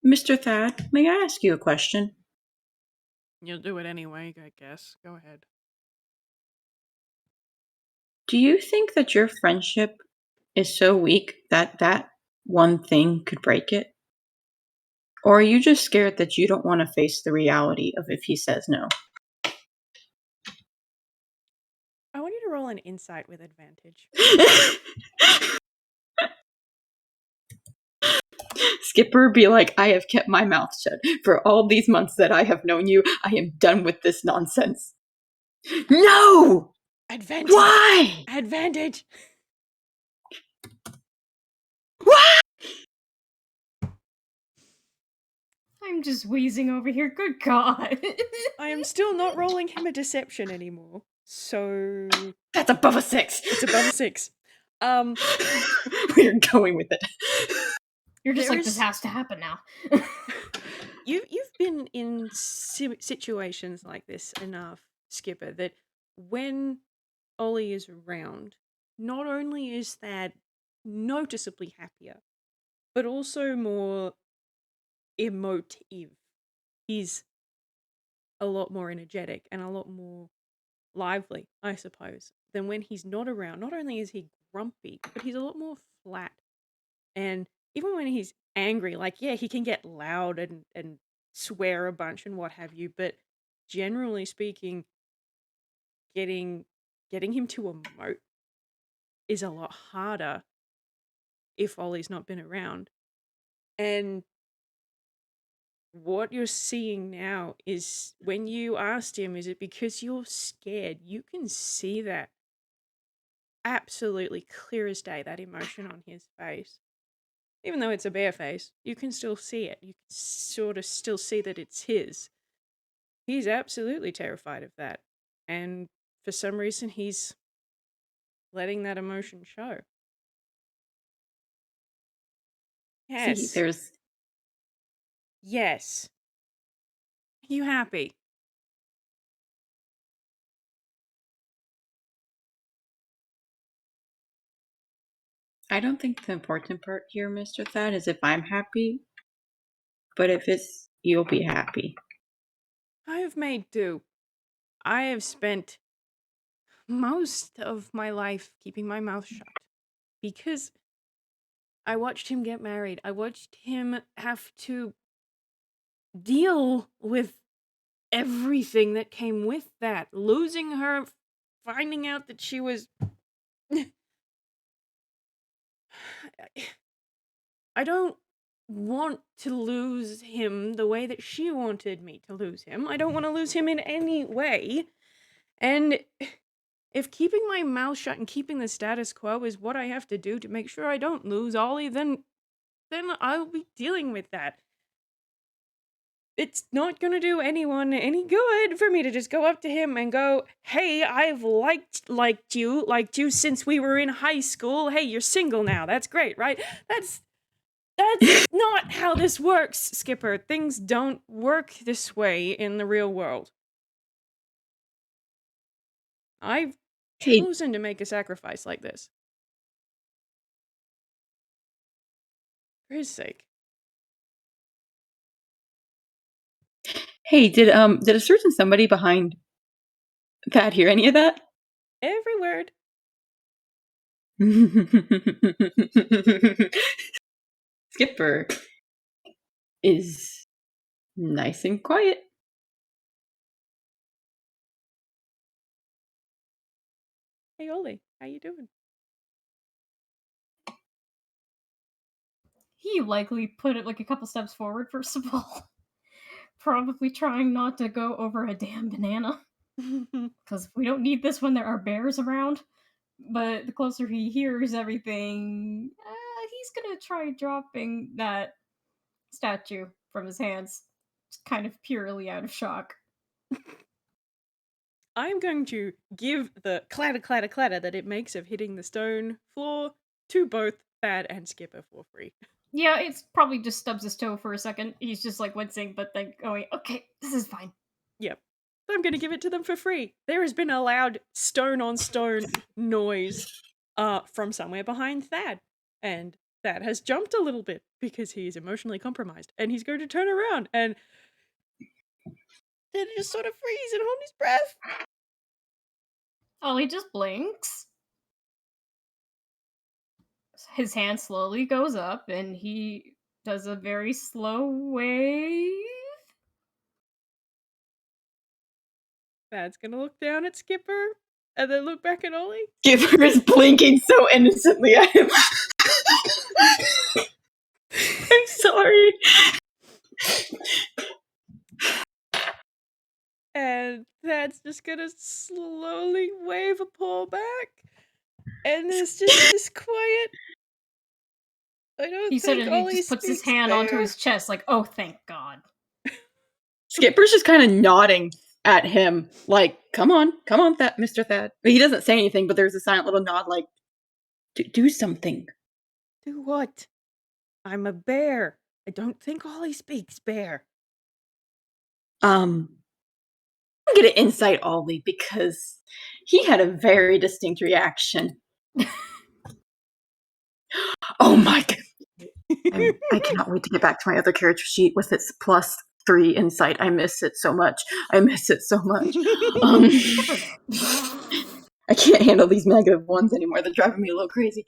Mr. Thad, may I ask you a question? You'll do it anyway, I guess. Go ahead. Do you think that your friendship is so weak that that one thing could break it? Or are you just scared that you don't want to face the reality of if he says no? I want you to roll an insight with advantage. Skipper be like, I have kept my mouth shut. For all these months that I have known you, I am done with this nonsense. No! Advantage! Why? Advantage! Why? I'm just wheezing over here. Good God. I am still not rolling him a deception anymore. So That's above a 6. it's above a 6. We're going with it. You're just like, this has to happen now. You've been in situations like this enough, Skipper, that when Ollie is around, not only is Thad noticeably happier, but also more emotive. He's a lot more energetic and a lot more lively, I suppose, than when he's not around. Not only is he grumpy, but he's a lot more flat. And even when he's angry, like, yeah, he can get loud and swear a bunch and what have you, but generally speaking, getting him to emote is a lot harder if Ollie's not been around. And what you're seeing now is when you asked him, is it because you're scared? You can see that absolutely clear as day, that emotion on his face. Even though it's a bare face, you can still see it. You can sort of still see that it's his. He's absolutely terrified of that. And for some reason, he's letting that emotion show. See, Yes. there's... Yes. Are you happy? I don't think the important part here, Mr. Thad, is if I'm happy, but if it's you'll be happy. I have made do. I have spent most of my life keeping my mouth shut because I watched him get married. I watched him have to deal with everything that came with that. Losing her, finding out that she was... I don't want to lose him the way that she wanted me to lose him. I don't want to lose him in any way. And if keeping my mouth shut and keeping the status quo is what I have to do to make sure I don't lose Ollie, then I'll be dealing with that. It's not gonna do anyone any good for me to just go up to him and go, hey, I've liked you since we were in high school. Hey, you're single now. That's great, right? That's not how this works, Skipper. Things don't work this way in the real world. I've chosen to make a sacrifice like this. For his sake. Hey, did a certain somebody behind Thad hear any of that? Every word. Skipper is nice and quiet. Hey, Ollie, how you doing? He likely put it like a couple steps forward, first of all. Probably trying not to go over a damn banana. Because we don't need this when there are bears around. But the closer he hears everything, he's gonna try dropping that statue from his hands, kind of purely out of shock. I'm going to give the clatter, clatter, clatter that it makes of hitting the stone floor to both Thad and Skipper for free. Yeah, it's probably just stubs his toe for a second. He's just like wincing, but then going, okay, this is fine. Yep. I'm going to give it to them for free. There has been a loud stone on stone noise from somewhere behind Thad. And Thad has jumped a little bit because he is emotionally compromised. And he's going to turn around and then just sort of freeze and hold his breath. Ollie just blinks. His hand slowly goes up and he does a very slow wave. Thad's going to look down at Skipper and then look back at Ollie. Skipper is blinking so innocently at him. I'm sorry. And Thad's just gonna slowly wave a paw back. And there's just this quiet... I don't He think suddenly Ollie just puts his speaks hand onto bear. his chest, like, oh, thank God. Skipper's just kind of nodding at him, like, come on, Thad, Mr. Thad. But he doesn't say anything, but there's a silent little nod, like, do something. Do what? I'm a bear. I don't think Ollie speaks bear. I'm gonna incite Ollie because he had a very distinct reaction. Oh my God. I cannot wait to get back to my other character sheet with its +3 insight. I miss it so much. I can't handle these negative ones anymore. They're driving me a little crazy.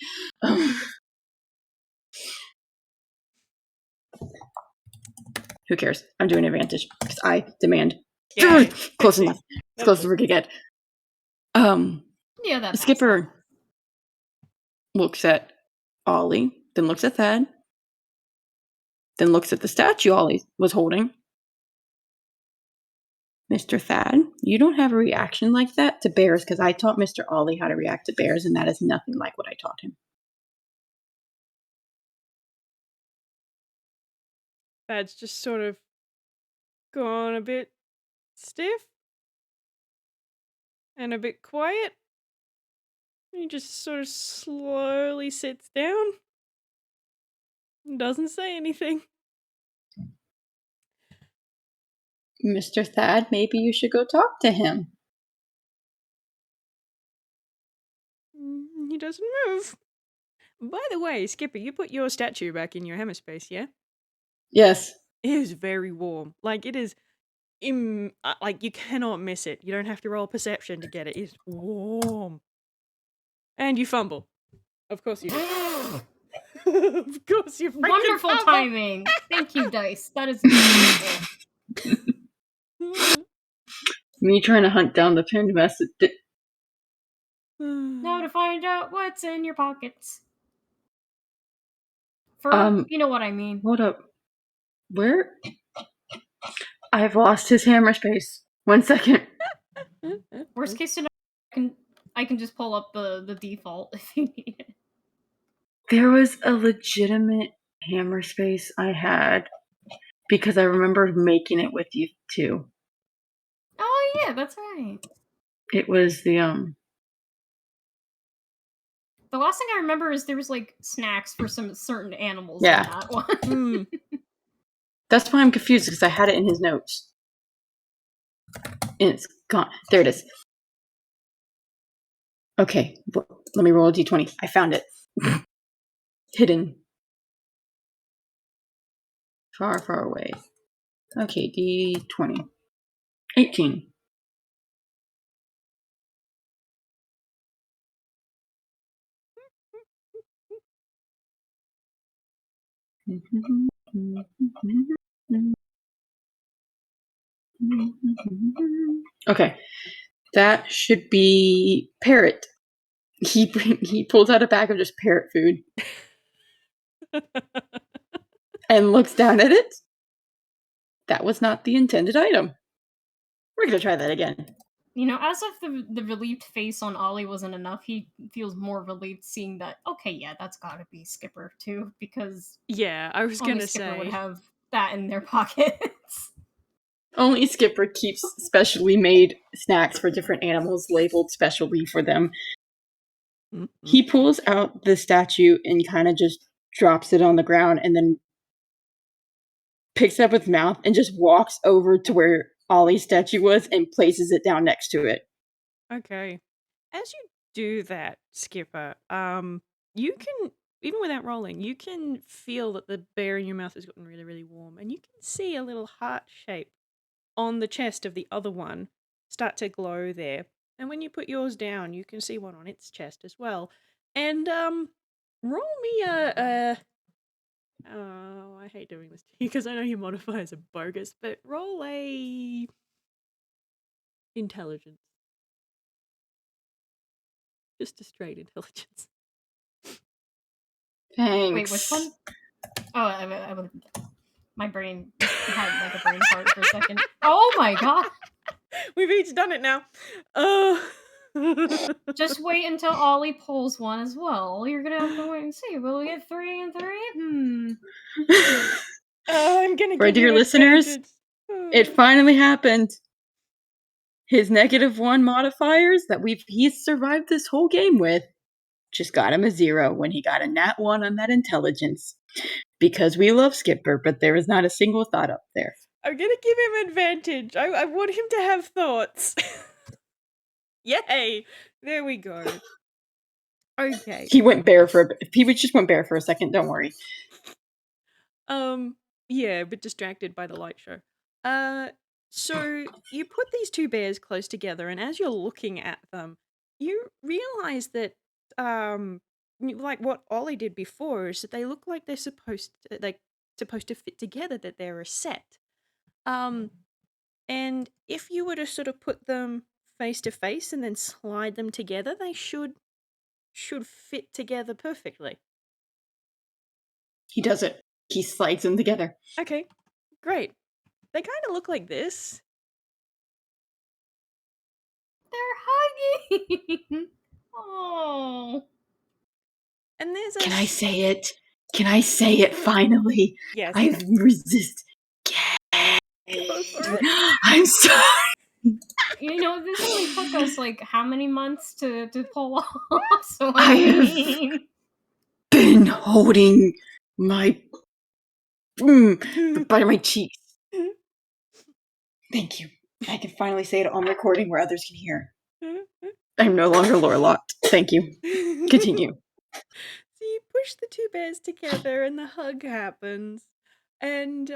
Who cares? I'm doing advantage because I demand. Yeah, close enough. As close as we could get. Yeah, that Skipper looks at Ollie then looks at Thad, then looks at the statue Ollie was holding. Mr. Thad, you don't have a reaction like that to bears because I taught Mr. Ollie how to react to bears, and that is nothing like what I taught him. Thad's just sort of gone a bit stiff and a bit quiet. He just sort of slowly sits down and doesn't say anything. Mr. Thad, maybe you should go talk to him. He doesn't move. By the way, Skipper, you put your statue back in your hammer space, yeah? Yes. It is very warm. Like, it is... like, you cannot miss it. You don't have to roll perception to get it. It's warm. And you fumble. Of course you do. Of course you freaking Wonderful fumble. timing. Thank you, Dice. That is beautiful. Me trying to hunt down the pinned message. Now to find out what's in your pockets. For you know what I mean. Hold up. Where? I've lost his hammer space. 1 second. Worst case scenario, I can just pull up the default if you need it. There was a legitimate hammer space I had because I remember making it with you too. Oh yeah, that's right. It was the The last thing I remember is there was like snacks for some certain animals Yeah. in that one. That's why I'm confused because I had it in his notes. And it's gone. There it is. Okay, let me roll a d20. I found it. Hidden. Far, far away. Okay, d20. 18. Okay, that should be parrot. He pulls out a bag of just parrot food and looks down at it. That was not the intended item. We're gonna try that again. You know, as if the relieved face on Ollie wasn't enough, he feels more relieved seeing that, okay, yeah, that's gotta be Skipper too, because yeah, I was only gonna Skipper say would have that in their pockets. Only Skipper keeps specially made snacks for different animals labeled specially for them. He pulls out the statue and kind of just drops it on the ground and then picks it up with his mouth and just walks over to where Ollie's statue was and places it down next to it. Okay. As you do that, Skipper, you can, even without rolling, you can feel that the bear in your mouth has gotten really, really warm, and you can see a little heart shape on the chest of the other one start to glow there. And when you put yours down, you can see one on its chest as well. And roll me oh, I hate doing this to you because I know your modifiers are bogus, but roll a intelligence. Just a straight intelligence. Thanks. Wait, which one? Oh, I my brain had like a brain fart for a second. Oh my god! We've each done it now. Just wait until Ollie pulls one as well. You're gonna have to wait and see. Will we get 3 and 3? I'm gonna For give dear you listeners, advantage. it finally happened. His -1 modifiers that he's survived this whole game with just got him a 0 when he got a nat 1 on that intelligence. Because we love Skipper, but there is not a single thought up there. I'm gonna give him advantage. I want him to have thoughts. Yay! There we go. Okay. He went bare for a bit. He just went bare for a second, don't worry. Yeah, a bit distracted by the light show. So you put these two bears close together, and as you're looking at them, you realize that, like what Ollie did before, is that they look like they're supposed to fit together, that they're a set. And if you were to sort of put them face to face and then slide them together, they should fit together perfectly. He does it. He slides them together. Okay, great. They kind of look like this. They're hugging. Oh. And there's a... Can I say it? Can I say it finally? Yes. I resist. Go for it. I'm sorry. You know, this only took us like how many months to pull off, so I I have mean... been holding my the bite of my cheeks. Thank you. I can finally say it on recording where others can hear. I'm no longer lore locked. Thank you. Continue. So you push the two bears together and the hug happens. And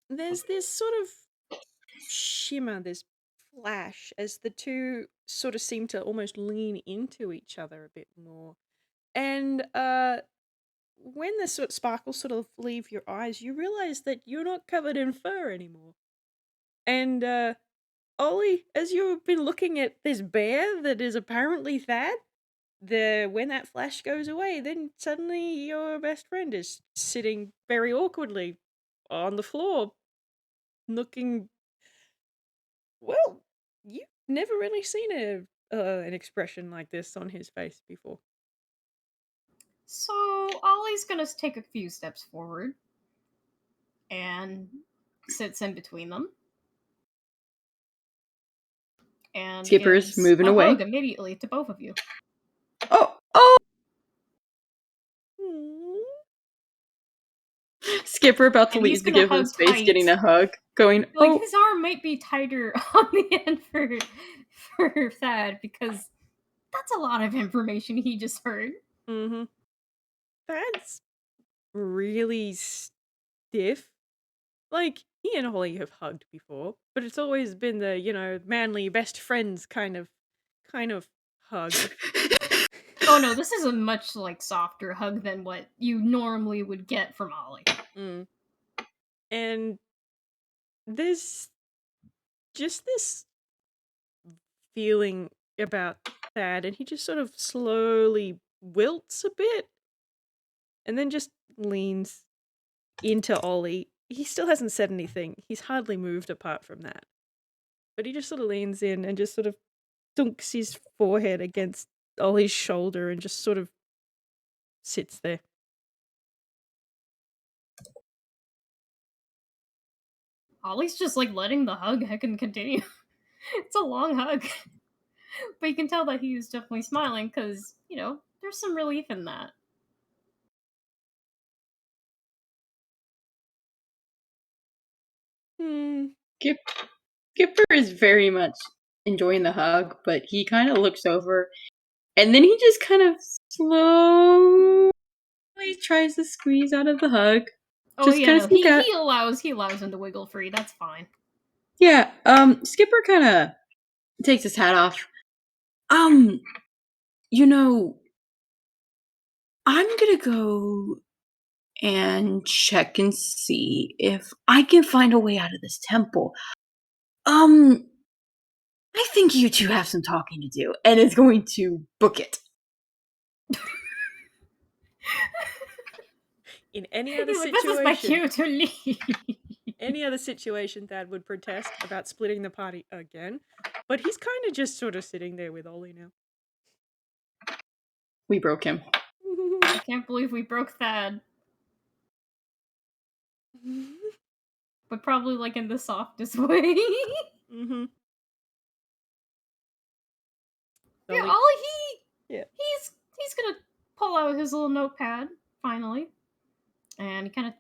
there's this sort of shimmer, this flash, as the two sort of seem to almost lean into each other a bit more. And when the sort of sparkles sort of leave your eyes, you realize that you're not covered in fur anymore. And Ollie, as you've been looking at this bear that is apparently Thad, when that flash goes away, then suddenly your best friend is sitting very awkwardly on the floor, looking. Well, you've never really seen an expression like this on his face before. So Ollie's gonna take a few steps forward and sits in between them. And Skipper's gives moving a away. hug immediately to both of you. Oh! Skipper about to And he's leave to gonna give him hug space, tight. getting a hug, going, Like, oh! his arm might be tighter on the end for Thad, because that's a lot of information he just heard. Mm-hmm. Thad's really stiff. Like, he and Holly have hugged before, but it's always been the, manly best friends kind of hug. Oh no, this is a much, softer hug than what you normally would get from Ollie. Mm. And there's just this feeling about Thad, and he just sort of slowly wilts a bit, and then just leans into Ollie. He still hasn't said anything. He's hardly moved apart from that. But he just sort of leans in and just sort of dunks his forehead against Ollie's shoulder and just sort of sits there. Ollie's just letting the hug heckin' continue. It's a long hug. But you can tell that he's definitely smiling because, there's some relief in that. Skipper is very much enjoying the hug, but he kind of looks over, and then he just kind of slowly tries to squeeze out of the hug. Oh just yeah, kind no, of sneak out. he allows him to wiggle free. That's fine. Yeah, Skipper kind of takes his hat off. I'm gonna go and check and see if I can find a way out of this temple. I think you two have some talking to do, and is going to book it. In any other This is my situation, cue to leave. any other situation, Thad would protest about splitting the party again, but he's kind of just sort of sitting there with Ollie now. We broke him. I can't believe we broke Thad. But probably in the softest way. Mm-hmm. Yeah, Ollie, he's gonna pull out his little notepad finally, and he kind of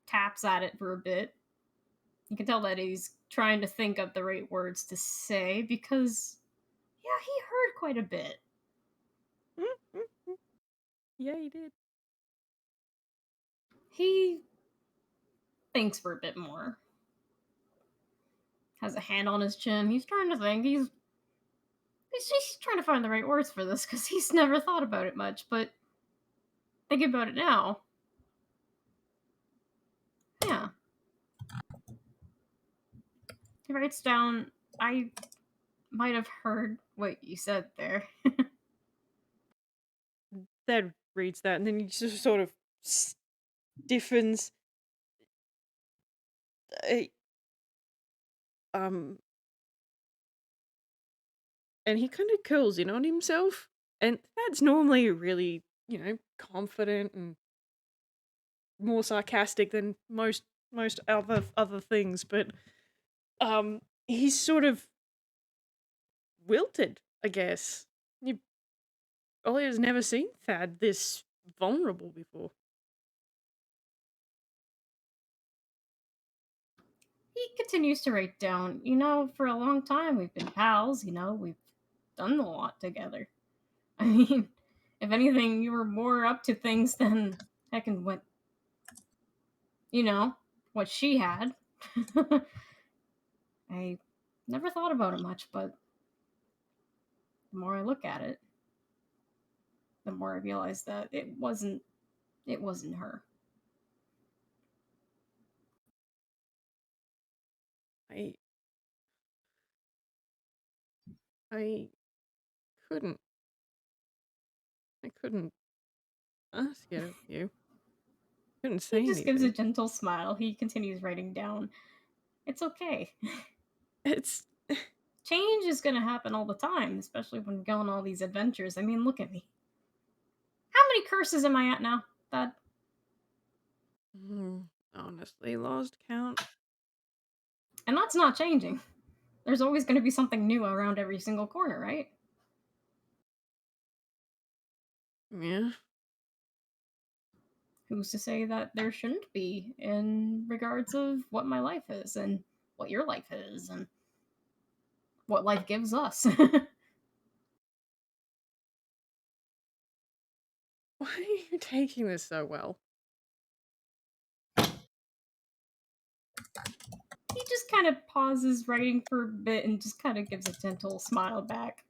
taps at it for a bit. You can tell that he's trying to think of the right words to say because, yeah, he heard quite a bit. Yeah, he did. He thinks for a bit more. Has a hand on his chin. He's trying to think. He's trying to find the right words for this because he's never thought about it much, but thinking about it now. Yeah. He writes down, I might have heard what you said there. Thad reads that, and then he just sort of stiffens. uh, um, and he kind of curls in on himself. And that's normally really, confident and more sarcastic than most other things, but he's sort of wilted, I guess. Ollie has never seen Thad this vulnerable before. He continues to write down, for a long time we've been pals, we've done a lot together. I mean, if anything, you were more up to things than heckin' what she had. I never thought about it much, but the more I look at it, the more I realize that it wasn't her. I I couldn't I couldn't ask it of you. Couldn't say He just gives a anything. gentle smile. He continues writing down, it's okay. It's Change is going to happen all the time, especially when we go on all these adventures. I mean, look at me. How many curses am I at now? That honestly lost count. And that's not changing. There's always going to be something new around every single corner, right? Yeah. Who's to say that there shouldn't be in regards of what my life is and what your life is and what life gives us? Why are you taking this so well? He just kind of pauses writing for a bit and just kind of gives a gentle smile back.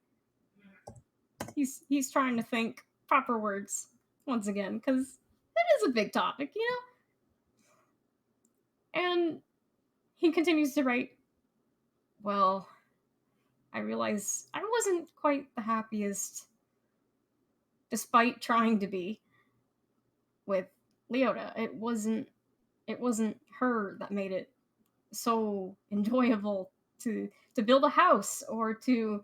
He's trying to think proper words once again because it is a big topic, And he continues to write, well, I realize I wasn't quite the happiest, despite trying to be, with Leota. It wasn't her that made it so enjoyable to build a house or to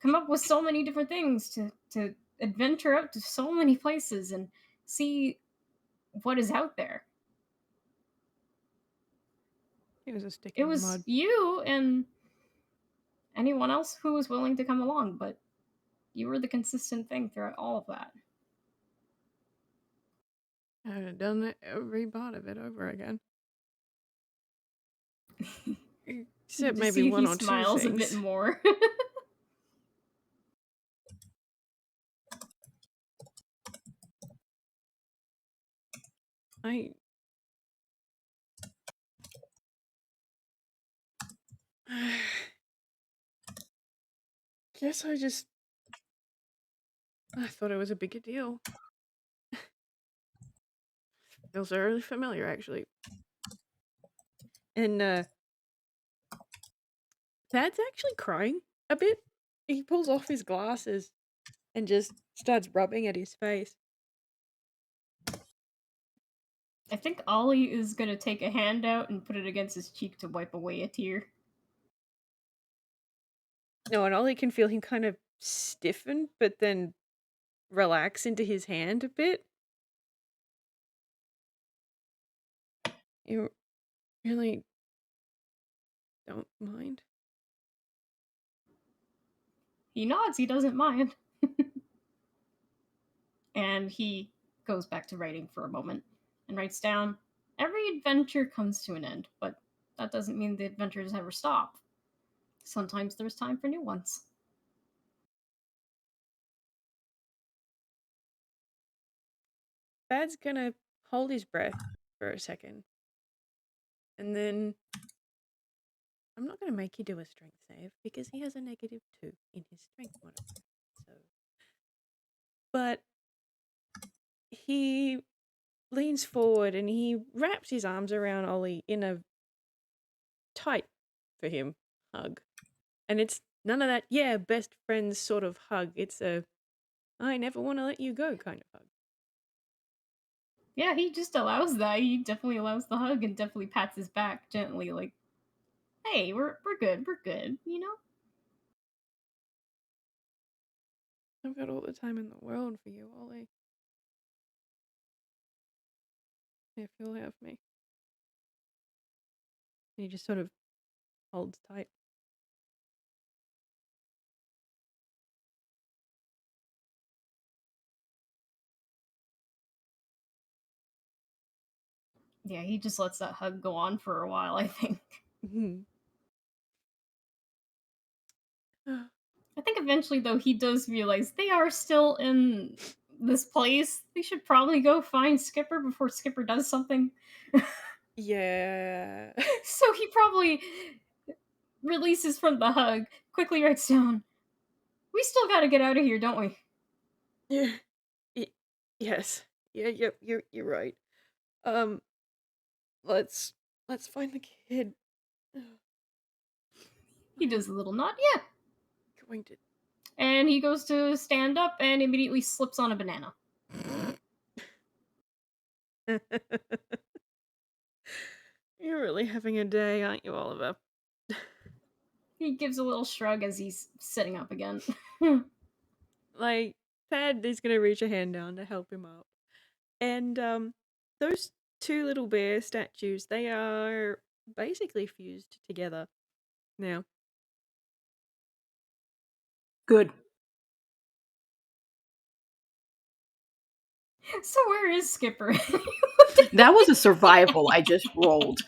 come up with so many different things to adventure out to so many places and see what is out there. He was a stick It in the was mud. you and anyone else who was willing to come along, but you were the consistent thing throughout all of that. I'd have done every part of it over again. Except To maybe see if one he or two smiles a bit things. more. I guess I thought it was a bigger deal. Feels really familiar, actually. And Thad's actually crying a bit. He pulls off his glasses and just starts rubbing at his face. I think Ollie is gonna take a hand out and put it against his cheek to wipe away a tear. No, and Ollie can feel him kind of stiffen, but then relax into his hand a bit. You really don't mind? He nods, he doesn't mind. And he goes back to writing for a moment and writes down, every adventure comes to an end, but that doesn't mean the adventures ever stop. Sometimes there's time for new ones. Thad's gonna hold his breath for a second. And then I'm not gonna make you do a strength save because he has a -2 in his strength modifier. So but he leans forward and he wraps his arms around Ollie in a tight for him hug. And it's none of that, yeah, best friends sort of hug. It's a I never want to let you go kind of hug. Yeah, he just allows that. He definitely allows the hug and definitely pats his back gently, like, "Hey, we're good, we're good," you know? I've got all the time in the world for you, Ollie. If you'll have me. He just sort of holds tight. Yeah, he just lets that hug go on for a while, I think. I think eventually, though, he does realize they are still in this place. They should probably go find Skipper before Skipper does something. Yeah. So he probably releases from the hug, quickly writes down, "We still gotta get out of here, don't we?" Yeah. Yes. Yeah, yep, you're right. Um, let's find the kid. He does a little nod, yeah. Going to And he goes to stand up and immediately slips on a banana. You're really having a day, aren't you, Oliver? He gives a little shrug as he's sitting up again. Like, Thad is gonna reach a hand down to help him up. And those two little bear statues, they are basically fused together now. Good. So where is Skipper? That was a survival I just rolled.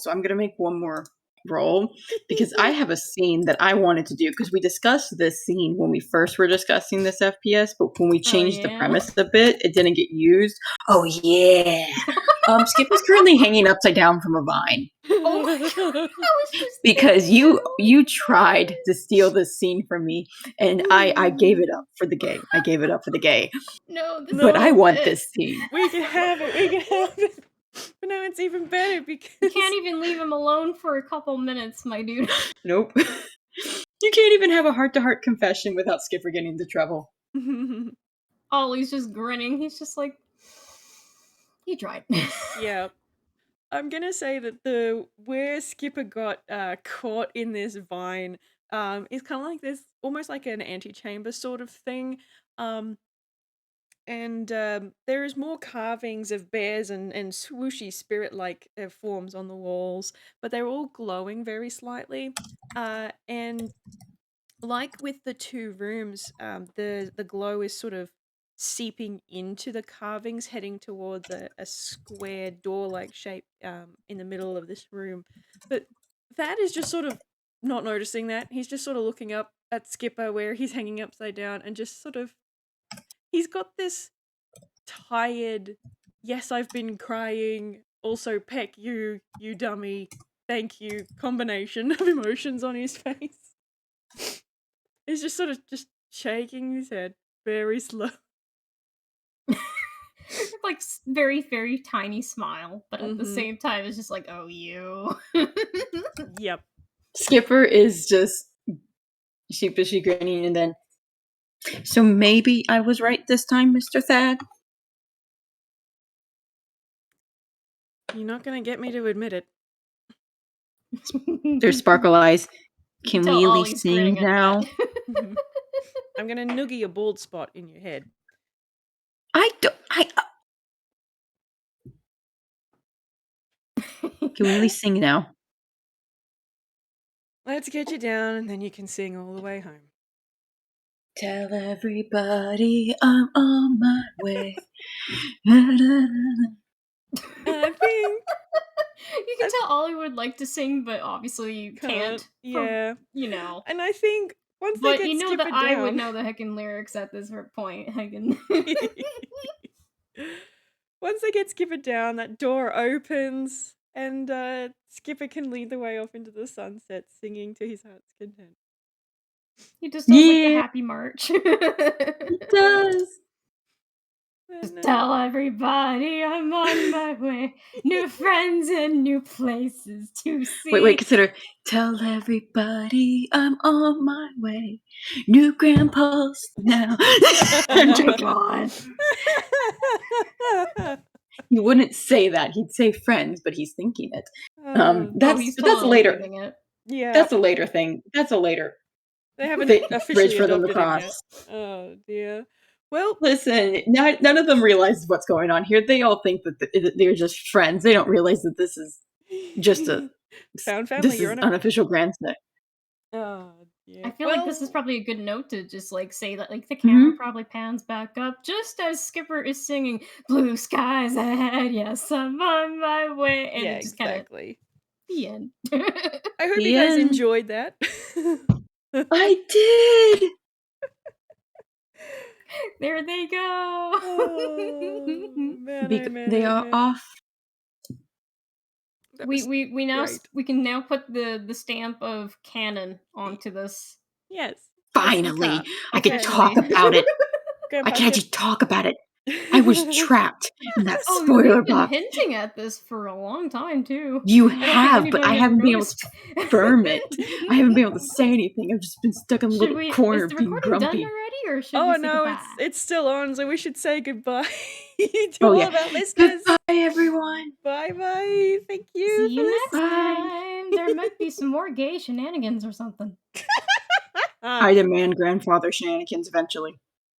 So I'm gonna make one more roll because I have a scene that I wanted to do because we discussed this scene when we first were discussing this FPS, but when we changed the yeah. premise a bit, it didn't get used. Oh yeah. Skipper's currently hanging upside down from a vine. Oh my god, I was just Because thinking you tried to steal this scene from me, and I gave it up for the gay. I gave it up for the gay. No, this But I is want it. this scene. We can have it. We can have it. But now it's even better because You can't even leave him alone for a couple minutes, my dude. Nope. You can't even have a heart-to-heart confession without Skipper getting into trouble. Ollie's just grinning. He's just like, he tried. Yeah. I'm gonna say that the where Skipper got caught in this vine is kind of like this, almost like an antechamber sort of thing. And there is more carvings of bears and swooshy spirit-like forms on the walls, but they're all glowing very slightly. And like with the two rooms, the glow is sort of seeping into the carvings, heading towards a square door-like shape in the middle of this room. But Thad is just sort of not noticing that. He's just sort of looking up at Skipper where he's hanging upside down and just sort of, he's got this tired, yes, I've been crying, also peck you, you dummy, thank you combination of emotions on his face. He's just sort of just shaking his head very slow. Like, very, very tiny smile, but at the Mhm. same time, it's just like, oh, you. Yep. Skipper is just sheepishly grinning, and then, so maybe I was right this time, Mr. Thad? You're not gonna get me to admit it. There's sparkle eyes. You Can tell we at Ollie's least sing grinning at now? that. I'm gonna noogie a bald spot in your head. Can we at least sing now? Let's get you down and then you can sing all the way home. Tell everybody I'm on my way. I think You can tell Ollie would like to sing, but obviously you can't. yeah. You know. And I think once they But get you know that Skipper I would down, know the heckin' lyrics at this point. Heckin'. once they get Skipper down, that door opens and Skipper can lead the way off into the sunset, singing to his heart's content. He just does like the Yeah, happy march. it does. Just tell everybody I'm on my way. New friends and new places to see. Wait, consider. Tell everybody I'm on my way. New grandpas now. Oh my god. He wouldn't say that. He'd say friends, but he's thinking it. He's That's totally later. thinking it. Yeah. That's a later thing. That's a later They haven't bridge officially for them to adopted him yet. cross. Oh dear. Well, Listen, none of them realize what's going on here. They all think that they're just friends. They don't realize that this is just a found family. this is unofficial grandson. Oh yeah. I feel like this is probably a good note to just like say that like the Mm-hmm. camera probably pans back up just as Skipper is singing "Blue skies ahead, yes I'm on my way," and it just exactly. The end. I hope you guys enjoyed that. I did. There they go. Oh, man, they are off. We now we can now put the stamp of canon onto this. Yes. Finally, I can talk about it. I can't just talk about it. I was trapped in that spoiler box. We've been hinting at this for a long time too. You have, but I haven't been able to confirm it. I haven't been able to say anything. I've just been stuck in a little corner being grumpy. Done already, or should we say goodbye? it's still on, so we should say goodbye to all of our listeners. Goodbye, everyone. Bye. Thank you. See you next time. There might be some more gay shenanigans or something. I demand grandfather shenanigans eventually.